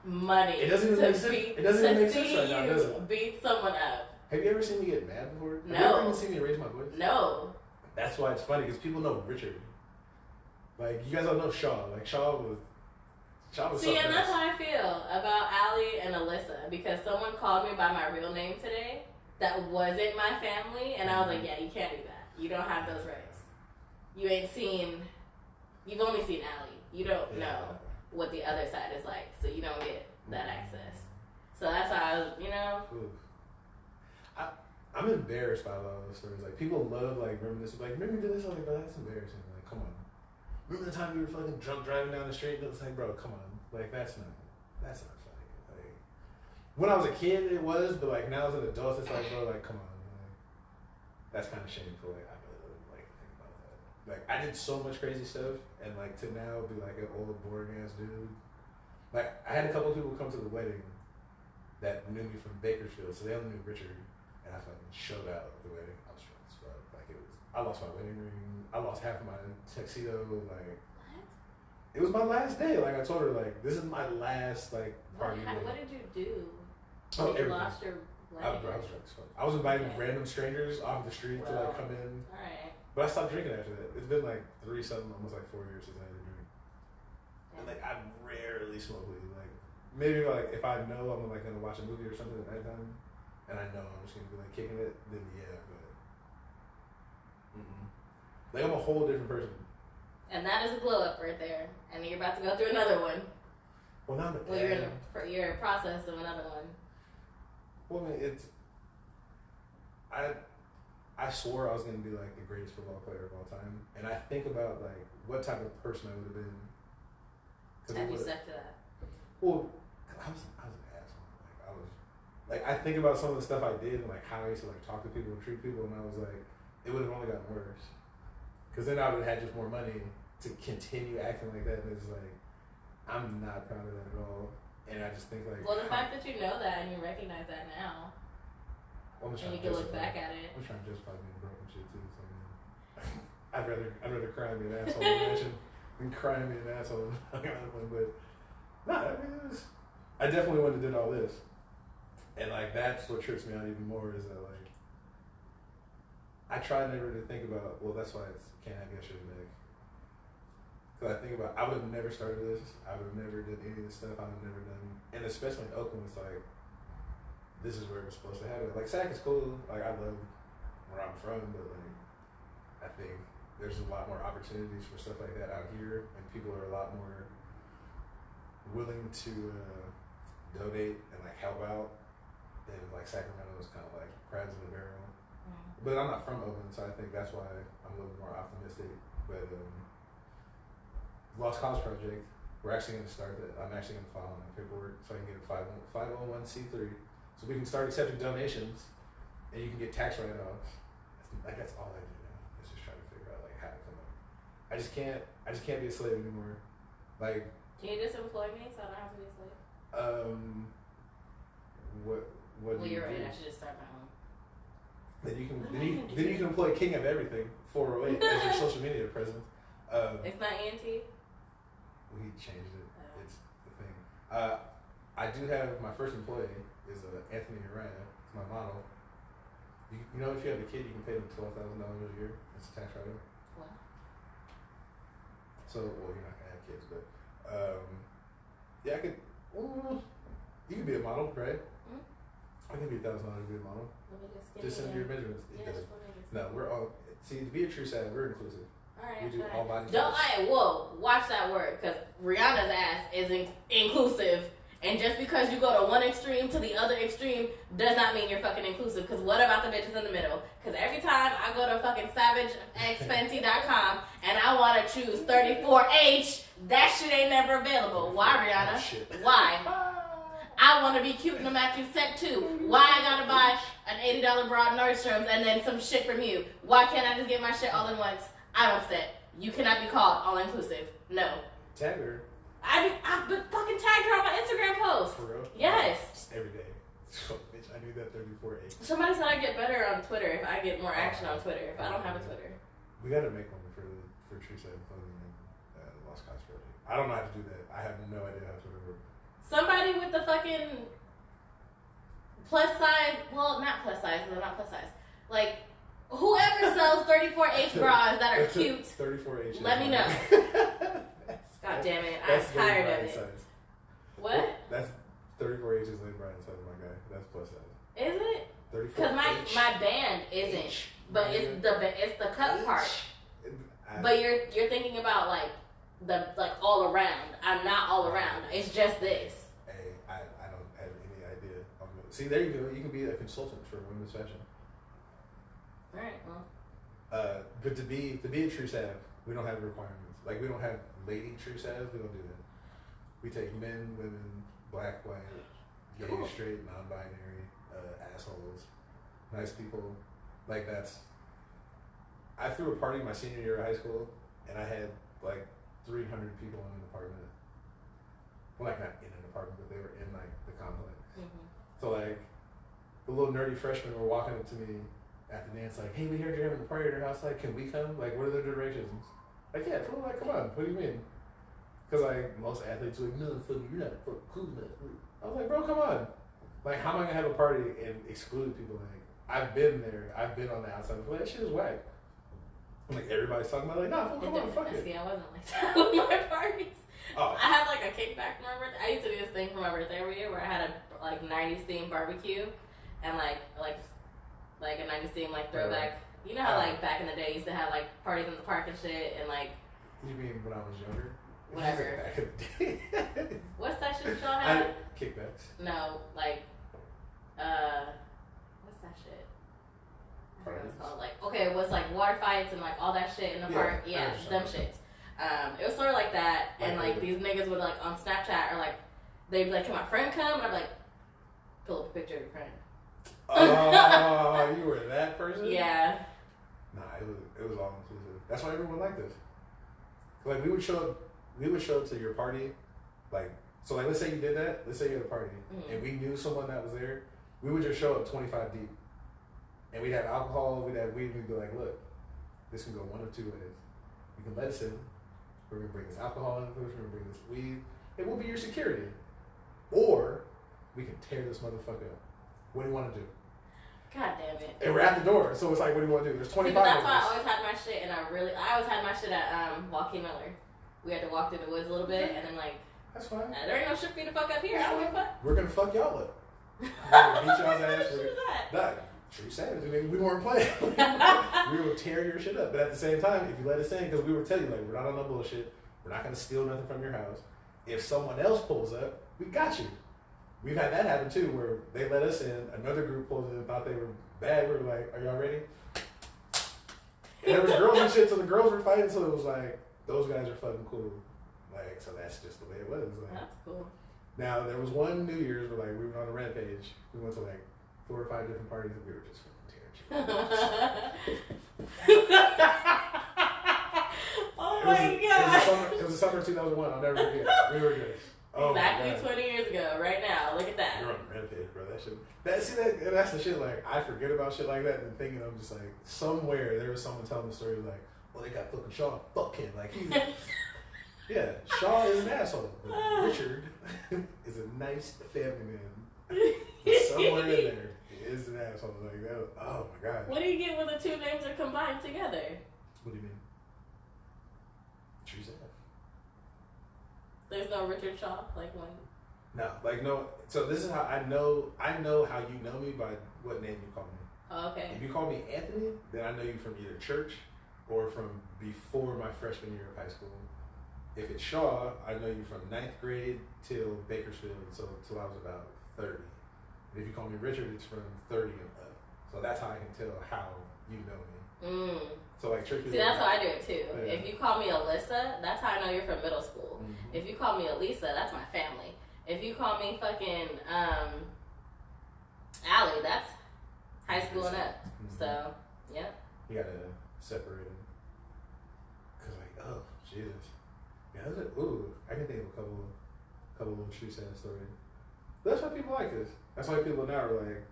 money it doesn't even make sense. It doesn't even make sense right now, does it? Beat someone up. Have you ever seen me get mad before? No. Have you ever even seen me raise my voice? No. That's why it's funny, because people know Richard. Like, you guys don't know Shaw. Like, Shaw was See, and that's how I feel about Allie and Alyssa, because someone called me by my real name today that wasn't my family, and I was like, yeah, you can't do that. You don't have those rights. You've only seen Allie. You don't know what the other side is like, so you don't get that access. So that's how I was, I'm embarrassed by a lot of those stories. Like, people love, like, reminiscing. Like, remember you did this? I'm like, bro, that's embarrassing. Like, come on. Remember the time you were fucking drunk driving down the street? It's like, bro, come on. Like, that's not funny. Like, when I was a kid, it was, but, like, now as an adult, it's like, bro, like, come on. Like, that's kind of shameful. Like, I really wouldn't like to think about that. Like, I did so much crazy stuff, and, like, to now be, like, an old, boring-ass dude. Like, I had a couple of people come to the wedding that knew me from Bakersfield, so they only knew Richard. And I fucking showed out at the wedding. I was drunk as fuck. Like, I lost my wedding ring. I lost half of my tuxedo. Like, what? It was my last day. Like, I told her, like, this is my last, like, party. What did you do? Oh, you lost your wedding? I was drunk as fuck. I was inviting random strangers off the street to, like, come in. Alright. But I stopped drinking after that. It's been, like, 3-7, almost, like, 4 years since I had a drink. And, like, I rarely smoke weed. Like, maybe, like, if I know I'm, like, going to watch a movie or something at nighttime, and I know I'm just gonna be like kicking it, then yeah, but like, I'm a whole different person. And that is a glow up right there. And you're about to go through another one. Well, not you're in a process of another one. Well, I mean, I swore I was gonna be like the greatest football player of all time, and I think about like what type of person I would have been. Have you stuck to that? Well, I was an asshole. Like, I think about some of the stuff I did and, like, how I used to, like, talk to people and treat people, and I was like, it would have only gotten worse. Because then I would have had just more money to continue acting like that, and it's like, I'm not proud of that at all. And I just think, like... Well, the fact that you know that and you recognize that now, and you can look back at it. I'm trying to justify being broke and shit, too, so, I'd rather cry and be an asshole than cry and be an asshole. But, nah, I mean, I definitely wouldn't have did all this. And, like, that's what trips me out even more is that, like, I try never to think about, well, that's why it's can't have yesterday, Nick. Because I think about, I would have never started this. I would have never did any of this stuff. I would have never done. And especially in Oakland, it's like, this is where it was supposed to happen. Like, SAC is cool. Like, I love where I'm from, but, like, I think there's a lot more opportunities for stuff like that out here. And people are a lot more willing to donate and, like, help out. And like Sacramento is kind of like crabs in the barrel. But I'm not from Oakland, so I think that's why I'm a little more optimistic. But Lost Cause Project, we're actually going to start that. I'm actually going to file my paperwork so I can get a 501c3. So we can start accepting donations and you can get tax write-offs. Like, that's all I do now. Is just try to figure out like how to come up. I just can't be a slave anymore. Like, can you just employ me so I don't have to be a slave? What well, you're right. I should just start my own. Then you can employ King of Everything 408 as your social media presence. It's not ENT. We changed it. It's the thing. I do have my first employee is Anthony Uriah. It's my model. You know, if you have a kid, you can pay them $12,000 a year. It's a tax write-off. What? So, well, you're not gonna have kids, but yeah, I could. You could be a model, right? I can be $1,000 to be a model. Just send me your measurements. No, we're all. See, to be a true sad, we're inclusive. All right. We do all body. Don't. Whoa! Watch that word, because Rihanna's ass is inclusive, And just because you go to one extreme to the other extreme does not mean you're fucking inclusive. Because what about the bitches in the middle? Because every time I go to fucking SavageXFenty.com and I want to choose 34H, that shit ain't never available. Why, Rihanna? Why? I want to be cute in a matching set too. Why I gotta buy an $80 bra at Nordstrom's and then some shit from you? Why can't I just get my shit all in once? I'm upset. You cannot be called all inclusive. No. Tag her. I've been fucking tagged her on my Instagram post. For real? Yes. Just every day. So, bitch, I need that 34H. Somebody said I get better on Twitter if I get more action on Twitter. If I don't have a Twitter. We gotta make one for Teresa and clothing and Lost Cause Project. I don't know how to do that. I have no idea how Twitter works. Somebody with the fucking plus size, well, not plus size, they're not plus size. Like, whoever sells 34H bras that are cute, 34H. let me know. God damn it, I'm tired of it. Size. What? That's 34H is Lane Bryant size, my guy. That's plus size. Is it? 34H. Because my band isn't, but it's the cut part. But you're thinking about like all around. I'm not all around. It's just this. Hey, I don't have any idea. See, there you go. You can be a consultant for women's fashion. All right. Well. But to be a true sav, we don't have requirements. Like we don't have lady true savs. We don't do that. We take men, women, black, white, gay, cool. Straight, non-binary, assholes, nice people. Like that's. I threw a party my senior year of high school, and I had like 300 people in an apartment. Well, like not in an apartment, but they were in like the complex. Mm-hmm. So like, the little nerdy freshmen were walking up to me at the dance, like, "Hey, we heard you're having a party at your house. Like, can we come? Like, what are the directions?" Like, yeah, cool. Like, come on. What do you mean? Because like most athletes are like, "No, fuck, you're not cool enough." I was like, "Bro, come on. Like, how am I gonna have a party and exclude people? Like, I've been there. I've been on the outside. Like, that shit is whack." Like everybody's talking about, like, "Nah, come on, fuck it." See, I wasn't like that with my parties. Oh. I had like a kickback for my birthday. I used to do this thing for my birthday every year where I had a like 90s themed barbecue and like a 90s themed like throwback. You know how like back in the day you used to have like parties in the park and shit and like. You mean when I was younger? Whatever. Back in the day. What's that shit y'all had? Kickbacks. No, like what's that shit? I forgot what it's called. Like okay, it was like water fights and like all that shit in the park. Yeah, them shits. It was sort of like that, and like these niggas would like on Snapchat or like they'd be like, "Can my friend come?" And I'd be like, "Pull up a picture of your friend." Oh, you were that person? Yeah. Nah, it was all inclusive. That's why everyone liked us. Like we would show up to your party, like so. Like let's say you did that. Let's say you had a party, and we knew someone that was there. We would just show up 25 deep, and we'd have alcohol, we'd have weed. We'd be like, "Look, this can go one of two ways. You can let us in. We're gonna bring this alcohol in. We're gonna bring this weed. It will be your security, or we can tear this motherfucker up. What do you want to do?" God damn it. And we're at the door, so it's like, what do you want to do? There's 25 that's of why I us. always had my shit, and I always had my shit at Joaquin Miller. We had to walk through the woods a little bit, and then like, that's fine. There ain't no shit for you to fuck up here. I don't give a fuck. We're gonna fuck y'all up. We're gonna beat y'all's ass. What shit is that? True savage. I mean, we weren't playing. We will tear your shit up, but at the same time, if you let us in, because we were telling you, like, we're not on no bullshit. We're not gonna steal nothing from your house. If someone else pulls up, we got you. We've had that happen too, where they let us in, another group pulled in, thought they were bad. We were like, "Are y'all ready?" And there was girls and shit, so the girls were fighting. So it was like, those guys are fucking cool. Like, so that's just the way it was. Like, that's cool. Now there was one New Year's where like we were on a rampage. We went to like 4 or 5 different parties, and we were just fucking tearing shit. Oh my god! It was the summer of 2001. I'll never forget. We were good. Oh exactly 20 years ago, right now. Look at that. You're on a rampage, bro. That shit. That's the shit. Like I forget about shit like that, and thinking I'm just like somewhere there was someone telling the story like, "Well, they got fucking Shaw. Fuck him. Like he's yeah. Shaw is an asshole, but Richard is a nice family man. But somewhere in there, he is an asshole. Like that. Oh my god. What do you get when the two names are combined together? What do you mean? Choose that. There's no Richard Shaw, like one. No, like no. So this is how I know. I know how you know me by what name you call me. Oh, okay. If you call me Anthony, then I know you from either church or from before my freshman year of high school. if it's Shaw, I know you from 9th grade till Bakersfield, so till I was about 30. And if you call me Richard, it's from 30 and up. So that's how I can tell how you know me. So like church people. See, that's how I do it too. Yeah. If you call me Alyssa, that's how I know you're from middle school. Mm-hmm. If you call me Elisa, that's my family. If you call me fucking Allie, that's high school and up. Mm-hmm. So, yep. You gotta separate them. Cause like, oh Jesus, yeah, I can think of a couple little true sad stories. That's why people like this. That's why people now are like,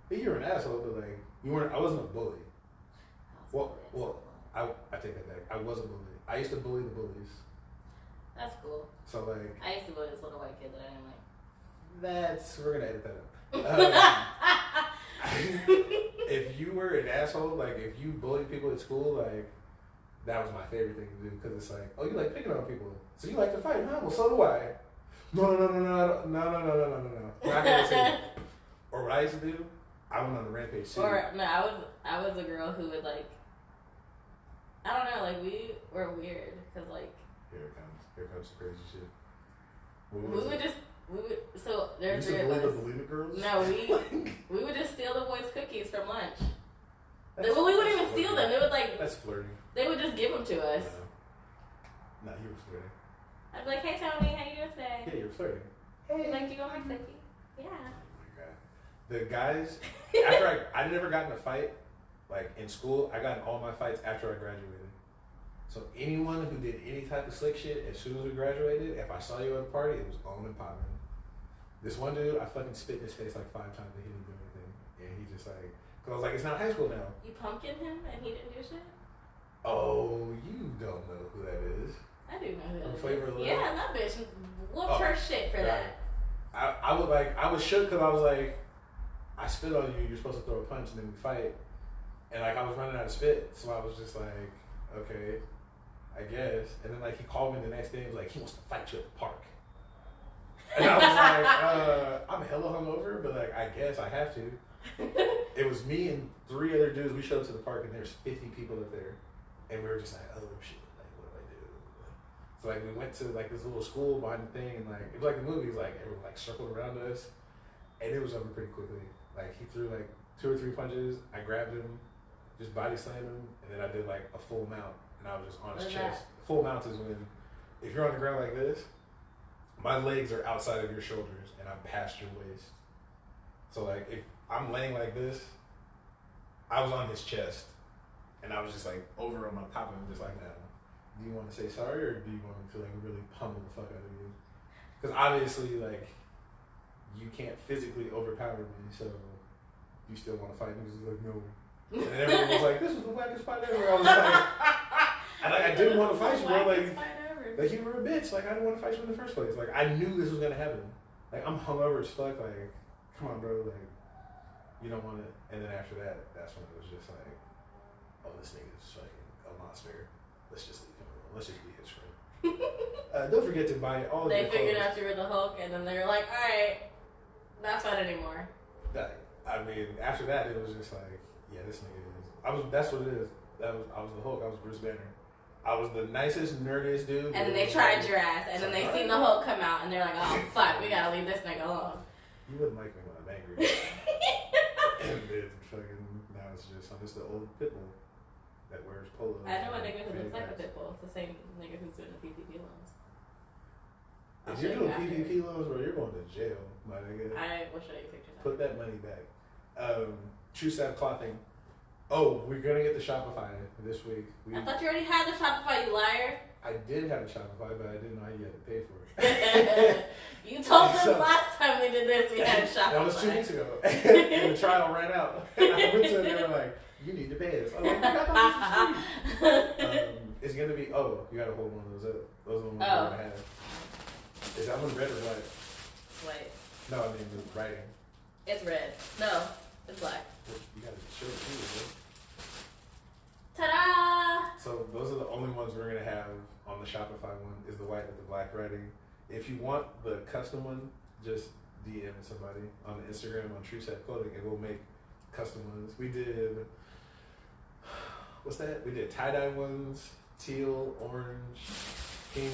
hey, you're an asshole, but like, you weren't. I wasn't a bully. Well, I take that back. I was a bully. I used to bully the bullies. That's cool. So like, I used to bully this little white kid that I didn't like. we're gonna edit that out. If you were an asshole, like if you bullied people at school, like that was my favorite thing to do because it's like, oh, you like picking on people, so you like to fight, huh? Well, so do I. No. We're not gonna say that. Or what I used to do, I went on a rampage too. Or no, I was a girl who would like, I don't know, like we were weird because like Here comes the crazy shit. So there's you three of used to us. bully the girls? No, we would just steal the boys' cookies from lunch. We wouldn't even steal them. They would like. That's flirting. They would just give them to us. No, you were flirting. I'd be like, "Hey Tony, how you doing today?" Yeah, you're flirting. Hey, like, do you want my cookie? Yeah. Oh my god. The guys, after I never got in a fight, like in school, I got in all my fights after I graduated. So anyone who did any type of slick shit as soon as we graduated, if I saw you at a party, it was on and popping. This one dude, I fucking spit in his face like 5 times and he didn't do anything. And he just like, cause I was like, it's not high school now. You pumpkined him and he didn't do shit? Oh, you don't know who that is. I do know who that is. Flavor of Love? Yeah, that bitch whooped her shit for that. I was shook because I was like, I spit on you, you're supposed to throw a punch and then we fight. And like I was running out of spit, so I was just like, okay, I guess. And then like he called me the next day and was like, he wants to fight you at the park. And I was like, I'm hella hungover, but like I guess I have to. It was me and 3 other dudes. We showed up to the park and there's 50 people up there. And we were just like, oh shit, like what do I do? So like we went to like this little school behind the thing and like it was like the movies, like everyone like circled around us and it was over pretty quickly. Like he threw like 2 or 3 punches, I grabbed him, just body slammed him, and then I did like a full mount and I was just on his chest. Full mount is when if you're on the ground like this, my legs are outside of your shoulders and I'm past your waist. So like if I'm laying like this, I was on his chest and I was just like over on top of him just like that. Do you want to say sorry or do you want me to like really pummel the fuck out of you? Because obviously like you can't physically overpower me, so you still want to fight me? He's like, no. And everyone was like, this is the wackest fight ever. I was like, and I didn't want to fight you, bro. Like you were a bitch. Like I didn't want to fight you in the first place. Like I knew this was gonna happen. Like I'm hungover as fuck. Like come on, bro. Like you don't want it. And then after that, that's when it was just like, oh, this nigga's fucking a monster. Let's just leave him alone. Let's just be his friend. Don't forget to buy all. They figured out you were the Hulk, and then they were like, all right, not fun anymore. I mean, after that, it was just like, yeah, this nigga is. That's what it is. I was the Hulk. I was Bruce Banner. I was the nicest, nerdiest dude. And then they tried your ass, and then they seen the Hulk come out, and they're like, oh, fuck, we gotta leave this nigga alone. You wouldn't like me when I'm angry. And then fucking, now it's just the old pit bull that wears polo. I know a nigga who looks like a pit bull. It's the same nigga who's doing the PPP loans. If you're doing PPP loans, bro, you're going to jail, my nigga. I will show you pictures. Put that money back. True Sap Clothing. Oh, we're gonna get the Shopify this week. I thought you already had the Shopify, you liar. I did have a Shopify, but I didn't know you had to pay for it. You told them last time we did this, we had a Shopify. That was 2 weeks ago. And the trial ran out. I went to them, they were like, you need to pay us. I was like, I thought this was free. It's gonna be, you gotta hold one of those up. Those are the ones we're gonna have. Is that one red or white? White. No, I mean the writing. It's red. No, it's black. You gotta show it too, bro. Ta-da! So those are the only ones we're gonna have on the Shopify one. Is the white with the black writing. If you want the custom one, just DM somebody on the Instagram on True Set Clothing, and we'll make custom ones. We did what's that? We did tie-dye ones, teal, orange, pink.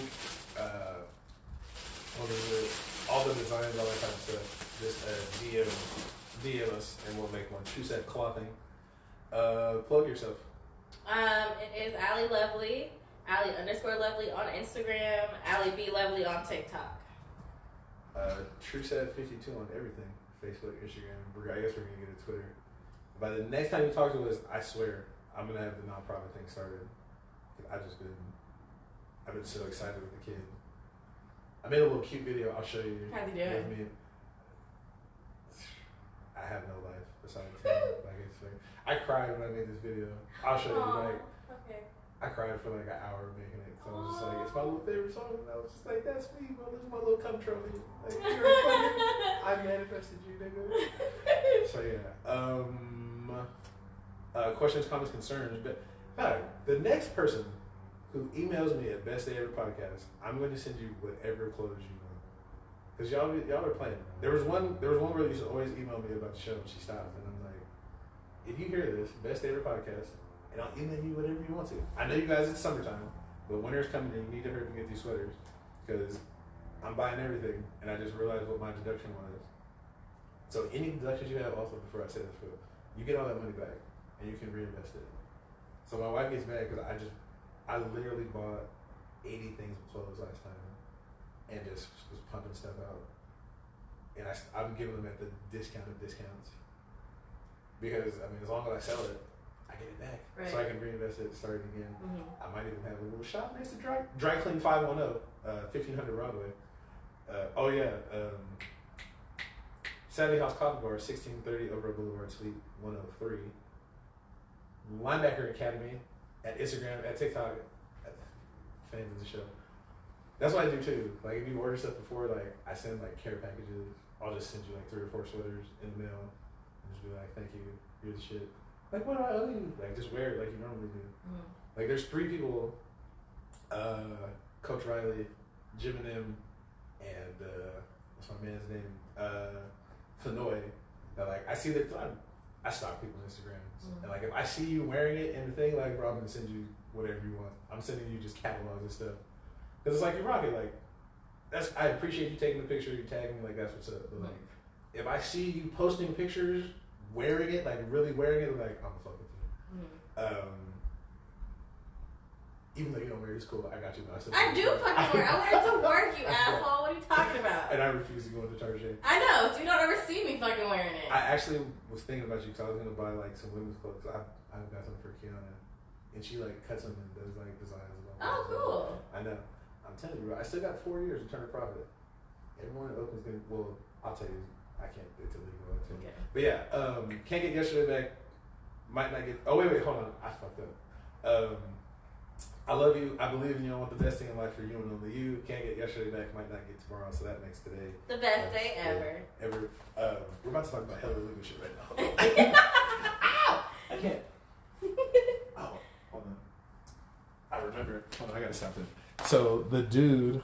what is it? All the designs, all that kind of stuff. Just DM us and we'll make one. True Set Clothing. Plug yourself. It is Allie Lovely, Allie_Lovely on Instagram, Allie B Lovely on TikTok. True Set 52 on everything. Facebook, Instagram. I guess we're gonna get a Twitter. By the next time you talk to us, I swear I'm gonna have the nonprofit thing started. I've been so excited with the kid. I made a little cute video. I'll show you. How's he doing? I have no life besides him. I cried when I made this video. I'll show you. Okay. I cried for like an hour making it. So I was just like, it's my little favorite song. And I was just like, that's me, bro. This is my little cum trophy. Like, you're fucking, I manifested you, nigga. So yeah. Questions, comments, concerns. But the next person who emails me at Best Day Ever Podcast, I'm going to send you whatever clothes you want. Because y'all are playing. There was one girl who used to always email me about the show and she stopped. And I'm like, if you hear this, Best Day Ever Podcast, and I'll email you whatever you want to. I know you guys, it's summertime, but winter's coming and you need to hurry to get these sweaters. Because I'm buying everything and I just realized what my deduction was. So any deductions you have also before I say this, you get all that money back and you can reinvest it. So my wife gets mad because I literally bought 80 things of clothes last time and just was pumping stuff out. And I'm giving them at the discount of discounts. Because, I mean, as long as I sell it, I get it back. Right. So I can reinvest it, start it again. Mm-hmm. I might even have a little shop next to Dry Clean 510, 1500 Broadway. Saturday House Coffee Bar, 1630 Over Boulevard, Suite 103. Linebacker Academy at Instagram, at TikTok, fans of the show. That's what I do too. Like if you order stuff before, like I send like care packages. I'll just send you like 3 or 4 sweaters in the mail and just be like, thank you, here's the shit. Like what do I owe you? Like just wear it like you normally do. Mm-hmm. Like there's 3 people, Coach Riley, Jim and M, and what's my man's name? Fenoy. That like I see that I stalk people's Instagrams. Mm-hmm. And like if I see you wearing it in the thing, like bro, I'm gonna send you whatever you want. I'm sending you just catalogs and stuff. Cause it's like you're rocking, like I appreciate you taking the picture, you tagging me, like that's what's up. But like if I see you posting pictures wearing it, like really wearing it, like I'm gonna fuck with you. Mm-hmm. Even though you don't wear it, it's cool. I got you. I do fucking wear it. I wear it to work, you asshole. What are you talking about? And I refuse to go into Target. I know, so you don't ever see me fucking wearing it. I actually was thinking about you because I was gonna buy like some women's clothes. I got some for Kiana, and she like cuts them and does like designs. Oh, cool. I know. I'm telling you, bro. I still got 4 years to turn a profit. Everyone that opens gonna. Well, I'll tell you. I can't do it till legal. Okay. But yeah, can't get yesterday back. Might not get. Oh wait, hold on. I fucked up. I love you. I believe in you. I want the best thing in life for you and only you. Can't get yesterday back. Might not get tomorrow. So that makes today the best day ever. We're about to talk about hella legal shit right now. Ow! I can't. Oh, hold on. I remember. Hold on. I gotta stop this. So the dude